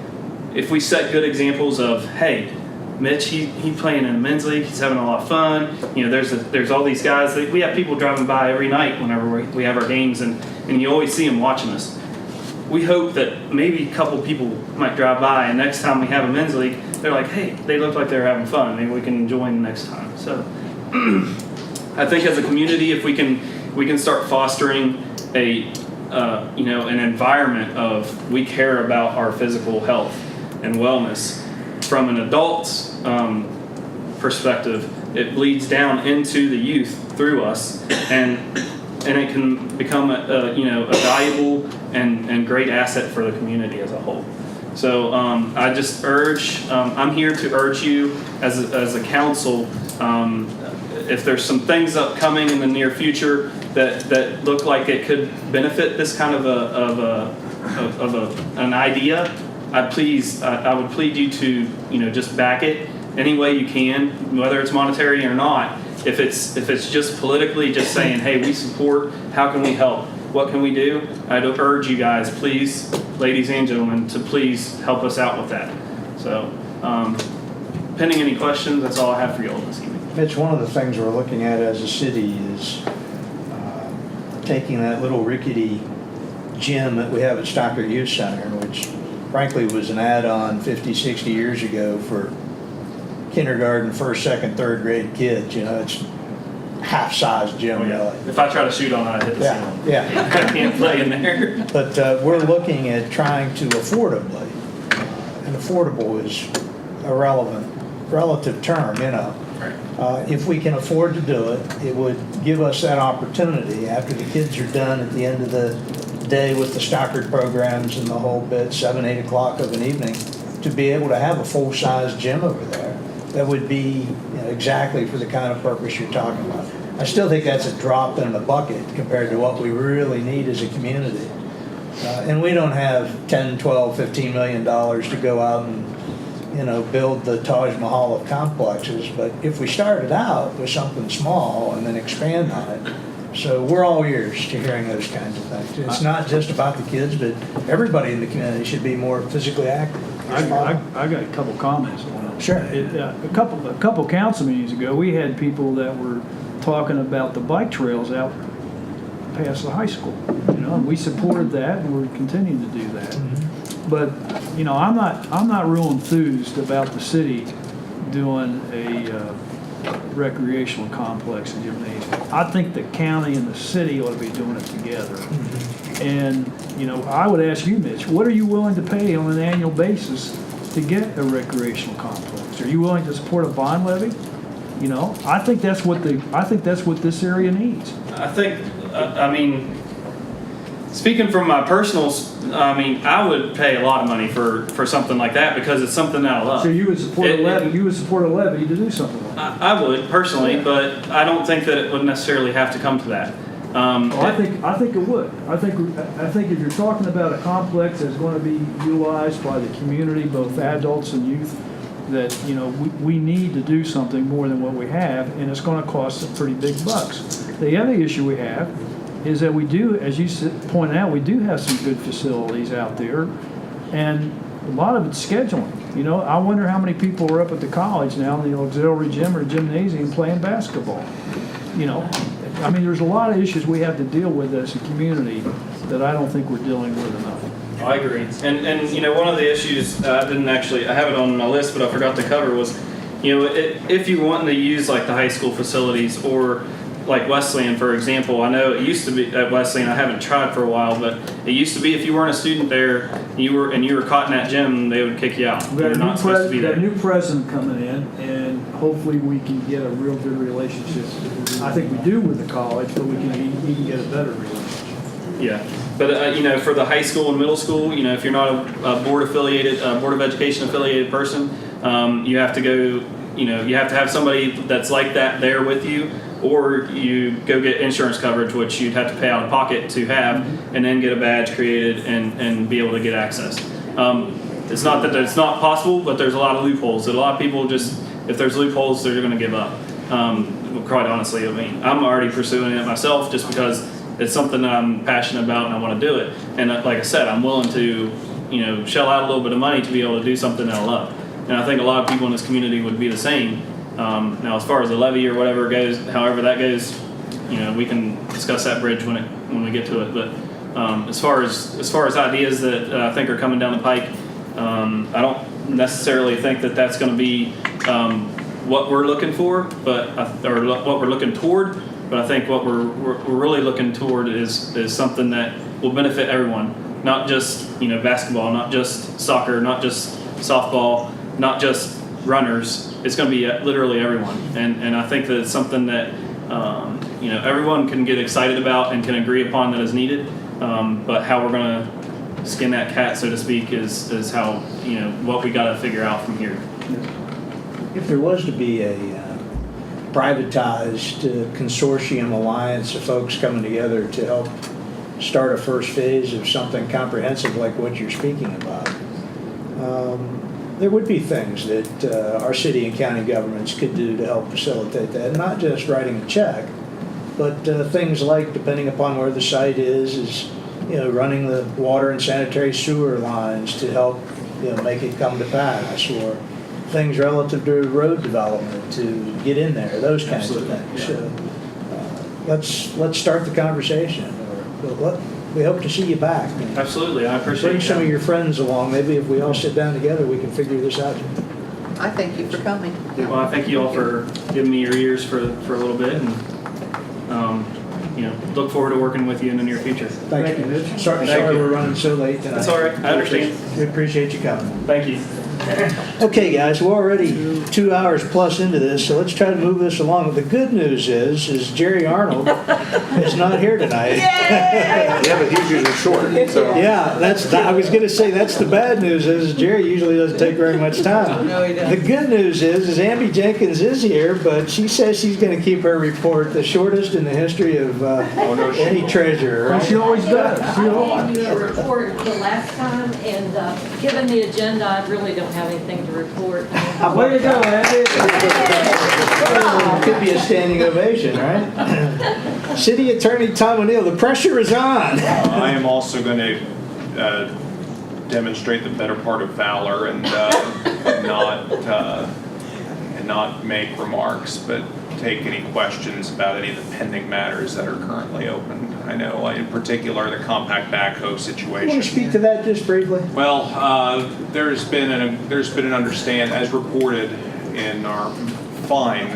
If we set good examples of, hey, Mitch, he's playing in a men's league. He's having a lot of fun. There's all these guys. We have people driving by every night whenever we have our games, and you always see them watching us. We hope that maybe a couple people might drive by, and next time we have a men's league, they're like, hey, they look like they're having fun. Maybe we can join next time. So I think as a community, if we can start fostering an environment of, we care about our physical health and wellness. From an adult's perspective, it bleeds down into the youth through us, and it can become a valuable and great asset for the community as a whole. So I just urge, I'm here to urge you as a council, if there's some things upcoming in the near future that look like it could benefit this kind of an idea, I would plead you to just back it any way you can, whether it's monetary or not. If it's just politically just saying, hey, we support, how can we help, what can we do, I'd urge you guys, please, ladies and gentlemen, to please help us out with that. So pending any questions, that's all I have for you all this evening. Mitch, one of the things we're looking at as a city is taking that little rickety gym that we have at Stockard Youth Center, which frankly was an add-on 50, 60 years ago for kindergarten, first, second, third grade kids. It's half-size gym. Oh, yeah. If I try to shoot on it, I hit the ceiling. Yeah. I can't play in there. But we're looking at trying to affordably, and affordable is a relative term, Right. If we can afford to do it, it would give us that opportunity after the kids are done at the end of the day with the Stockard programs and the whole bit, 7, 8 o'clock of an evening, to be able to have a full-size gym over there that would be exactly for the kind of purpose you're talking about. I still think that's a drop in the bucket compared to what we really need as a community. And we don't have 10, 12, $15 million to go out and build the Taj Mahal of complexes, but if we started out with something small and then expand on it, so we're all ears to hearing those kinds of things. It's not just about the kids, but everybody in the community should be more physically active. I got a couple comments on it. Sure. A couple council meetings ago, we had people that were talking about the bike trails out past the high school. And we supported that, and we're continuing to do that. Mm-hmm. But I'm not real enthused about the city doing a recreational complex and gymnasium. I think the county and the city ought to be doing it together. Mm-hmm. And I would ask you, Mitch, what are you willing to pay on an annual basis to get a recreational complex? Are you willing to support a bond levy? I think that's what this area needs. I think, speaking from my personal, I would pay a lot of money for something like that because it's something that I love. So you would support a levy? You would support a levy to do something like that? I would personally, but I don't think that it would necessarily have to come to that. I think it would. I think if you're talking about a complex that's going to be utilized by the community, both adults and youth, that, you know, we need to do something more than what we have, and it's going to cost some pretty big bucks. The other issue we have is that we do, as you pointed out, we do have some good facilities out there, and a lot of it's scheduling. You know, I wonder how many people are up at the college now in the auxiliary gym or gymnasium playing basketball. You know, I mean, there's a lot of issues we have to deal with as a community that I don't think we're dealing with enough. I agree. And you know, one of the issues I have it on my list, but I forgot to cover was, you know, if you want to use like the high school facilities or like Wesleyan, for example. I know it used to be at Wesleyan, I haven't tried for a while, but it used to be if you weren't a student there, you were caught in that gym, they would kick you out. We got You're not supposed to be there. a new president coming in, and hopefully we can get a real good relationship. I think we do with the college, but we can even get a better relationship. Yeah, but you know, for the high school and middle school, you know, if you're not a board affiliated, board of education affiliated person, you have to go. You know, you have to have somebody that's like that there with you, or you go get insurance coverage, which you'd have to pay out of pocket to have, and then get a badge created and be able to get access. It's not that it's not possible, but there's a lot of loopholes. That a lot of people just, if there's loopholes, they're going to give up. Quite honestly, I mean, I'm already pursuing it myself just because it's something that I'm passionate about and I want to do it. And like I said, I'm willing to, you know, shell out a little bit of money to be able to do something that I love. And I think a lot of people in this community would be the same. Now, as far as the levy or whatever goes, however that goes, you know, we can discuss that bridge when we get to it. But as far as ideas that I think are coming down the pike, I don't necessarily think that that's going to be what we're looking for, or what we're looking toward. But I think what we're really looking toward is something that will benefit everyone, not just, you know, basketball, not just soccer, not just softball, not just runners. It's going to be literally everyone, and I think that it's something that you know, everyone can get excited about and can agree upon that is needed. But how we're going to skin that cat, so to speak, is how, you know, what we got to figure out from here. If there was to be a privatized consortium alliance of folks coming together to help start a first phase of something comprehensive like what you're speaking about, there would be things that our city and county governments could do to help facilitate that. Not just writing a check, but things like, depending upon where the site is you know, running the water and sanitary sewer lines to help, you know, make it come to pass, or things relative to road development to get in there, those kinds of things. Yeah. Let's start the conversation. We hope to see you back. Absolutely, I appreciate it. Bring some of your friends along. Maybe if we all sit down together, we can figure this out. I thank you for coming. Well, I thank you all for giving me your ears for a little bit, and you know, look forward to working with you in the near future. Thank you. Sorry we're running so late tonight. That's all right. I understand. We appreciate you coming. Thank you. Okay, guys, we're already 2 hours plus into this, so let's try to move this along. The good news is Jerry Arnold is not here tonight. Yeah, but he's usually short, so. Yeah, I was going to say that's the bad news is Jerry usually doesn't take very much time. No, he doesn't. The good news is Amby Jenkins is here, but she says she's going to keep her report the shortest in the history of any treasurer. Well, she always does. I gave you a report the last time, and given the agenda, I really don't have anything to report. Way to go, Andy. Could be a standing ovation, right? City Attorney Tom O'Neill, the pressure is on. I am also going to demonstrate the better part of valor and not make remarks, but take any questions about any of the pending matters that are currently open. I know, in particular, the compact backhoe situation. Can you speak to that just briefly? Well, there's been an understanding, as reported in our fine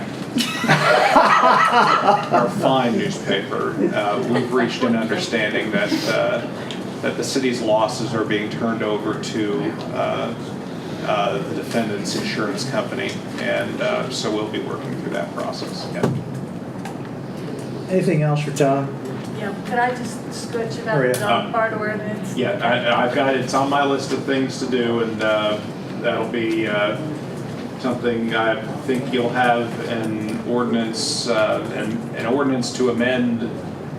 newspaper. We've reached an understanding that the city's losses are being turned over to the defendant's insurance company, and so we'll be working through that process. Yeah. Anything else for Tom? Yeah, could I just switch about Hurry the up. dog part ordinance? Yeah, I've got it's on my list of things to do, and that'll be something I think you'll have an ordinance, an ordinance to amend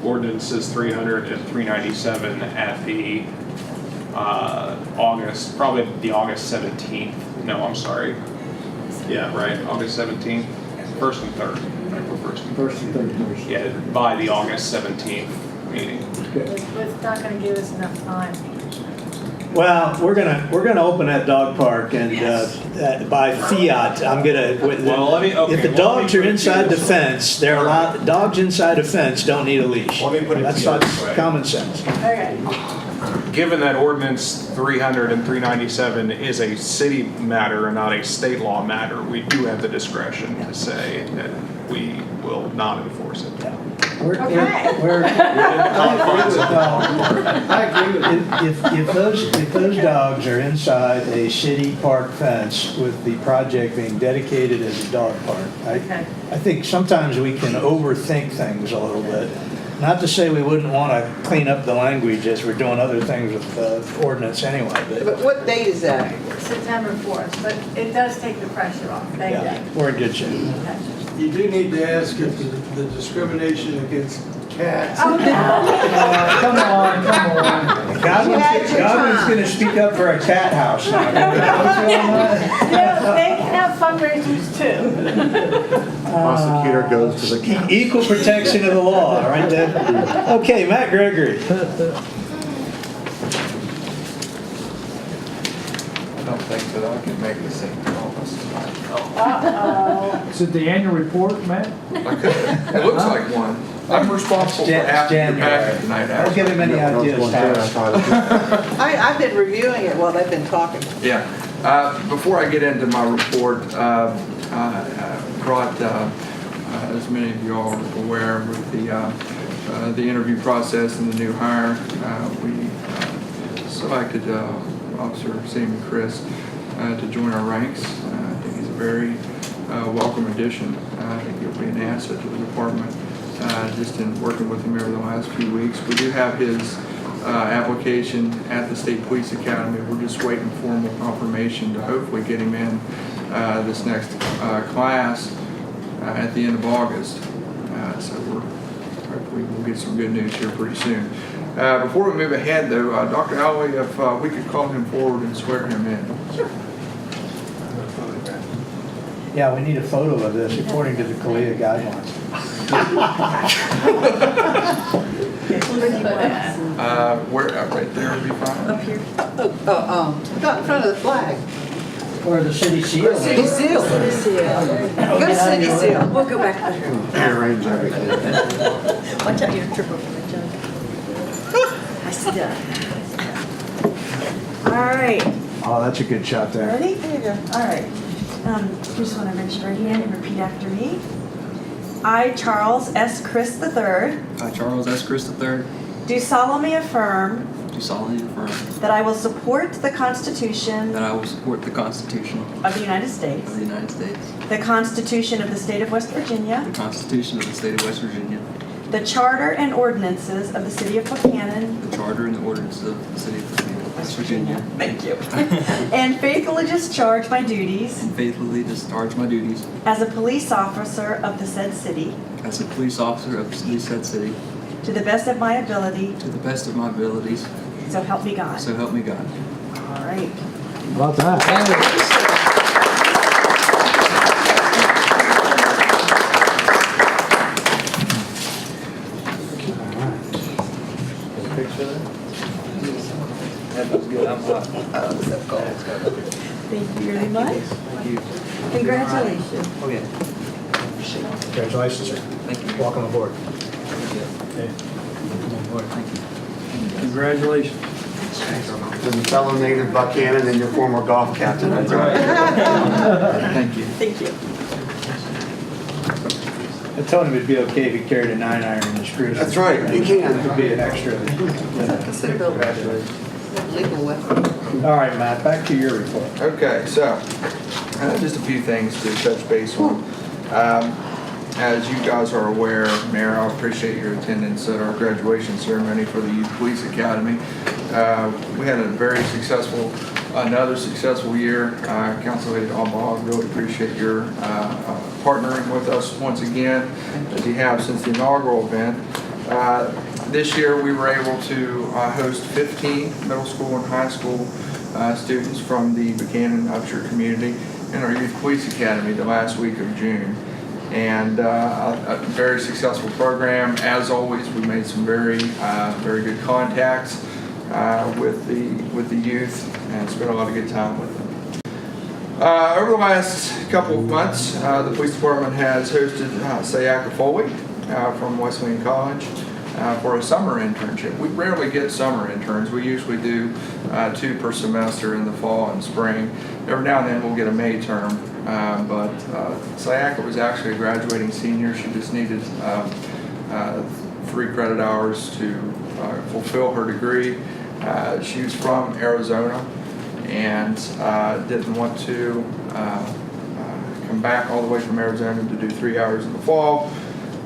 ordinances 300 and 397 at the probably the August 17th. No, I'm sorry. Yeah, right, August 17th, first and third. April 1st and First and third Thursday. Yeah, by the August 17th meeting. Okay. It's not gonna give us enough time. Well, we're gonna open that dog park, and by fiat, I'm gonna. Well, let me- okay, If the well, dogs let are me put it inside to the you this fence, they're allowed. Dogs inside a fence don't need a leash. Let me put it to That's you not this way. common sense. Okay. Given that ordinance 300 and 397 is a city matter and not a state law matter, we do have the discretion to say that we will not enforce it. We're, Okay. we're, I agree with if those dogs are inside a city park fence with the project being dedicated as a dog park, Okay. I think sometimes we can overthink things a little bit. Not to say we wouldn't want to clean up the language as we're doing other things with the ordinance anyway, but But what date is that? September 4th, but it does take the pressure off. Thank yeah, you. we're in good shape. You do need to ask if the discrimination against cats. Oh, no. Come on. Godwin's going to speak up for a cat house now. Yeah, they can have fundraisers too. Prosecutor goes to the cat. Equal protection of the law, right there. Okay, Matt Gregory. I don't think that I can make the same promise tonight. Uh-oh. Is it the annual report, Matt? I could. It looks like one. I'm responsible for half your packet tonight. Don't give him any ideas, Thomas. I've been reviewing it while they've been talking. Yeah. Before I get into my report, I brought, as many of you all are aware, with the interview process and the new hire, we selected Officer Sammy Chris to join our ranks. I think he's a very welcome addition. I think he'll be an asset to the department. Just in working with him over the last few weeks. We do have his application at the State Police Academy. We're just waiting for formal confirmation to hopefully get him in this next class at the end of August. So hopefully we'll get some good news here pretty soon. Before we move ahead though, Dr. Alley, if we could call him forward and swear him in. Sure. Yeah, we need a photo of this according to the CALEA guidelines. Where, right there would be fine. Up here. Not in front of the flag. Or the city seal. City seal. City seal. Good city seal. We'll go back there. Arrange everything. Watch out, you're triple for the jug. I see that. All right. Oh, that's a good shot there. Ready? There you go. All right. You just want to raise your right hand and repeat after me. I, Charles S. Chris III, I, Charles S. Chris III, do solemnly affirm do solemnly affirm that I will support the Constitution that I will support the Constitution of the United States, of the United States, the Constitution of the State of West Virginia, the Constitution of the State of West Virginia, the Charter and ordinances of the City of Buckhannon, the Charter and the ordinances of the City of West Virginia, thank you, and faithfully discharge my duties and faithfully discharge my duties as a police officer of the said city as a police officer of the said city to the best of my ability, to the best of my abilities, so help me God. so help me God. All right. How about that? Thank you very much. Congratulations. Oh, yeah. Congratulations, sir. Thank you. Welcome aboard. Congratulations. As a fellow native Buckhannon and your former golf captain. That's right. Thank you. Thank you. I told him it'd be okay if he carried a 9-iron in his cruiser. That's right, you can. It would be an extra. Considered a legal weapon. All right, Matt, back to your report. Okay, so just a few things to touch base on. As you guys are aware, Mayor, I appreciate your attendance at our graduation ceremony for the Youth Police Academy. We had another successful year. Council Lady Albaugh, really appreciate your partnering with us once again, as you have since the inaugural event. This year we were able to host 15 middle school and high school students from the Buckhannon Upshur community. in our Youth Police Academy the last week of June. And a very successful program. As always, we made some very good contacts with the youth and spent a lot of good time with them. Over the last couple of months, the police department has hosted Sayaka Foley from Wesleyan College for a summer internship. We rarely get summer interns. We usually do 2 per semester in the fall and spring. Every now and then we'll get a May term, but Sayaka was actually a graduating senior. She just needed 3 credit hours to fulfill her degree. She was from Arizona and didn't want to come back all the way from Arizona to do 3 hours in the fall.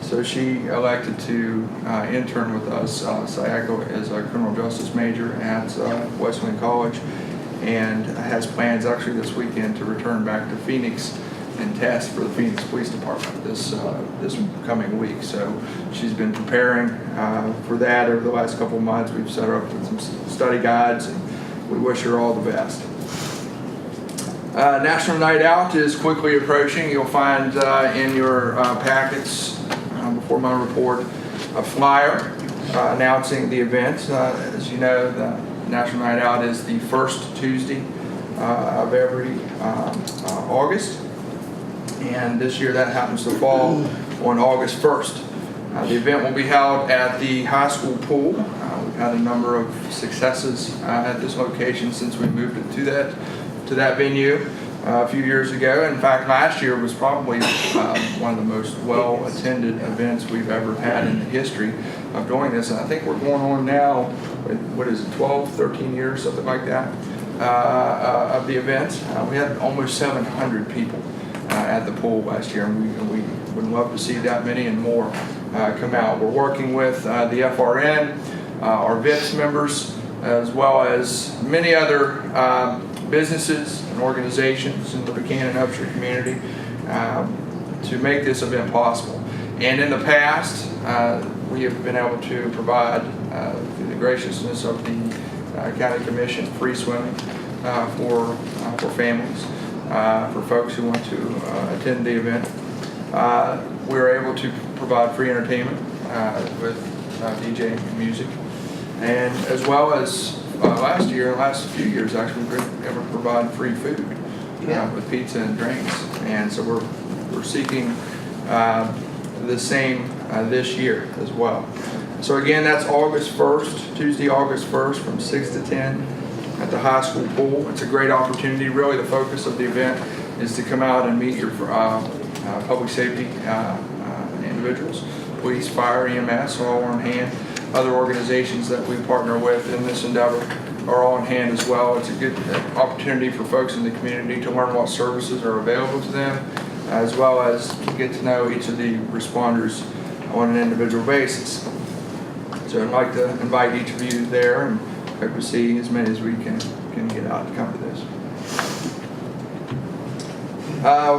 So she elected to intern with us. Sayaka is a criminal justice major at Wesleyan College and has plans actually this weekend to return back to Phoenix and test for the Phoenix Police Department this coming week. So she's been preparing for that over the last couple of months. We've set her up with some study guides, and we wish her all the best. National Night Out is quickly approaching. You'll find in your packets before my report a flyer announcing the event. As you know, the National Night Out is the first Tuesday of every August. And this year that happens to fall on August 1st. The event will be held at the high school pool. We've had a number of successes at this location since we moved it to that venue a few years ago. In fact, last year was probably one of the most well-attended events we've ever had in the history of doing this. And I think we're going on now, what is it, 12, 13 years, something like that, of the event. We had almost 700 people at the pool last year, and we would love to see that many and more come out. We're working with the FRN, our VIPS members, as well as many other businesses and organizations in the Buckhannon Upshur community to make this event possible. And in the past, we have been able to provide, through the graciousness of the County Commission, free swimming for families. For folks who want to attend the event. We're able to provide free entertainment with DJ and music. And as well as last few years actually, we've been able to provide free food with pizza and drinks. And so we're seeking the same this year as well. So again, that's August 1st, Tuesday, August 1st from 6 to 10. At the high school pool. It's a great opportunity. Really, the focus of the event is to come out and meet your public safety individuals, police, fire, EMS, all on hand. Other organizations that we partner with in this endeavor are all on hand as well. It's a good opportunity for folks in the community to learn what services are available to them, as well as get to know each of the responders on an individual basis. So I'd like to invite each of you there, and hope to see as many as we can get out to come to this.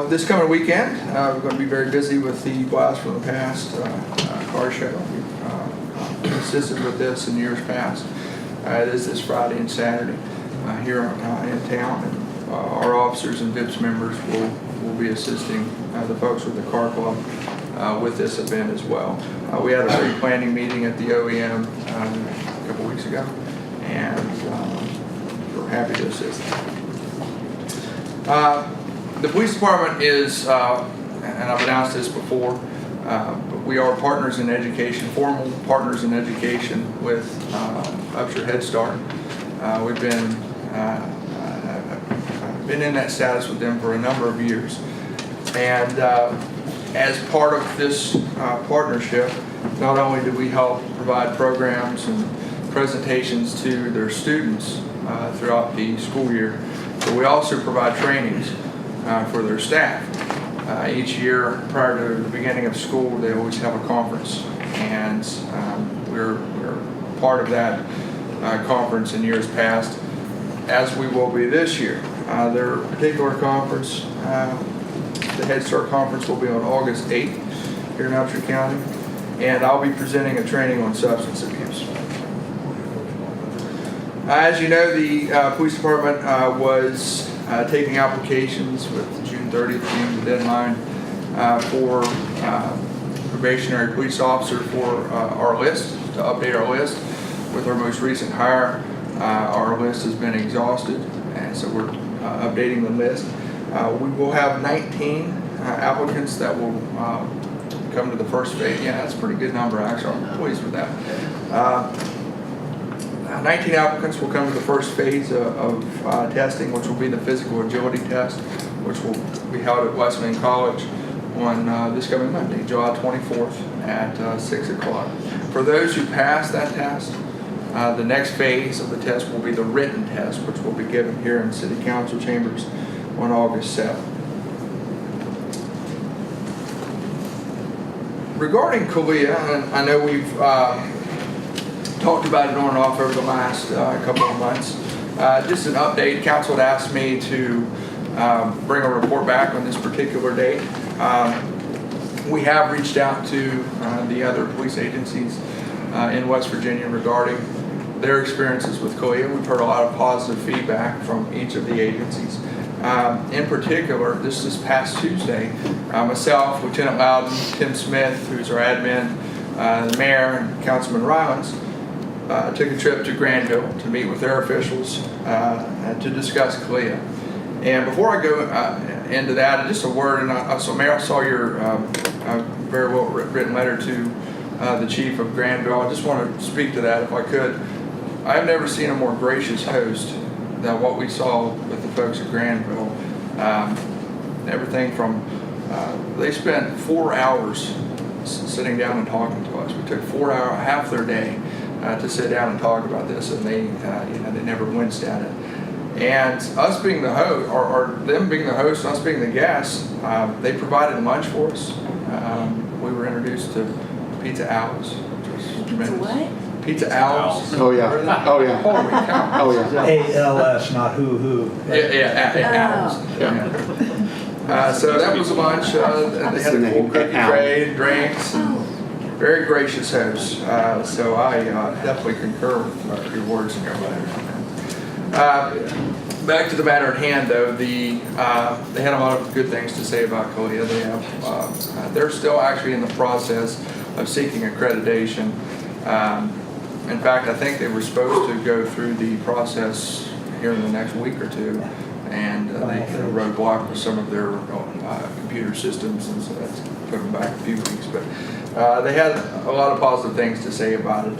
This coming weekend, we're going to be very busy with the Blast from the Past car show. We've assisted with this in years past. It is this Friday and Saturday here in town, and our officers and VIPS members will be assisting the folks with the car club with this event as well. We had a pre-planning meeting at the OEM a couple weeks ago, and we're happy to assist. The police department is, and I've announced this before, but we are partners in education, formal partners in education with Upshur Head Start. We've been in that status with them for a number of years. And as part of this partnership, not only do we help provide programs and presentations to their students throughout the school year, but we also provide trainings for their staff. Each year prior to the beginning of school, they always have a conference, and we're part of that conference in years past, as we will be this year. Their particular conference, the Head Start Conference, will be on August 8th here in Upshur County, and I'll be presenting a training on substance abuse. As you know, the police department was taking applications with June 30th being the deadline for probationary police officer for our list, to update our list with our most recent hire. Our list has been exhausted, and so we're updating the list. We will have 19 applicants that will come to the first phase. Yeah, that's a pretty good number, actually. I'm pleased with that. 19 applicants will come to the first phase of testing, which will be the physical agility test, which will be held at Wesleyan College on this coming Monday, July 24th at 6 o'clock. For those who pass that test, the next phase of the test will be the written test, which will be given here in City Council chambers on August 7th. Regarding CALEA, and I know we've talked about it on and off over the last couple of months. Just an update, council had asked me to bring a report back on this particular date. We have reached out to the other police agencies in West Virginia regarding their experiences with CALEA. We've heard a lot of positive feedback from each of the agencies. In particular, this past Tuesday, myself, Lieutenant Loudon, Tim Smith, who's our admin, the mayor, and Councilman Rylands, took a trip to Granville to meet with their officials to discuss CALEA. And before I go into that, just a word, and Mayor, I saw your very well written letter to the chief of Granville. I just want to speak to that if I could. I have never seen a more gracious host than what we saw with the folks at Granville. Everything from, they spent 4 hours sitting down and talking to us. We took 4 hours, half their day, to sit down and talk about this, and they never winced at it. And us being the host, or them being the host, and us being the guests, they provided lunch for us. We were introduced to Pizza Owls, which was tremendous. What? Pizza Owls. Oh, yeah. Oh, yeah. Holy cow. Oh, yeah. ALS, not who. Yeah, Owls. Yeah. So that was lunch. They had a full cookie tray, drinks, and very gracious hosts. So I definitely concur with your words and your letters. Back to the matter at hand, though, they had a lot of good things to say about CALEA. They're still actually in the process of seeking accreditation. In fact, I think they were supposed to go through the process here in the next week or two, and they hit a roadblock with some of their computer systems, and so that's put them back a few weeks. But they had a lot of positive things to say about it,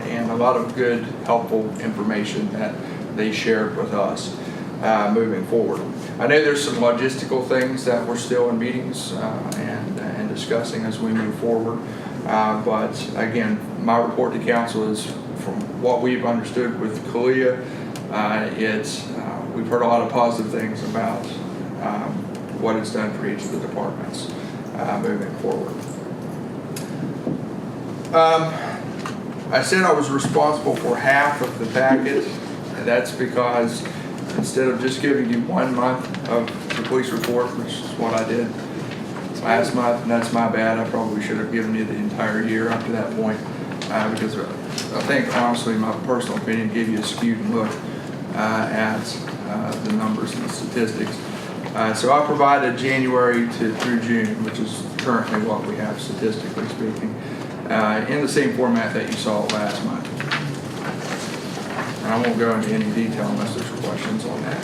and a lot of good, helpful information that they shared with us moving forward. I know there's some logistical things that we're still in meetings and discussing as we move forward. But again, my report to council is from what we've understood with CALEA, we've heard a lot of positive things about what it's done for each of the departments moving forward. I said I was responsible for half of the packet, and that's because instead of just giving you 1 month of the police report, which is what I did last month, and that's my bad. I probably should have given you the entire year up to that point, because I think, honestly, my personal opinion gave you a skewed look at the numbers and the statistics. So I provided January through June, which is currently what we have statistically speaking, in the same format that you saw last month. And I won't go into any detail unless there's questions on that.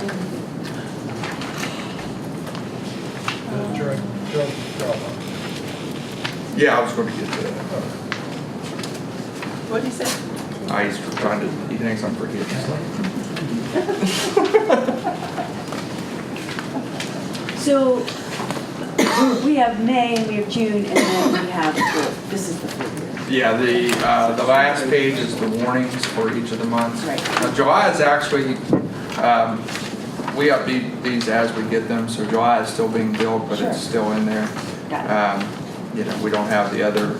Yeah, I was going to get to that. What did he say? He's trying to, he thinks I'm forgetting So we have May and we have June and then we have, this is the full year. Yeah, the last page is the warnings for each of the months. Right. July is actually, we update these as we get them, so July is still being billed, but it's still in there. Got it. We don't have the other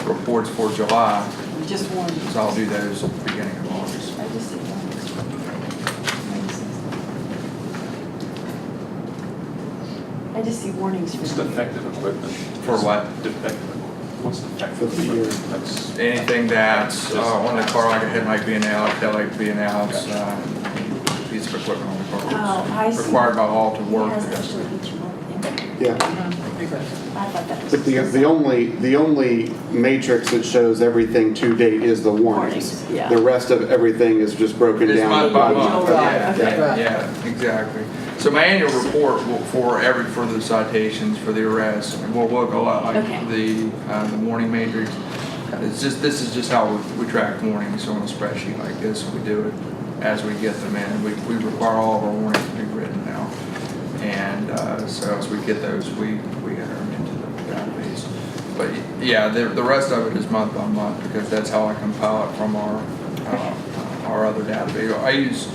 reports for July, Just warnings. so I'll do those at the beginning of August. I just see warnings. I just see warnings for What's the defective equipment? For what? Defective equipment. What's defective equipment? That's Anything that's on the car, like a headlight being out, tail light being out, piece of equipment on the car. Oh, I It's see. required by law to work. Yes, actually, each month. Yeah. I thought that was. But the only matrix that shows everything to date is the warnings. Warnings, yeah. The rest of everything is just broken It's down. month by month. Right, Yeah, okay. yeah, exactly. So my annual report for the citations, for the arrests, and we'll go out like Okay. the warning matrix. This is just how we track warnings on a spreadsheet like this. We do it as we get them in. We require all of our warnings to be written now. And so as we get those, we enter them into the database. But yeah, the rest of it is month by month because that's how I compile it from our other database. I use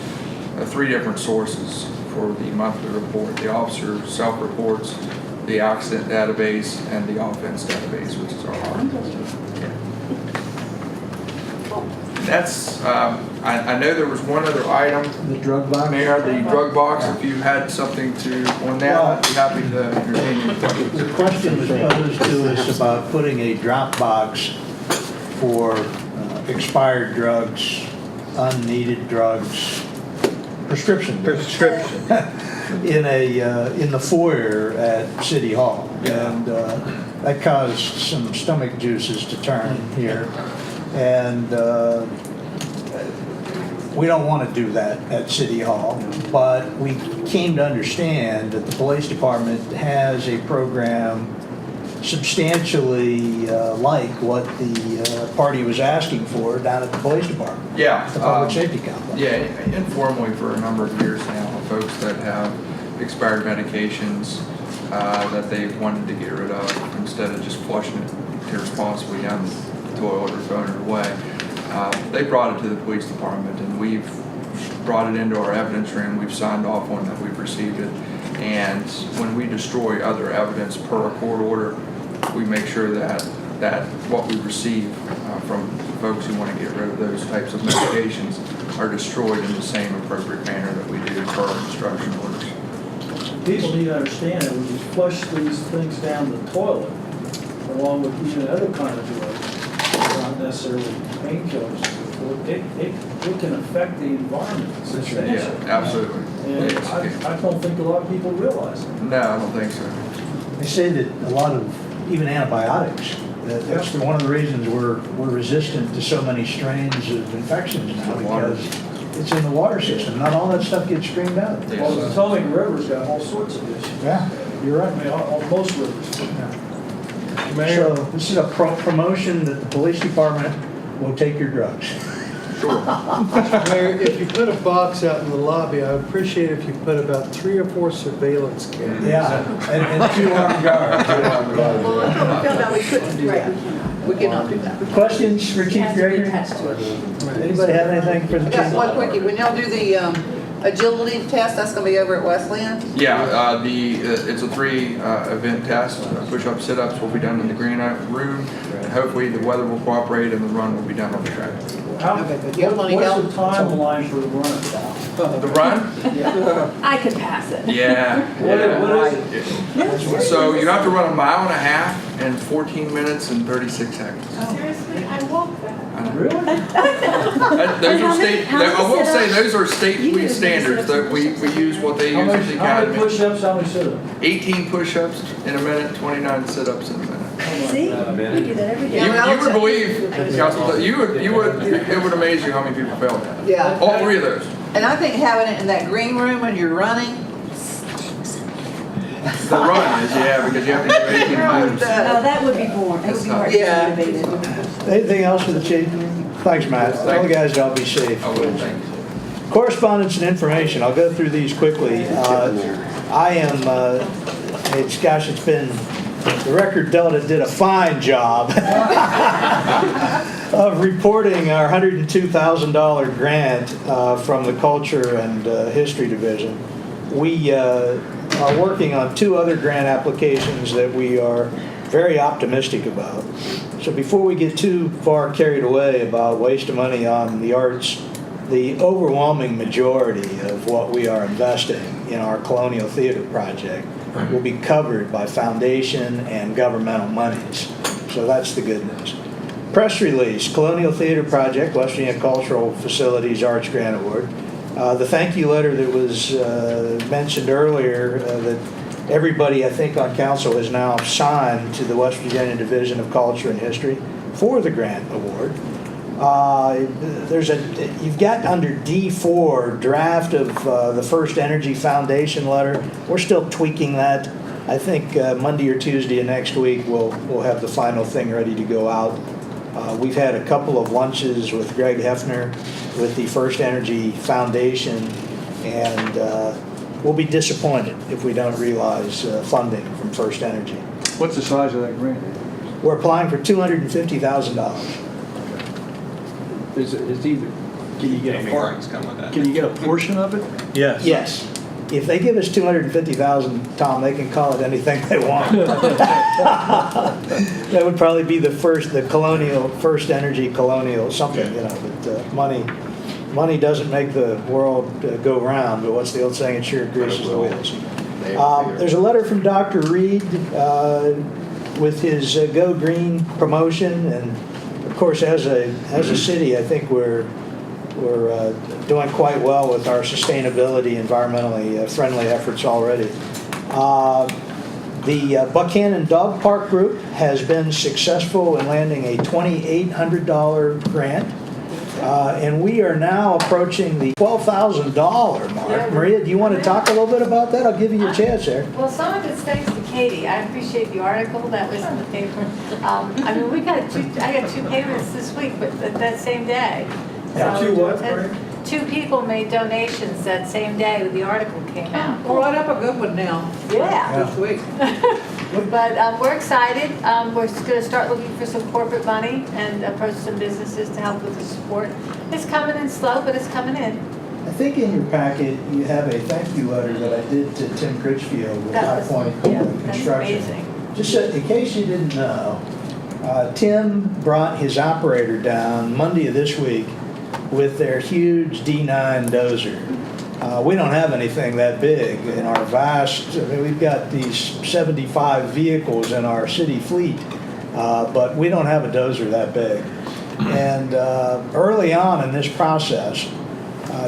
3 different sources for the monthly report: the officer self-reports, the accident database, and the offense database, which is our That's, I know there was one other item. The drug box? Mayor, the drug box, if you had something on that, I'd be happy to entertain your questions. The question was posed to us about putting a drop box for expired drugs, unneeded drugs, prescription in the foyer at City Hall. And that caused some stomach juices to turn here. And we don't want to do that at City Hall, but we came to understand that the police department has a program substantially like what the party was asking for down at the police department. Yeah. The public safety complex. Yeah, informally for a number of years now, folks that have expired medications that they've wanted to get rid of instead of just flushing it irresponsibly down the toilet or throwing it away. They brought it to the police department and we've brought it into our evidence room. We've signed off on that, we've received it. And when we destroy other evidence per a court order, we make sure that what we receive from folks who want to get rid of those types of medications are destroyed in the same appropriate manner that we do per our instruction orders. People need to understand that when you flush these things down the toilet, along with even other kind of drugs, not necessarily painkillers, it can affect the environment substantially. Yeah, absolutely. And I don't think a lot of people realize it. No, I don't think so. They say that a lot of, even antibiotics, that's one of the reasons we're resistant to so many strains of infections now, because it's in the water system. Not all that stuff gets streamed out. Well, the Potomac River's got all sorts of issues. Yeah, you're right. I mean, most rivers. So this is a promotion that the police department will take your drugs. Sure. Mayor, if you put a box out in the lobby, I would appreciate if you put about 3 or 4 surveillance cameras. Yeah, and 2 armed guards. Well, until we found out we couldn't do that. We cannot do that. Questions for Chief Gregory? Anybody have anything for the I got chief? one quickie. When y'all do the agility test, that's gonna be over at Wesleyan? Yeah, it's a 3 event test. Push-ups, sit-ups will be done in the green room. And hopefully the weather will cooperate and the run will be done on the track. Okay, do you have plenty of help? What's the timeline for the run? The run? I could pass it. Yeah. What is it? So you have to run 1.5 miles in 14 minutes and 36 seconds. Seriously, I walk that. Really? Those are state, I will say those are state standards, that we use what they use at the How many academy. push-ups, how many sit-ups? 18 push-ups in a minute, 29 sit-ups in a minute. See, we do that every day. You would believe, Council, it would amaze you how many people failed that. Yeah. All 3 of those. And I think having it in that green room when you're running. The run is, yeah, because you have to do 18 moves. Oh, that would be boring. It would be hard to Yeah. motivate it. Anything else for the chief? Thanks, Matt. Tell the guys to all be safe. I will, thank you. Correspondence and information, I'll go through these quickly. I am, it's been, the Record Delta did a fine job of reporting our $102,000 grant from the Culture and History Division. We are working on 2 other grant applications that we are very optimistic about. So before we get too far carried away about waste of money on the arts, the overwhelming majority of what we are investing in our Colonial Theater project will be covered by foundation and governmental monies. So that's the good news. Press release, Colonial Theater Project, West Virginia Cultural Facilities Arts Grant Award. The thank you letter that was mentioned earlier, that everybody, I think, on council has now signed to the West Virginia Division of Culture and History for the grant award. You've got under D4 draft of the First Energy Foundation letter. We're still tweaking that. I think Monday or Tuesday of next week we'll have the final thing ready to go out. We've had a couple of lunches with Greg Hefner with the First Energy Foundation, and we'll be disappointed if we don't realize funding from First Energy. What's the size of that grant? We're applying for $250,000. Is either, can you get a part, come with that. can you get a portion of it? Yes. Yes. If they give us $250,000, Tom, they can call it anything they want. That would probably be the First Energy Colonial something, but money doesn't make the world go round, but what's the old saying? It sure greases the wheels. There's a letter from Dr. Reed with his Go Green promotion, and of course, as a city, I think we're doing quite well with our sustainability, environmentally friendly efforts already. The Buckhannon Dog Park Group has been successful in landing a $2,800 grant, and we are now approaching the $12,000 mark. Maria, do you want to talk a little bit about that? I'll give you your chance there. Well, some of it's thanks to Katie. I appreciate the article that was in the paper. I mean, I got 2 payments this week, but that same day. Yeah, So, 2 what? 2 people made donations that same day when the article came out. Brought up a good one now. Yeah. This week. But we're excited. We're going to start looking for some corporate money and approach some businesses to help with the support. It's coming in slow, but it's coming in. I think in your packet you have a thank you letter that I did to Tim Critchfield with That High was- Point yeah, that's Construction. amazing. Just in case you didn't know, Tim brought his operator down Monday of this week with their huge D9 dozer. We don't have anything that big in our we've got these 75 vehicles in our city fleet, but we don't have a dozer that big. And early on in this process,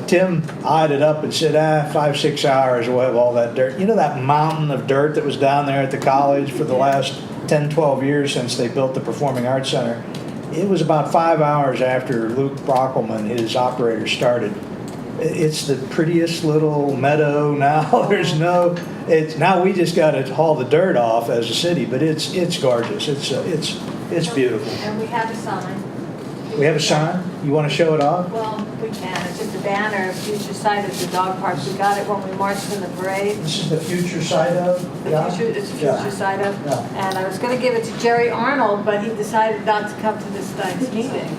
Tim eyed it up and said, 5-6 hours, we'll have all that dirt. You know that mountain of dirt that was down there at the college for the last 10-12 years since they built the Performing Arts Center? It was about 5 hours after Luke Brockelman, his operator, started. It's the prettiest little meadow now. Now we just got to haul the dirt off as a city, but it's gorgeous. It's beautiful. And we have a sign. We have a sign. You want to show it off? Well, we can. It's just a banner, future site of the dog park. We got it when we marched in the parade. This is the future site of. It's a future site of. Yeah. And I was going to give it to Jerry Arnold, but he decided not to come to this night's meeting.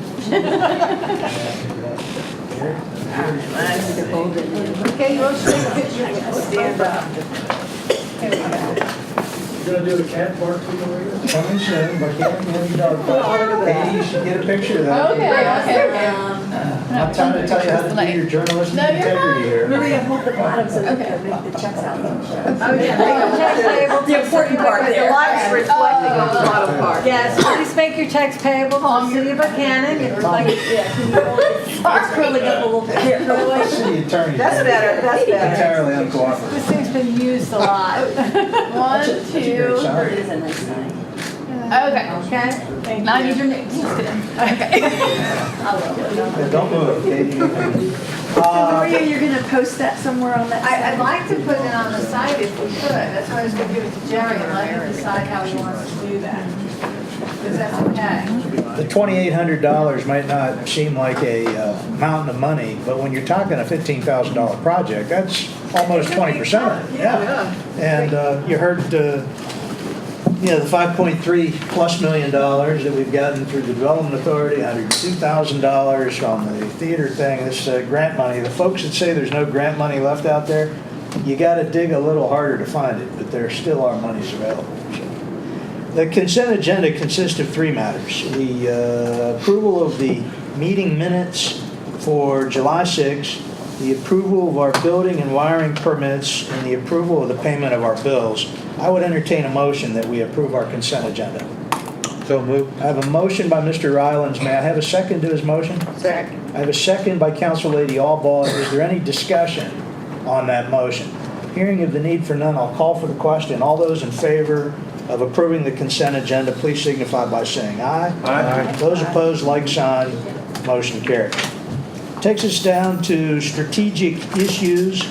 Okay, you want to take a picture? Stand up. Here we go. You're gonna do the cat park thing over here? Coming soon, but can't have your dog park. Katie, you should get a picture of that. Okay. I'm trying to tell you how to do your journalistic integrity here. Maria, hold the bottom so they can make the checks out. Oh, yeah. The important part there. The light's reflecting on the bottom part. Yes, please make your checks payable to the city of Buckhannon. If you'd like, It's curling up a little bit. City attorney. That's better, that's better. Entirely uncooperative. this thing's been used a lot. 1, 2. It is a nice sign. Okay. Okay? Thank Now I you. need your name. Just kidding. Okay. Yeah, don't move, Katie. Maria, you're gonna post that somewhere on that site? I'd like to put it on the site if we could. That's why I was going to give it to Jerry and let him decide how he wants to do that. Because that's okay. The $2,800 might not seem like a mountain of money, but when you're talking a $15,000 project, that's almost 20% of it. Yeah. And you heard, the $5.3+ million that we've gotten through the Development Authority, $102,000 from the theater thing, this grant money. The folks that say there's no grant money left out there, you got to dig a little harder to find it, but there still are monies available. So. The consent agenda consists of 3 matters. The approval of the meeting minutes for July 6th, the approval of our building and wiring permits, and the approval of the payment of our bills. I would entertain a motion that we approve our consent agenda. So moved. I have a motion by Mr. Rylands. May I have a second to his motion? Second. I have a second by Council Lady Albaugh. Is there any discussion on that motion? Hearing of the need for none, I'll call for the question. All those in favor of approving the consent agenda, please signify by saying aye. Aye. Those opposed, like sign. Motion carries. Takes us down to strategic issues.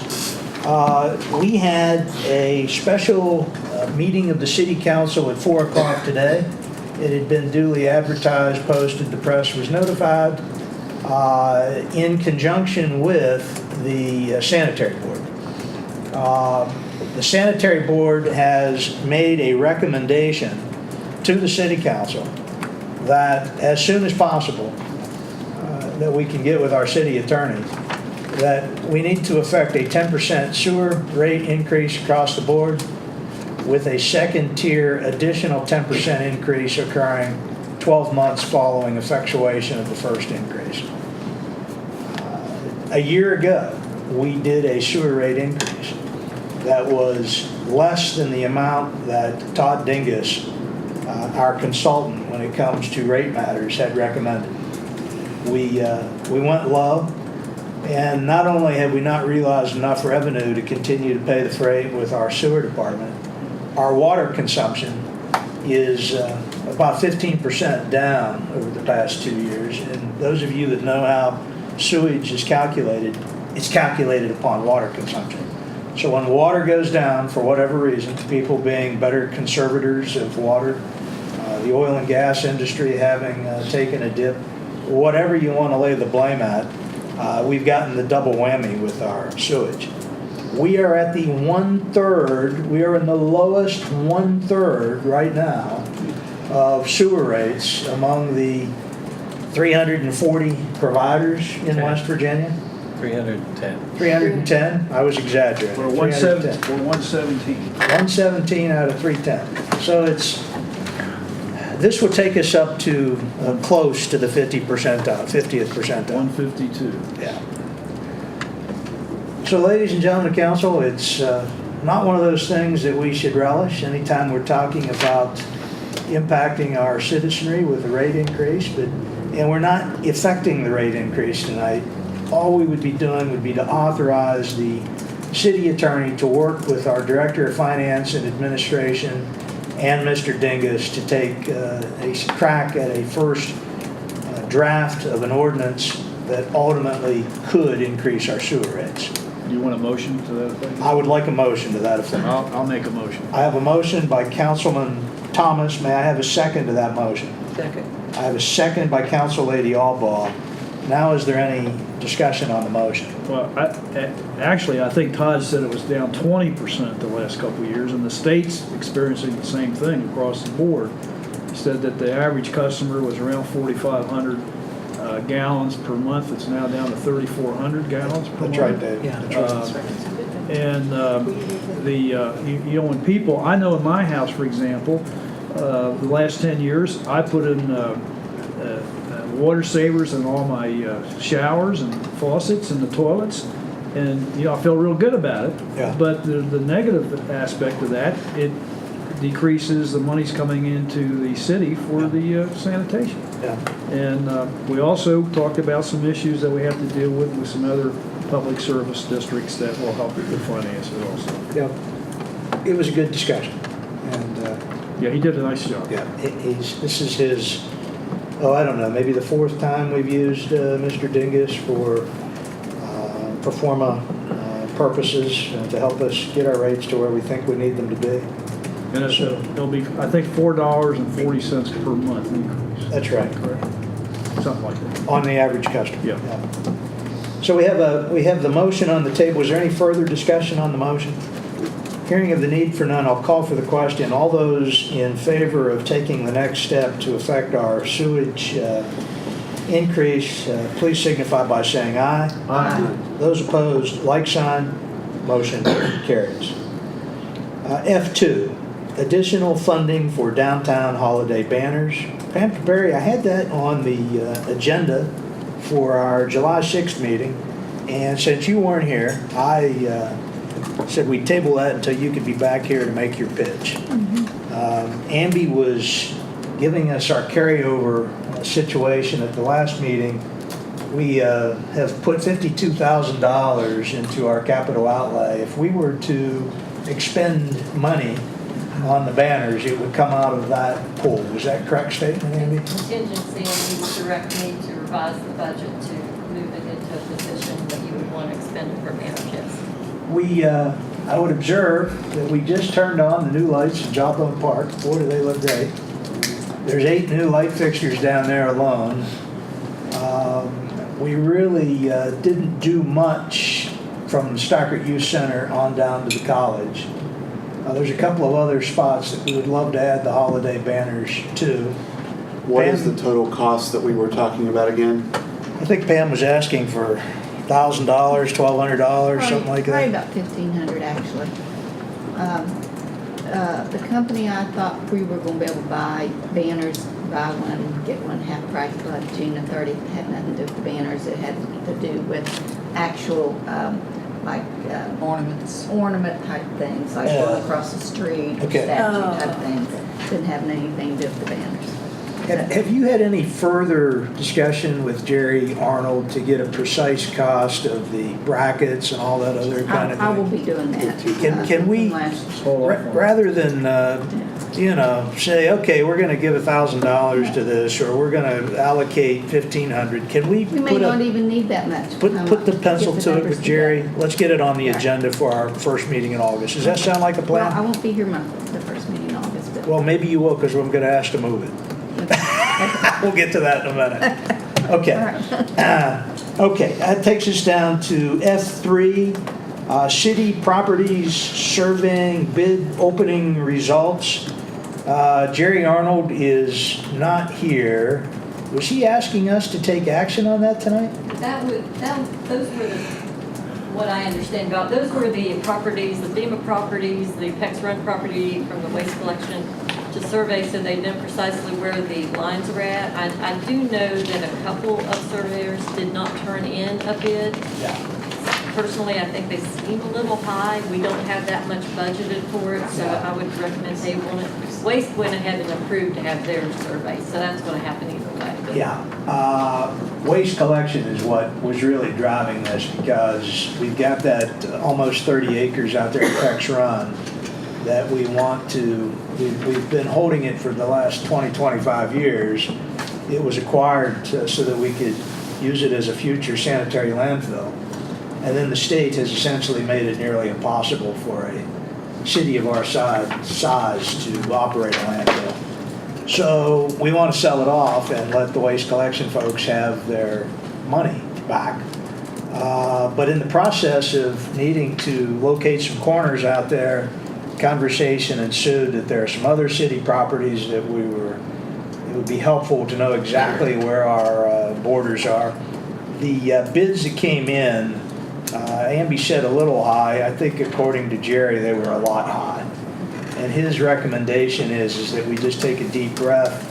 We had a special meeting of the City Council at 4 o'clock today. It had been duly advertised, posted, the press was notified in conjunction with the Sanitary Board. The Sanitary Board has made a recommendation to the City Council that as soon as possible, that we can get with our city attorney, that we need to effect a 10% sewer rate increase across the board with a second tier additional 10% increase occurring 12 months following effectuation of the first increase. A year ago, we did a sewer rate increase that was less than the amount that Todd Dingus, our consultant when it comes to rate matters, had recommended. We went low, and not only have we not realized enough revenue to continue to pay the freight with our sewer department, our water consumption is about 15% down over the past 2 years. And those of you that know how sewage is calculated, it's calculated upon water consumption. So when water goes down, for whatever reason, people being better conservators of water, the oil and gas industry having taken a dip, whatever you want to lay the blame at, we've gotten the double whammy with our sewage. We are at the 1/3, we are in the lowest 1/3 right now of sewer rates among the 340 providers in West Virginia. 310. 310? I was exaggerating. We're 117. 117 out of 310. So this will take us up to close to the 50th percentile. 152. Yeah. So ladies and gentlemen of council, it's not one of those things that we should relish anytime we're talking about impacting our citizenry with a rate increase, and we're not effecting the rate increase tonight. All we would be doing would be to authorize the city attorney to work with our director of finance and administration and Mr. Dingus to take a crack at a first draft of an ordinance that ultimately could increase our sewer rates. You want a motion to that effect? I would like a motion to that effect. I'll make a motion. I have a motion by Councilman Thomas. May I have a second to that motion? Second. I have a second by Council Lady Albaugh. Now, is there any discussion on the motion? Well, actually, I think Todd said it was down 20% the last couple of years, and the state's experiencing the same thing across the board. He said that the average customer was around 4,500 gallons per month. It's now down to 3,400 gallons per month. That's right, Dave. Yeah. That's right. And when people, I know in my house, for example, the last 10 years, I put in water savers in all my showers and faucets and the toilets, and I feel real good about it. Yeah. But the negative aspect of that, it decreases the money's coming into the city for the sanitation. Yeah. And we also talked about some issues that we have to deal with some other public service districts that will help with the finances also. Yeah. It was a good discussion. And yeah, he did a nice job. yeah, this is his, I don't know, maybe the 4th time we've used Mr. Dingus for pro forma purposes to help us get our rates to where we think we need them to be. And it'll be, I think, $4.40 per month increase. That's right. Correct? Something like that. On the average customer. Yeah. So we have the motion on the table. Is there any further discussion on the motion? Hearing of the need for none, I'll call for the question. All those in favor of taking the next step to affect our sewage increase, please signify by saying aye. Aye. Those opposed, like sign. Motion carries. F2, additional funding for downtown holiday banners. Pam Barry, I had that on the agenda for our July 6th meeting, and since you weren't here, I said we'd table that until you could be back here to make your pitch. Amby was giving us our carryover situation at the last meeting. We have put $52,000 into our capital outlay. If we were to expend money on the banners, it would come out of that pool. Is that a correct statement, Andy? Contingency, and you would direct me to revise the budget to move it into a position that you would want to expend it for banners, yes. I would observe that we just turned on the new lights in Joplin Park. Boy, do they look great. There's 8 new light fixtures down there alone. We really didn't do much from the Stockert Youth Center on down to the college. There's a couple of other spots that we would love to add the holiday banners to. What Pam, is the total cost that we were talking about again? I think Pam was asking for $1,000, $1,200, something like Probably that. about $1,500 actually. The company I thought we were going to be able to buy banners, buy one, get one half price, like June the 30th, had nothing to do with the banners. It had to do with actual ornament type things, like going across the street, or Okay. statue type things. Didn't have anything to do with the banners. Have you had any further discussion with Jerry Arnold to get a precise cost of the brackets and all that other kind of thing? I will be doing that. Can we, rather than, say, okay, we're going to give $1,000 to this, or we're going to allocate $1,500, can we We may not even need that much. put the pencil Get to it numbers with Jerry? together. Let's get it on the agenda for our first meeting in August. Does that sound like a Well, I plan? won't be here the first meeting in August, but. Well, maybe you will, because I'm going to ask to move it. We'll get to that in a minute. Okay. Okay, that takes us down to F3, city properties surveying bid opening results. Jerry Arnold is not here. Was he asking us to take action on that tonight? Those were what I understand about, those were the properties, the FEMA properties, the Pex Run property from the waste collection to survey, so they know precisely where the lines are at. I do know that a couple of surveyors did not turn in a bid. Yeah. Personally, I think they seem a little high. We don't have that much budgeted for it, so I would recommend tabling it. Waste went ahead and approved to have their survey, so that's going to happen either way. But Yeah. Waste collection is what was really driving this, because we've got that almost 30 acres out there at Pex Run that we want to, we've been holding it for the last 20, 25 years. It was acquired so that we could use it as a future sanitary landfill. And then the state has essentially made it nearly impossible for a city of our size to operate a landfill. So we want to sell it off and let the waste collection folks have their money back. But in the process of needing to locate some corners out there, conversation ensued that there are some other city properties that it would be helpful to know exactly where our borders are. The bids that came in, Amby said a little high. I think according to Jerry, they were a lot high. And his recommendation is that we just take a deep breath,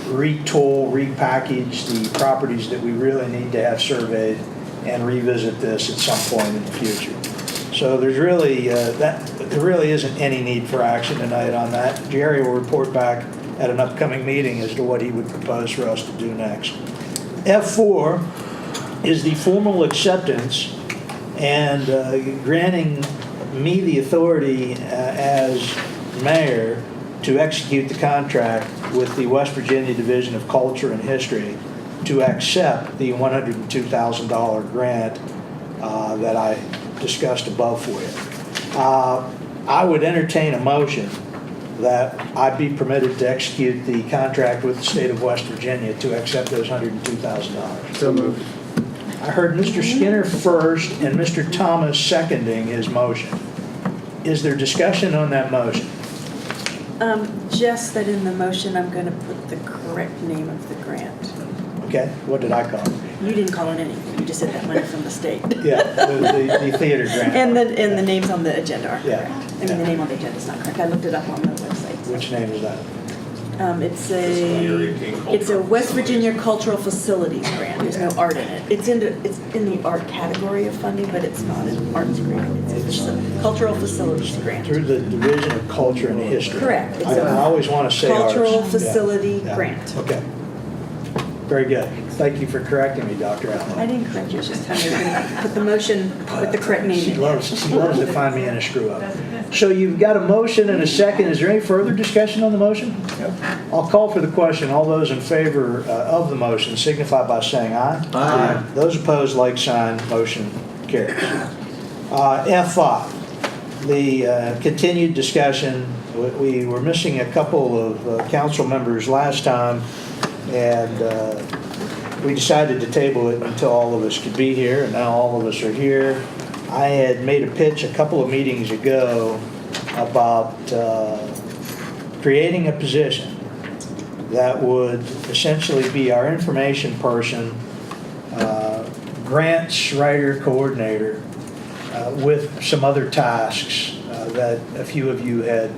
retool, repackage the properties that we really need to have surveyed, and revisit this at some point in the future. So there's really, there really isn't any need for action tonight on that. Jerry will report back at an upcoming meeting as to what he would propose for us to do next. F4 is the formal acceptance and granting me the authority as mayor to execute the contract with the West Virginia Division of Culture and History to accept the $102,000 grant that I discussed above for you. I would entertain a motion that I be permitted to execute the contract with the state of West Virginia to accept those $102,000. So moved. I heard Mr. Skinner first and Mr. Thomas seconding his motion. Is there discussion on that motion? Just that in the motion, I'm going to put the correct name of the grant. Okay, what did I call it? You didn't call it anything, you just said that money from the state. Yeah, the theater grant. And the names on the agenda are Yeah. correct. I mean, the name on the agenda is not correct. I looked it up on the website. Which name is that? It's a West Virginia Cultural Facilities grant. There's no art in it. It's in the art category of funding, but it's not an arts grant. It's a cultural facilities grant. Through the Division of Culture and History. Correct. It's I always want to say arts. cultural Yeah. facility Yeah. grant. Okay. Very good. Thank you for correcting me, Dr. I Allen. didn't correct you, it's just telling you we're going to put the motion with the correct name She in. loves to find me in a screw up. So you've got a motion and a second. Is there any further discussion on the motion? I'll call for the question. All those in favor of the motion signify by saying aye. Aye. Those opposed, like sign. Motion carries. F5, the continued discussion. We were missing a couple of council members last time, and we decided to table it until all of us could be here, and now all of us are here. I had made a pitch a couple of meetings ago about creating a position that would essentially be our information person, grants writer coordinator, with some other tasks that a few of you had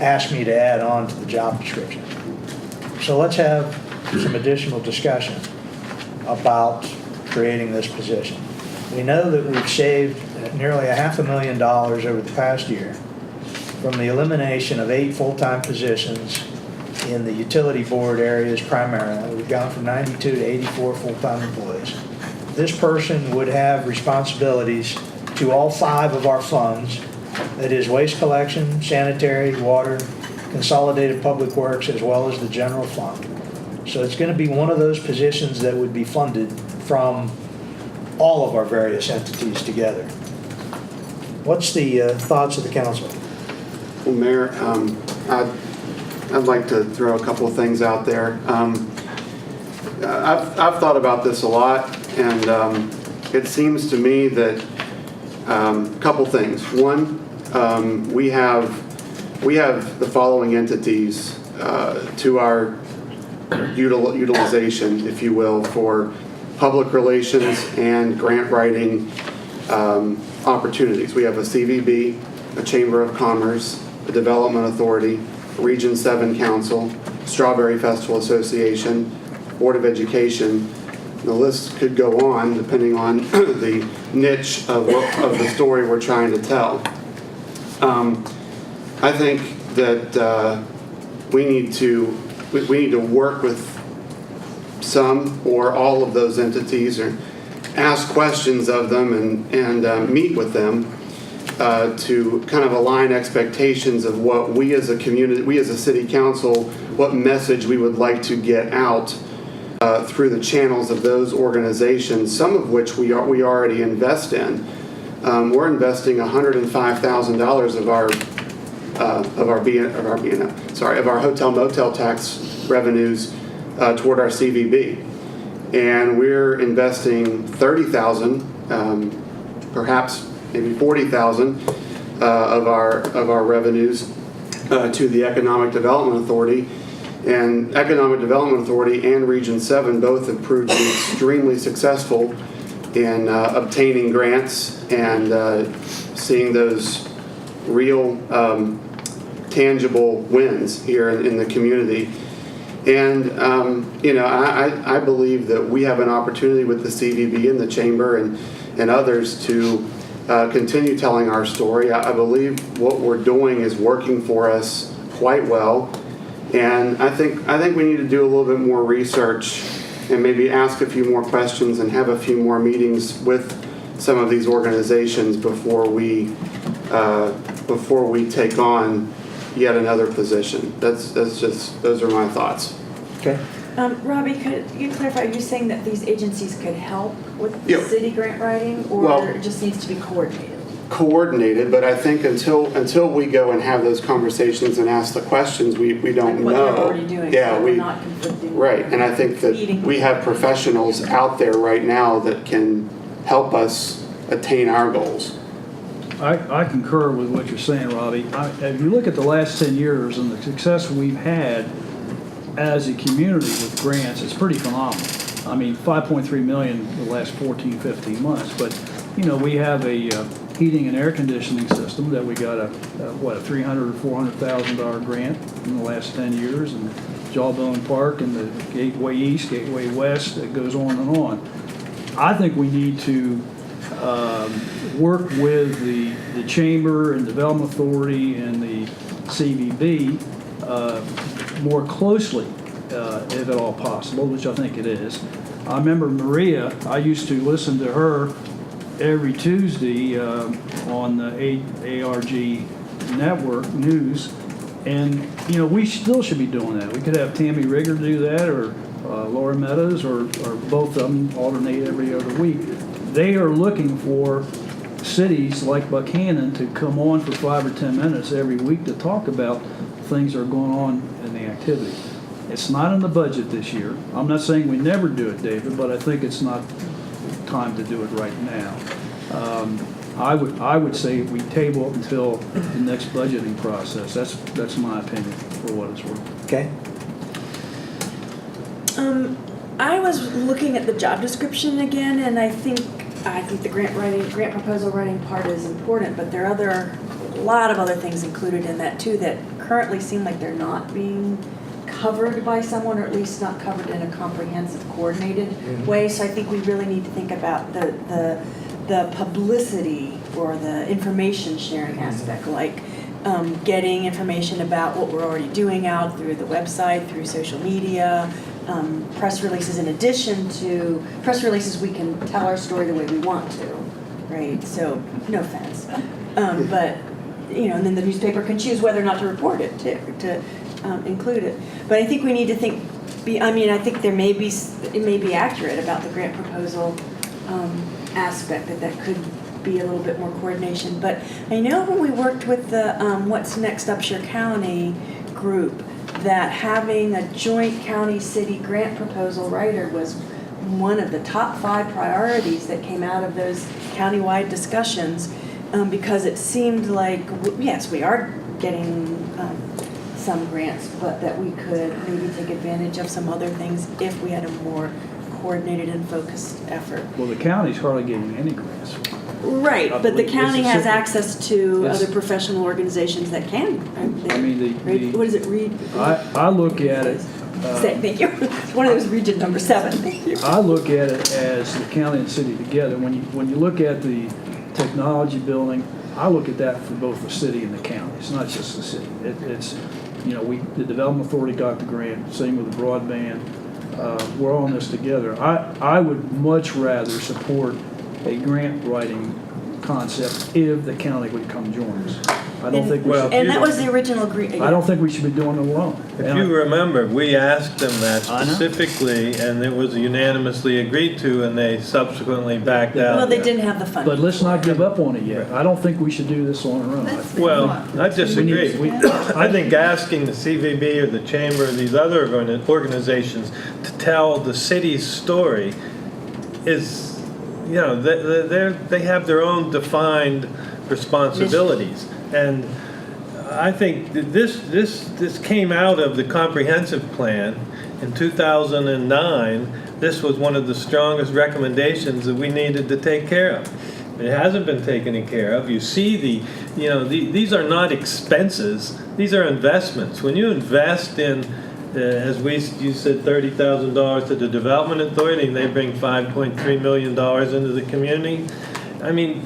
asked me to add on to the job description. So let's have some additional discussion about creating this position. We know that we've saved nearly $500,000 over the past year from the elimination of 8 full-time positions in the utility board areas primarily. We've gone from 92 to 84 full-time employees. This person would have responsibilities to all 5 of our funds, that is waste collection, sanitary, water, consolidated public works, as well as the general fund. So it's going to be one of those positions that would be funded from all of our various entities together. What's the thoughts of the council? Well, Mayor, I'd like to throw a couple of things out there. I've thought about this a lot, and it seems to me that a couple things. One, we have the following entities to our utilization, if you will, for public relations and grant writing opportunities. We have a CVB, a Chamber of Commerce, a Development Authority, Region 7 Council, Strawberry Festival Association, Board of Education. The list could go on depending on the niche of the story we're trying to tell. I think that we need to work with some or all of those entities, or ask questions of them and meet with them to kind of align expectations of what we as a community, we as a city council, what message we would like to get out through the channels of those organizations, some of which we already invest in. We're investing $105,000 of our hotel motel tax revenues toward our CVB, and we're investing $30,000, perhaps maybe $40,000 of our revenues to the Economic Development Authority. And Economic Development Authority and Region 7 both have proved to be extremely successful in obtaining grants and seeing those real tangible wins here in the community. And, I believe that we have an opportunity with the CVB and the Chamber and others to continue telling our story. I believe what we're doing is working for us quite well. And I think we need to do a little bit more research and maybe ask a few more questions and have a few more meetings with some of these organizations before we take on yet another position. Those are my thoughts. Okay. Robbie, could you clarify, are you saying that these agencies could help with Yeah. city grant writing, or Well, it just needs to be coordinated? Coordinated, but I think until we go and have those conversations and ask the questions, we don't Like what know. they're already doing, Yeah, so we we're not conflicting. right, and I think that we have professionals out there right now that can help us attain our goals. I concur with what you're saying, Robbie. If you look at the last 10 years and the success we've had as a community with grants, it's pretty phenomenal. I mean, $5.3 million the last 14, 15 months. But, we have a heating and air conditioning system that we got a $300,000 or $400,000 grant in the last 10 years, and Jawbone Park and the Gateway East, Gateway West, it goes on and on. I think we need to work with the Chamber and Development Authority and the CVB more closely, if at all possible, which I think it is. I remember Maria, I used to listen to her every Tuesday on the ARG network news, and we still should be doing that. We could have Tammy Rigger do that, or Laura Meadows, or both of them alternate every other week. They are looking for cities like Buckhannon to come on for 5 or 10 minutes every week to talk about things that are going on in the activity. It's not in the budget this year. I'm not saying we never do it, David, but I think it's not time to do it right now. I would say we table it until the next budgeting process. That's my opinion, for what it's worth. Okay. I was looking at the job description again, and I think the grant proposal writing part is important, but there are a lot of other things included in that too that currently seem like they're not being covered by someone, or at least not covered in a comprehensive, coordinated way. So I think we really need to think about the publicity or the information sharing aspect, like getting information about what we're already doing out through the website, through social media, press releases. In addition to press releases, we can tell our story the way we want to, right? So no offense, but and then the newspaper can choose whether or not to report it, to include it. But I think we need to think. I think it may be accurate about the grant proposal aspect, that could be a little bit more coordination. But I know when we worked with the What's Next Upshur County group, that having a joint county-city grant proposal writer was one of the top 5 priorities that came out of those countywide discussions, because it seemed like, yes, we are getting some grants, but that we could maybe take advantage of some other things if we had a more coordinated and focused effort. Well, the county's hardly getting any grants. Right, but the county has Mississippi. access to Yes. other professional organizations that can. What is it, read? I look at it. Thank you. It's one of those region number 7. Thank you. I look at it as the county and city together. When you look at the technology building, I look at that for both the city and the county. It's not just the city. It's the Development Authority got the grant. Same with the broadband. We're all in this together. I would much rather support a grant writing concept if the county would come join us. I don't think we should. And that was the original agreement. I don't think we should be doing it alone. If you remember, we asked them that specifically, and it was unanimously agreed to, and they subsequently backed out. Well, they didn't have the funding. But let's not give up on it yet. I don't think we should do this on our own. Well, I disagree. I think asking the CVB or the Chamber or these other organizations to tell the city's story is, they have their own defined responsibilities. And I think that this came out of the comprehensive plan in 2009. This was one of the strongest recommendations that we needed to take care of. It hasn't been taken care of. You see these are not expenses. These are investments. When you invest in, you said $30,000 to the Development Authority, and they bring $5.3 million into the community. I mean,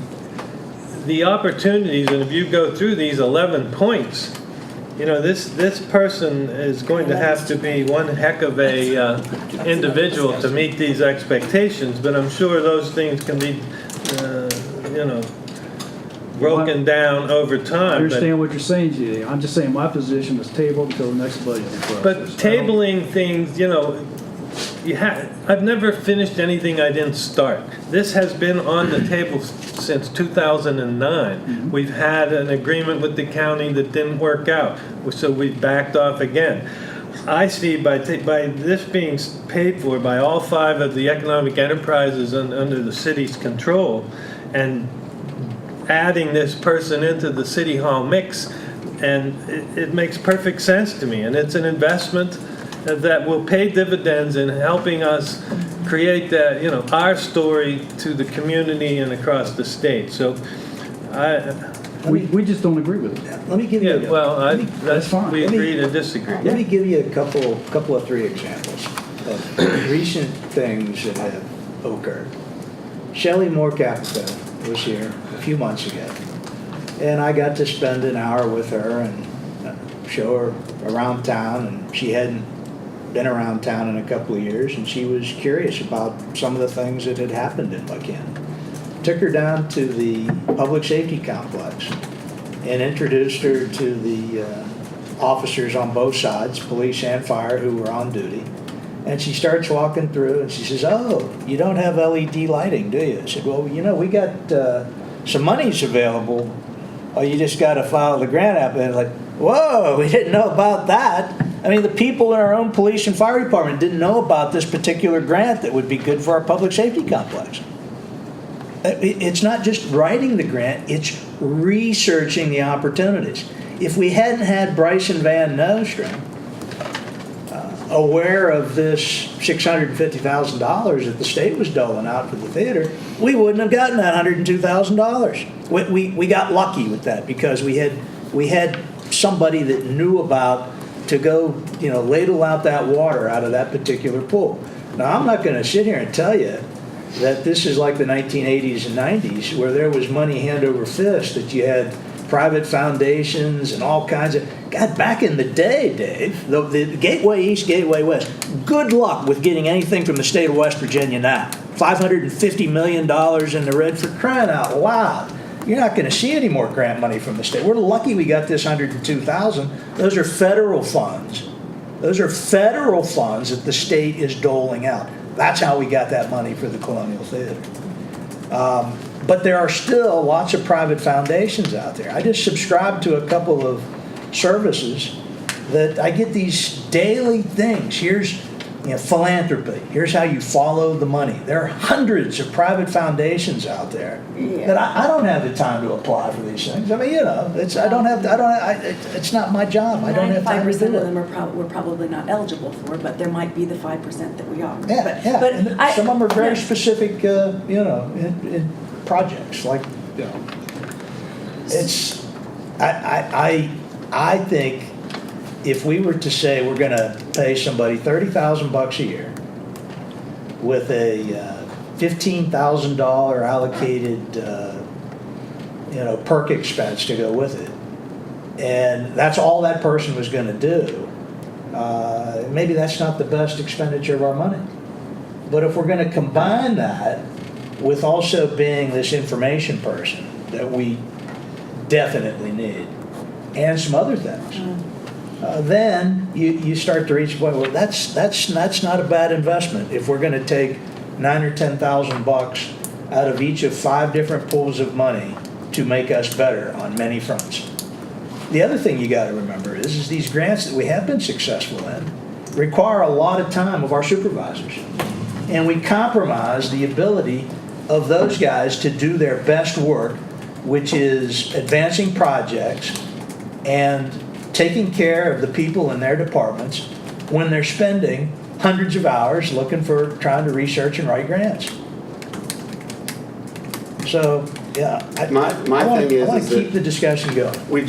the opportunities, and if you go through these 11 points, this person is going to have to be one heck of a individual to meet these expectations. But I'm sure those things can be, broken down over time. I understand what you're saying, G.A. I'm just saying my position is tabled until the next budget process. But tabling things, I've never finished anything I didn't start. This has been on the table since 2009. We've had an agreement with the county that didn't work out, so we've backed off again. I see by this being paid for by all 5 of the economic enterprises under the city's control, and adding this person into the city hall mix, and it makes perfect sense to me. And it's an investment that will pay dividends in helping us create that, our story to the community and across the state. So We just don't agree with it. Let me give you. That's fine. We agree to disagree. Let me give you a couple of three examples of recent things that have occurred. Shelley Moore Capito was here a few months ago, and I got to spend an hour with her and show her around town, and she hadn't been around town in a couple of years, and she was curious about some of the things that had happened in Buckhannon. Took her down to the public safety complex and introduced her to the officers on both sides, police and fire, who were on duty. And she starts walking through and she says, "Oh, you don't have LED lighting, do you?" I said, "Well, we got some monies available. Oh, you just got to file the grant app." And like, whoa, we didn't know about that. I mean, the people in our own police and fire department didn't know about this particular grant that would be good for our public safety complex. It's not just writing the grant, it's researching the opportunities. If we hadn't had Bryson Van Nostrum aware of this $650,000 that the state was doling out for the theater, we wouldn't have gotten that $102,000. We got lucky with that because we had somebody that knew about to go, ladle out that water out of that particular pool. Now, I'm not going to sit here and tell you that this is like the 1980s and 90s where there was money hand over fist, that you had private foundations and all kinds of... God, back in the day, Dave, the Gateway East, Gateway West, good luck with getting anything from the state of West Virginia now. $550 million in the red, for crying out loud. You're not going to see any more grant money from the state. We're lucky we got this $102,000. Those are federal funds. Those are federal funds that the state is doling out. That's how we got that money for the Colonial Theater. But there are still lots of private foundations out there. I just subscribe to a couple of services that I get these daily things. Here's philanthropy. Here's how you follow the money. There are hundreds of private foundations out there that I don't have the time to apply for these things. I mean, it's not my job. I don't have time to do it. 95% of them we're probably not eligible for, but there might be the 5% that we are. But some of them are very specific, in projects. Like, it's. I think if we were to say we're going to pay somebody $30,000 a year with a $15,000 allocated, perk expense to go with it, and that's all that person was going to do, maybe that's not the best expenditure of our money. But if we're going to combine that with also being this information person that we definitely need, and some other things, then you start to reach a point where that's not a bad investment. If we're going to take $9,000 or $10,000 out of each of 5 different pools of money to make us better on many fronts. The other thing you got to remember is these grants that we have been successful in require a lot of time of our supervisors, and we compromise the ability of those guys to do their best work, which is advancing projects and taking care of the people in their departments when they're spending hundreds of hours trying to research and write grants. So, yeah, I want to keep the discussion going. I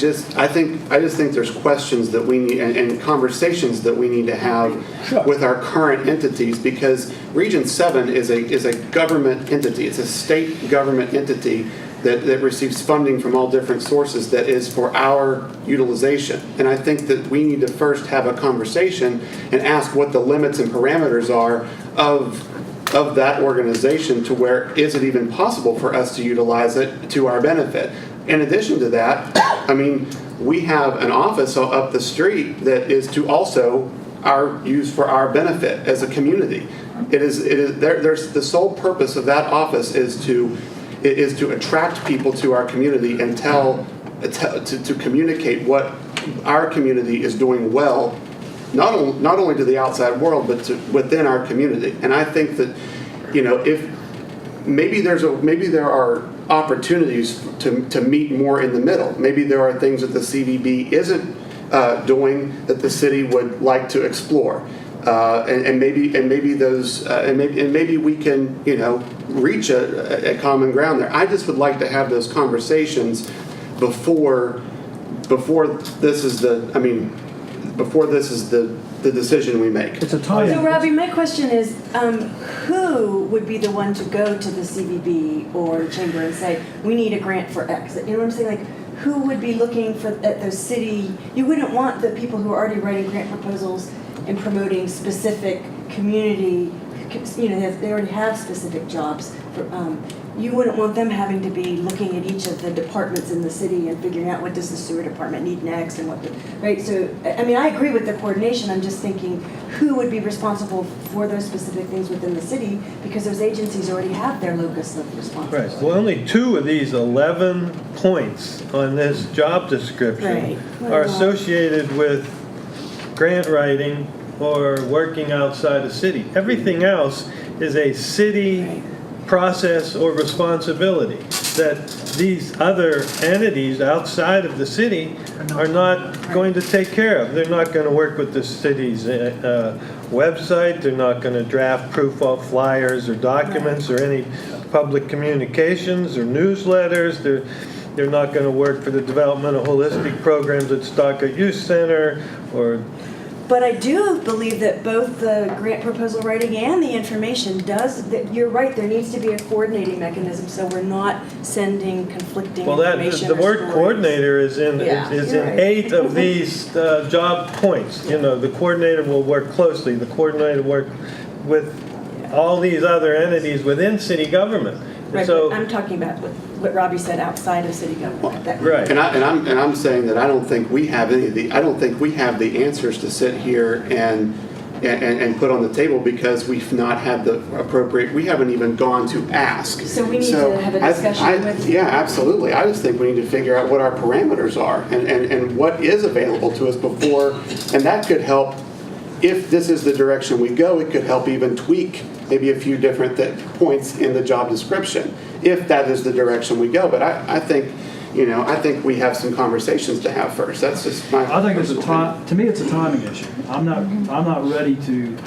just think there's questions that we need and conversations that we need to have with our current entities, because Region 7 is a government entity. It's a state government entity that receives funding from all different sources that is for our utilization. And I think that we need to first have a conversation and ask what the limits and parameters are of that organization, to where is it even possible for us to utilize it to our benefit. In addition to that, I mean, we have an office up the street that is to also use for our benefit as a community. There's the sole purpose of that office is to attract people to our community and to communicate what our community is doing well, not only to the outside world, but within our community. And I think that, if maybe there are opportunities to meet more in the middle. Maybe there are things that the CVB isn't doing that the city would like to explore, and maybe we can reach a common ground there. I just would like to have those conversations before this is the decision we make. It's a time. So Robbie, my question is, who would be the one to go to the CVB or chamber and say, we need a grant for X? You know what I'm saying? Like, who would be looking at those city, you wouldn't want the people who are already writing grant proposals and promoting specific community, you know, they already have specific jobs. You wouldn't want them having to be looking at each of the departments in the city and figuring out what does the sewer department need next and right? So, I mean, I agree with the coordination. I'm just thinking who would be responsible for those specific things within the city, because those agencies already have their locus of responsibility. Right, well, only 2 of these 11 points on this job description are associated with grant writing or working outside the city. Everything else is a city process or responsibility that these other entities outside of the city are not going to take care of. They're not going to work with the city's website. They're not going to draft proof of flyers or documents or any public communications or newsletters. They're not going to work for the development of holistic programs at Stockard Youth Center or. But I do believe that both the grant proposal writing and the information you're right, there needs to be a coordinating mechanism so we're not sending conflicting information. The word coordinator is in 8 of these job points. You know, the coordinator will work closely. The coordinator will work with all these other entities within city government. Right, so, but I'm talking about what Robbie said outside of city government. Right. And I'm saying that I don't think we have the answers to sit here and put on the table, because we've not had the appropriate. We haven't even gone to ask. So we need to have a discussion with. Yeah, absolutely. I just think we need to figure out what our parameters are and what is available to us before, and that could help. If this is the direction we go, it could help even tweak maybe a few different points in the job description, if that is the direction we go. But I think we have some conversations to have first. That's just my. I think it's to me, it's a timing issue. I'm not ready to.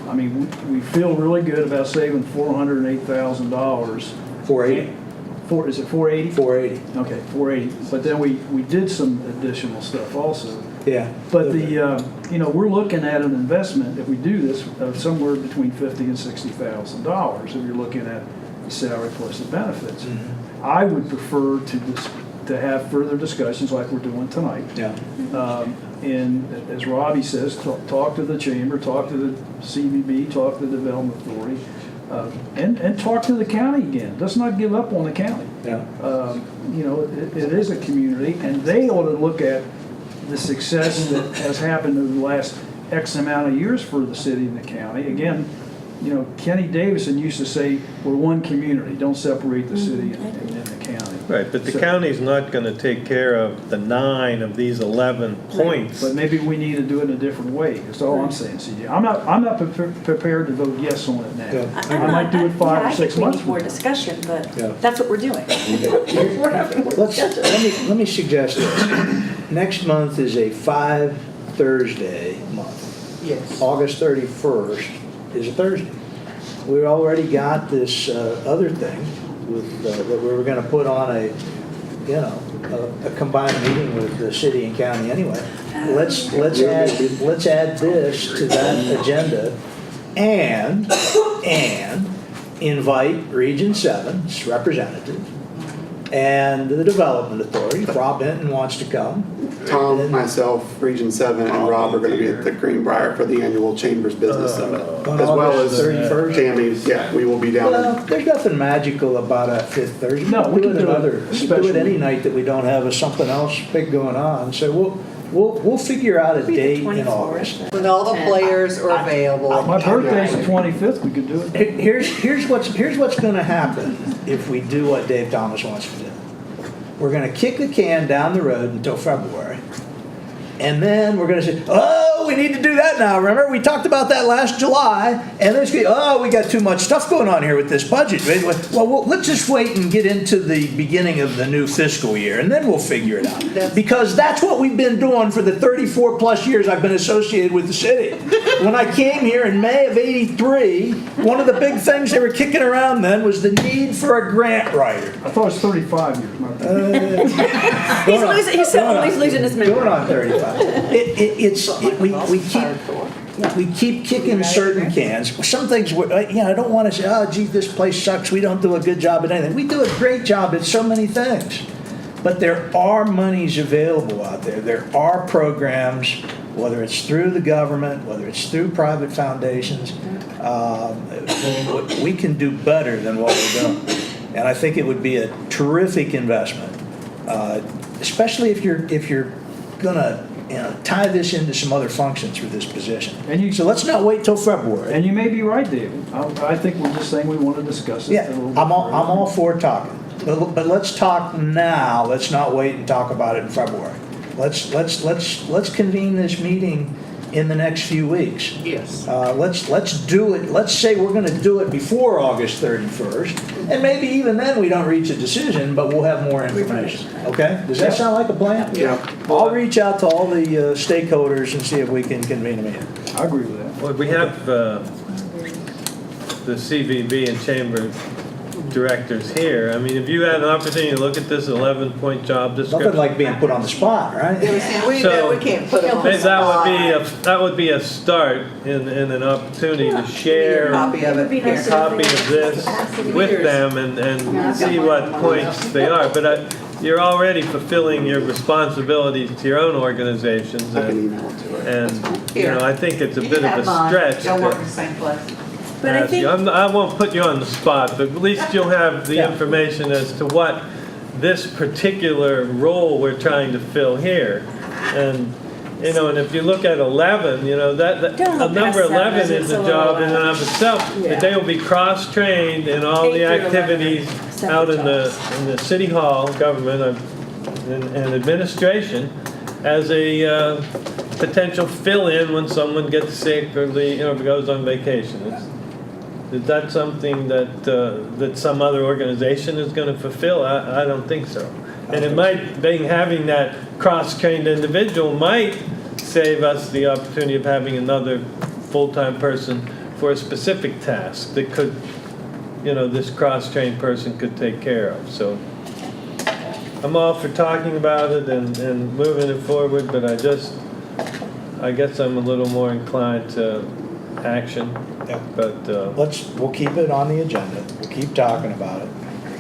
I mean, we feel really good about saving $408,000. 480. Is it 480? 480. Okay, 480. But then we did some additional stuff also. Yeah. But we're looking at an investment, if we do this, of somewhere between $50,000 and $60,000 if you're looking at the salary plus the benefits. Mm-hmm. I would prefer to have further discussions like we're doing tonight. Yeah. And as Robbie says, talk to the chamber, talk to the CVB, talk to the Development Authority, and talk to the county again. Let's not give up on the county. Yeah. It is a community, and they ought to look at the success that has happened in the last X amount of years for the city and the county. Again, Kenny Davison used to say, we're one community, don't separate the city and the county. Right, but the county's not going to take care of the 9 of these 11 points. But maybe we need to do it in a different way. That's all I'm saying, CJ. I'm not prepared to vote yes on it now. Yeah. I might do it 5 or 6 months. We need more discussion, but Yeah. that's what we're doing. We're having more discussion. Let me suggest this. Next month is a 5 Thursday month. Yes. August 31st is a Thursday. We already got this other thing that we were going to put on a combined meeting with the city and county anyway. Let's add this to that agenda and invite Region 7's representative and the Development Authority. If Rob Hinton wants to come. Tom, myself, Region 7, and Rob are going to be at the Greenbrier for the annual Chambers Business Summit. As well as 31st? Tammy, yeah, we will be down. Well, there's nothing magical about a fifth Thursday. No, we can do it any night that we don't have something else big going on. So we'll figure out a date in August. When all the players are available. My birthday's the 25th, we could do it. Here's what's going to happen if we do what Dave Thomas wants to do. We're going to kick the can down the road until February, and then we're going to say, oh, oh, we need to do that now. Remember, we talked about that last July, and then we got too much stuff going on here with this budget. Well, let's just wait and get into the beginning of the new fiscal year, and then we'll figure it out. Because that's what we've been doing for the 34 plus years I've been associated with the city. When I came here in May of '83, one of the big things they were kicking around then was the need for a grant writer. I thought it was 35 years. He's losing his memory. Going on 35. We keep kicking certain cans. Some things, I don't want to say, oh, gee, this place sucks. We don't do a good job at anything. We do a great job at so many things. But there are monies available out there. There are programs, whether it's through the government, whether it's through private foundations. We can do better than what we're doing. And I think it would be a terrific investment, especially if you're going to tie this into some other functions for this position. So let's not wait till February. And you may be right, David. I think we're just saying we want to discuss it. Yeah, I'm all for talking. But let's talk now. Let's not wait and talk about it in February. Let's convene this meeting in the next few weeks. Yes. Let's do it. Let's say we're going to do it before August 31st, and maybe even then we don't reach a decision, but we'll have more information. Okay? Does that sound like a plan? Yeah. I'll reach out to all the stakeholders and see if we can convene a meeting. I agree with that. Well, we have the CVB and Chamber directors here. I mean, if you had an opportunity to look at this 11-point job description. Nothing like being put on the spot, right? We can't put them on the spot. That would be a start in an opportunity to share A copy of it. a copy of this with them and see what points they are. But you're already fulfilling your responsibilities to your own organizations, I can email it to her. and I think it's a bit of a stretch. They'll work in the same place. But I think I won't put you on the spot, but at least you'll have the information as to what this particular role we're trying to fill here. And and if you look at 11, that number 11 is a job in and of itself. That they will be cross-trained in all the activities out in the city hall government and administration as a potential fill-in when someone gets sick or goes on vacation. Is that something that some other organization is going to fulfill? I don't think so. And it might, having that cross-trained individual might save us the opportunity of having another full-time person for a specific task that could, this cross-trained person could take care of. So I'm all for talking about it and moving it forward, but I guess I'm a little more inclined to action. Yeah. But we'll keep it on the agenda. We'll keep talking about it.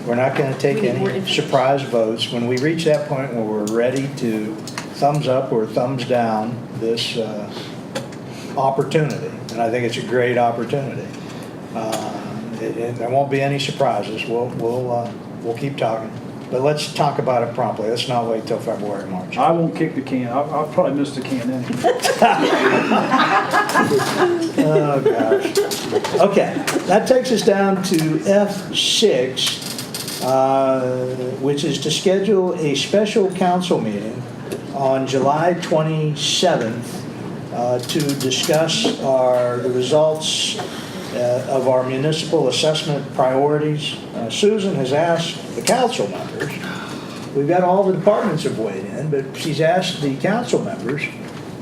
We're not going to take any surprise votes. When we reach that point where we're ready to thumbs up or thumbs down this opportunity, and I think it's a great opportunity, there won't be any surprises. We'll keep talking. But let's talk about it promptly. Let's not wait till February, March. I won't kick the can. I'll probably miss the can anyway. Oh, gosh. Okay, that takes us down to F6, which is to schedule a special council meeting on July 27th to discuss the results of our municipal assessment priorities. Susan has asked the council members, we've got all the departments have weighed in, but she's asked the council members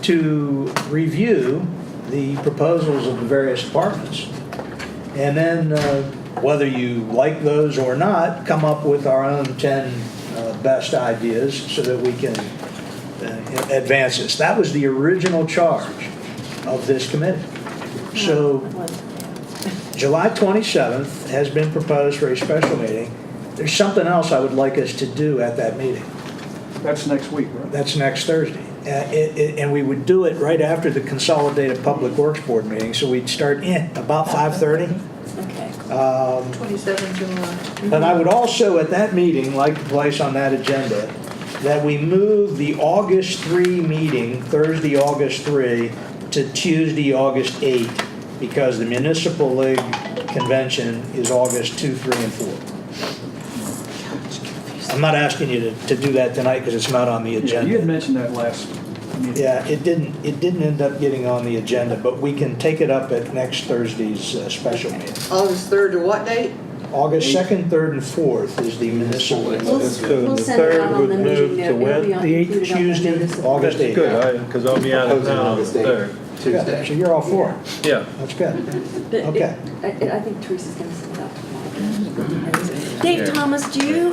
to review the proposals of the various departments. And then, whether you like those or not, come up with our own 10 best ideas so that we can advance this. That was the original charge of this committee. So July 27th has been proposed for a special meeting. There's something else I would like us to do at that meeting. That's next week, right? That's next Thursday. And we would do it right after the Consolidated Public Works Board meeting, so we'd start about 5:30. Okay. 27 July. But I would also, at that meeting, like to place on that agenda that we move the August 3 meeting, Thursday, August 3, to Tuesday, August 8, because the Municipal League Convention is August 2, 3, and 4. I'm not asking you to do that tonight because it's not on the agenda. Yeah, you had mentioned that last meeting. Yeah, it didn't end up getting on the agenda, but we can take it up at next Thursday's special meeting. August 3rd to what date? August 2nd, 3rd, and 4th is the municipal. We'll The send it out third on would the move meeting to note. when? It'll be on- The 8th included on the Tuesday, notice of- August 8th. Good, because I'll be out of Opposing town on the August 8th. 3rd. Tuesday. So you're all for it. Yeah. That's good. But it- Okay. I think Teresa's gonna send it out tomorrow. Dave Thomas, do you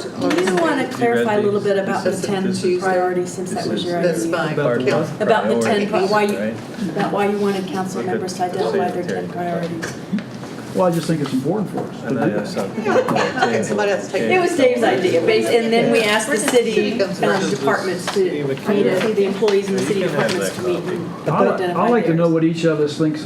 want to clarify a little bit about the 10 priorities, since that was your That's idea? fine. About the 10, Priorities, about why you wanted council members to identify their 10 priorities. Well, I just think it's important for us. And then I saw Okay, somebody else take it. It was Dave's idea, and then we asked the city departments to meet, the employees in the city departments to meet. and identify I like to theirs. know what each of us thinks,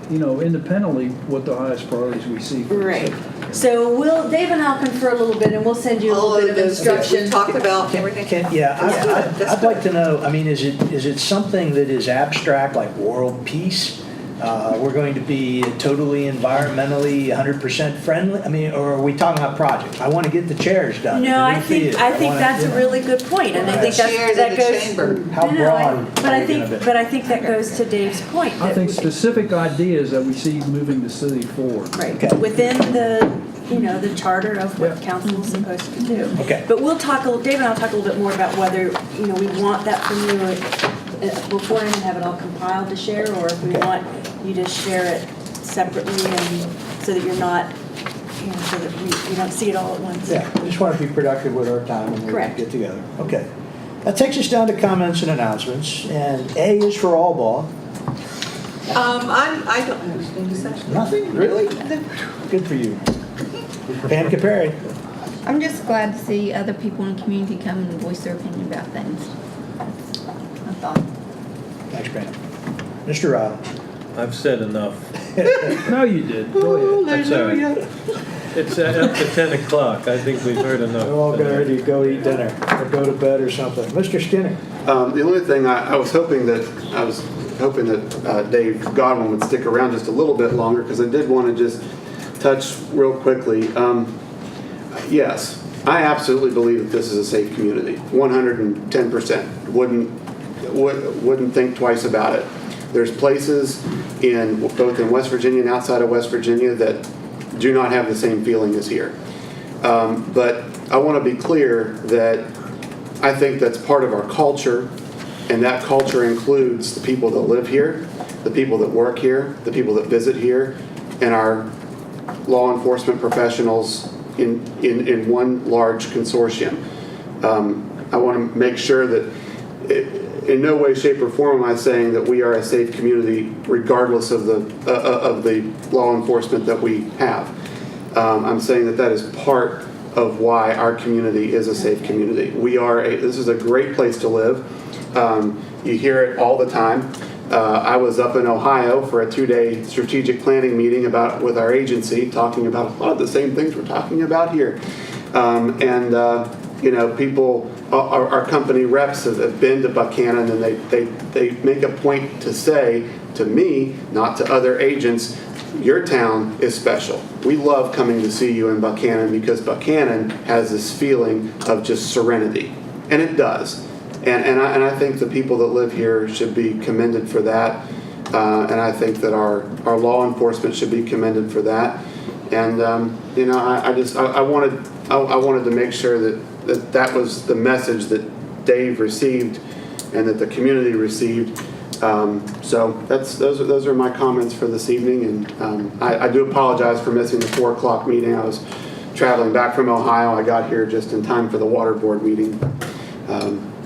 independently, what the highest priorities we see. Right. So Dave and I'll confer a little bit, and we'll send you a All little of bit of those that we instruction. talked about, everything. I'd like to know, I mean, is it something that is abstract, like world peace? We're going to be totally environmentally 100% friendly? I mean, or are we talking about projects? I want to get the chairs done. No, the new I think theater. that's a really good point, and I think Chairs that in the goes. chamber. How No, broad but are I we think, gonna be? but I think that goes to Dave's point. I that think we- specific ideas that we see moving the city forward. Right, Okay. within the charter of what council is supposed to do. Okay. But Dave and I'll talk a little bit more about whether, we want that from you beforehand and have it all compiled to share, or if we Okay. want you to share it separately and so that you're not, so that we don't see it all at once. Yeah, I just want to be productive with our time when we Correct. get together. Okay. That takes us down to comments and announcements, and A is for all ball. I don't have anything to say. Nothing? Really? Good for you. Pam Capari. I'm just glad to see other people in the community come and voice their opinion about things. I thought. Thanks, Pam. Mr. Riley. I've said enough. No, you did. Go ahead. That's all right. It's up to 10 o'clock. I think we've heard enough. We're all getting ready to go eat dinner or go to bed or something. Mr. Skinner. The only thing I was hoping that Dave Godwin would stick around just a little bit longer, because I did want to just touch real quickly. Yes, I absolutely believe that this is a safe community. 110%. Wouldn't think twice about it. There's places both in West Virginia and outside of West Virginia that do not have the same feeling as here. But I want to be clear that I think that's part of our culture, and that culture includes the people that live here, the people that work here, the people that visit here, and our law enforcement professionals in one large consortium. I want to make sure that in no way, shape, or form am I saying that we are a safe community regardless of the law enforcement that we have. I'm saying that is part of why our community is a safe community. This is a great place to live. You hear it all the time. I was up in Ohio for a 2-day strategic planning meeting with our agency, talking about a lot of the same things we're talking about here. People, our company reps have been to Buckhannon, and they make a point to say to me, not to other agents, your town is special. We love coming to see you in Buckhannon, because Buckhannon has this feeling of just serenity, and it does. And I think the people that live here should be commended for that, and I think that our law enforcement should be commended for that. And I wanted to make sure that was the message that Dave received and that the community received. So those are my comments for this evening, and I do apologize for missing the 4 o'clock meeting. I was traveling back from Ohio. I got here just in time for the water board meeting.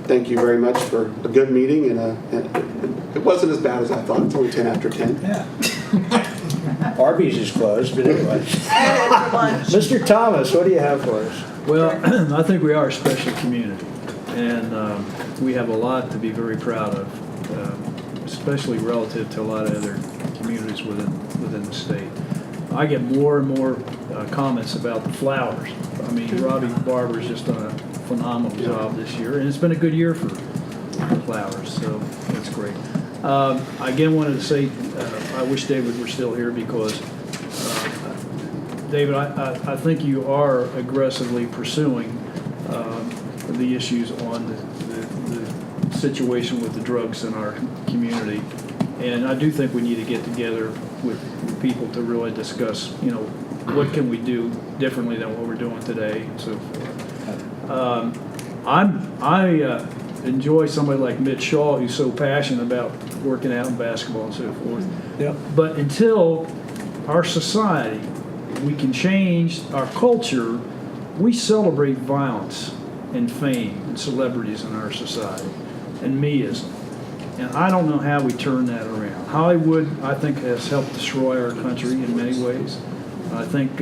Thank you very much for a good meeting, and it wasn't as bad as I thought. It's only 10 after 10. Yeah. Arby's is closed, but anyway. Mr. Thomas, what do you have for us? Well, I think we are a special community, and we have a lot to be very proud of, especially relative to a lot of other communities within the state. I get more and more comments about the flowers. I mean, Robbie Barber's just done a phenomenal job this year, and it's been a good year for flowers, so that's great. I again wanted to say I wish David were still here, because David, I think you are aggressively pursuing the issues on the situation with the drugs in our community. And I do think we need to get together with people to really discuss, what can we do differently than what we're doing today and so forth. I enjoy somebody like Mitch Shaw, who's so passionate about working out in basketball and so forth. Yep. But until our society, we can change our culture, we celebrate violence and fame and celebrities in our society and meism. And I don't know how we turn that around. Hollywood, I think, has helped destroy our country in many ways. I think,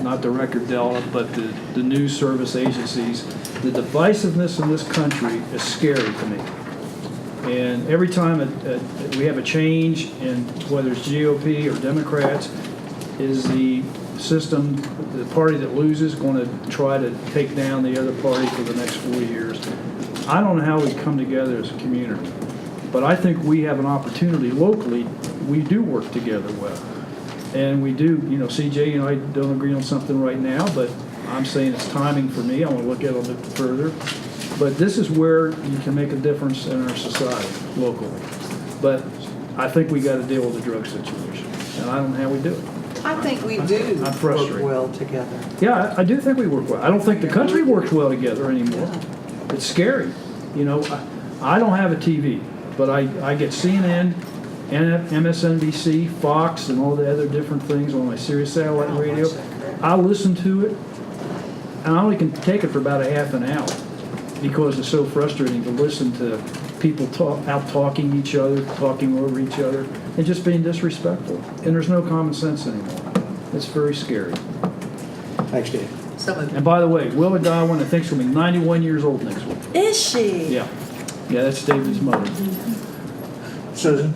not the record Delta, but the news service agencies, the divisiveness in this country is scary to me. And every time we have a change in whether it's GOP or Democrats, is the system, the party that loses, going to try to take down the other party for the next 4 years? I don't know how we come together as a community. But I think we have an opportunity locally. We do work together well. And we do, CJ and I don't agree on something right now, but I'm saying it's timing for me. I want to look at it a little bit further. But this is where you can make a difference in our society locally. But I think we got to deal with the drug situation. And I don't know how we do it. I think we do I'm frustrated. work well together. Yeah, I do think we work well. I don't think the country works well together anymore. It's scary. I don't have a TV. But I get CNN, MSNBC, Fox, and all the other different things on my Sirius satellite radio. I listen to it, and I only can take it for about a half an hour because it's so frustrating to listen to people out talking each other, talking over each other, and just being disrespectful. And there's no common sense anymore. It's very scary. Thanks, Dave. And by the way, Willa Godwin, I think, is going to be 91 years old next week. Is she? Yeah. Yeah, that's David's mother. Susan?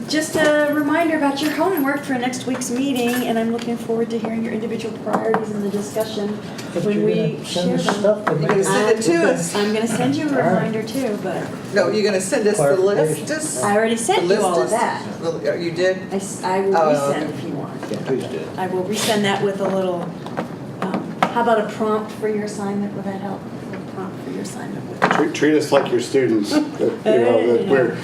Just a reminder about your homework for next week's meeting, and I'm looking forward to hearing your individual priorities in the discussion when we share them. You're going to send it to us. I'm going to send you a reminder too, but. No, you're going to send us the list? I already sent you all of that. You did? I will resend if you want. Yeah, please do. I will resend that with a little, how about a prompt for your assignment? Would that help? A prompt for your assignment with Treat us like your students. We're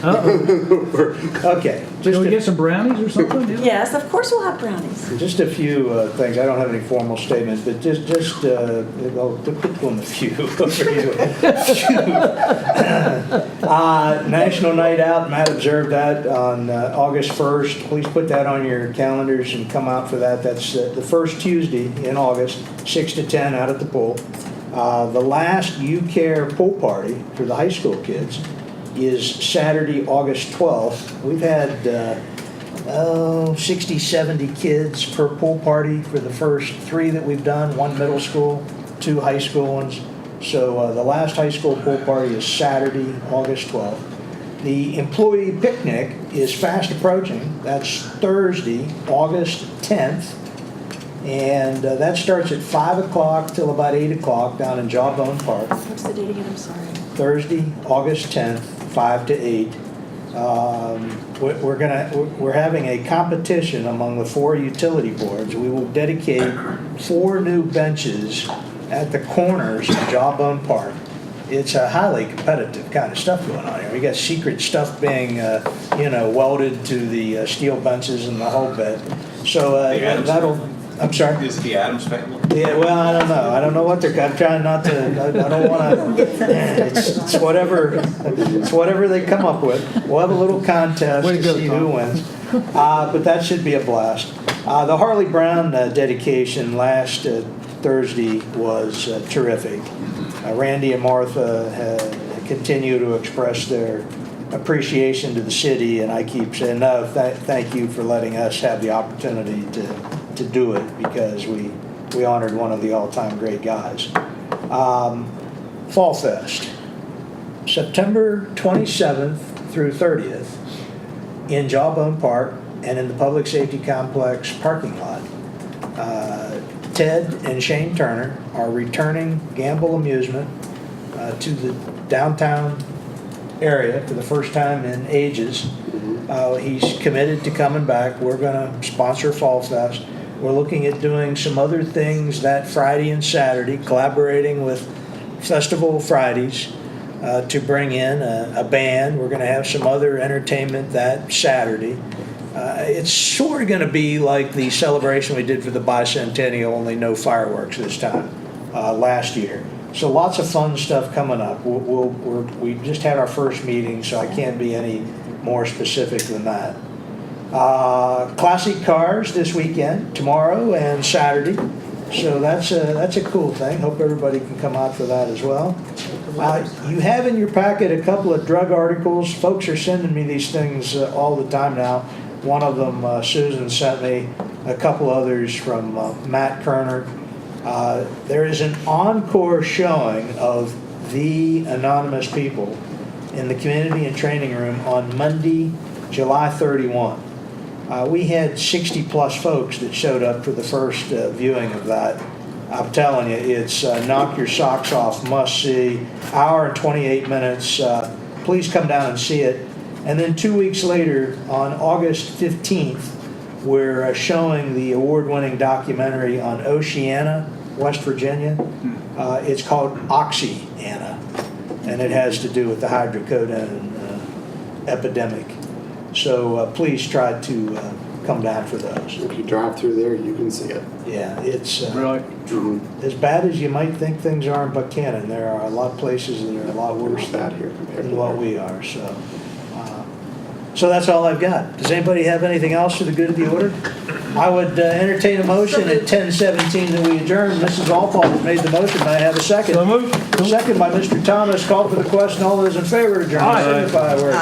Okay. Can we get some brownies or something? Yes, of course we'll have brownies. Just a few things. I don't have any formal statements, but I'll put on the few. National Night Out, Matt observed that on August 1st. Please put that on your calendars and come out for that. That's the first Tuesday in August, 6 to 10 out at the pool. The last You Care pool party for the high school kids is Saturday, August 12th. We've had 60, 70 kids per pool party for the first 3 that we've done, 1 middle school, 2 high school ones. So the last high school pool party is Saturday, August 12th. The employee picnic is fast approaching. That's Thursday, August 10th. And that starts at 5 o'clock till about 8 o'clock down in Jawbone Park. What's the date again? I'm sorry. Thursday, August 10th, 5 to 8. We're having a competition among the 4 utility boards. We will dedicate 4 new benches at the corners of Jawbone Park. It's a highly competitive kind of stuff going on here. We got secret stuff being, welded to the steel benches and the whole bit. So that'll. I'm sorry? Is it the Addams family? Yeah, well, I don't know. I don't know what they're, I'm trying not to, I don't want to, it's whatever they come up with. We'll have a little contest to see who wins. But that should be a blast. The Harley Brown dedication last Thursday was terrific. Randy and Martha continue to express their appreciation to the city, and I keep saying, no, thank you for letting us have the opportunity to do it, because we honored one of the all-time great guys. Fall Fest, September 27th through 30th in Jawbone Park and in the Public Safety Complex parking lot. Ted and Shane Turner are returning Gamble Amusement to the downtown area for the first time in ages. He's committed to coming back. We're going to sponsor Fall Fest. We're looking at doing some other things that Friday and Saturday, collaborating with Festival Fridays. to bring in a band. We're going to have some other entertainment that Saturday. It's sort of going to be like the celebration we did for the bicentennial, only no fireworks this time, last year. So lots of fun stuff coming up. We just had our first meeting, so I can't be any more specific than that. Classic cars this weekend, tomorrow and Saturday. So that's a cool thing. Hope everybody can come out for that as well. You have in your packet a couple of drug articles. Folks are sending me these things all the time now. One of them, Susan sent me, a couple others from Matt Kerner. There is an encore showing of The Anonymous People in the Community and Training Room on Monday, July 31. We had 60-plus folks that showed up for the first viewing of that. I'm telling you, it's knock your socks off, must see, hour and 28 minutes. Please come down and see it. And then 2 weeks later, on August 15th, we're showing the award-winning documentary on Oceana, West Virginia. It's called Oxy-Anna, and it has to do with the hydrocodone epidemic. So please try to come down for those. If you drive through there, you can see it. Yeah, it's Really? as bad as you might think things are in Buckhannon. There are a lot of places that are a lot worse than what we are. So that's all I've got. Does anybody have anything else for the good of the order? I would entertain a motion at 10:17 that we adjourn. Mrs. Alford made the motion. May I have a second? So moved. Second by Mr. Thomas. Called for the question. All those in favor of adjournment, signify by word.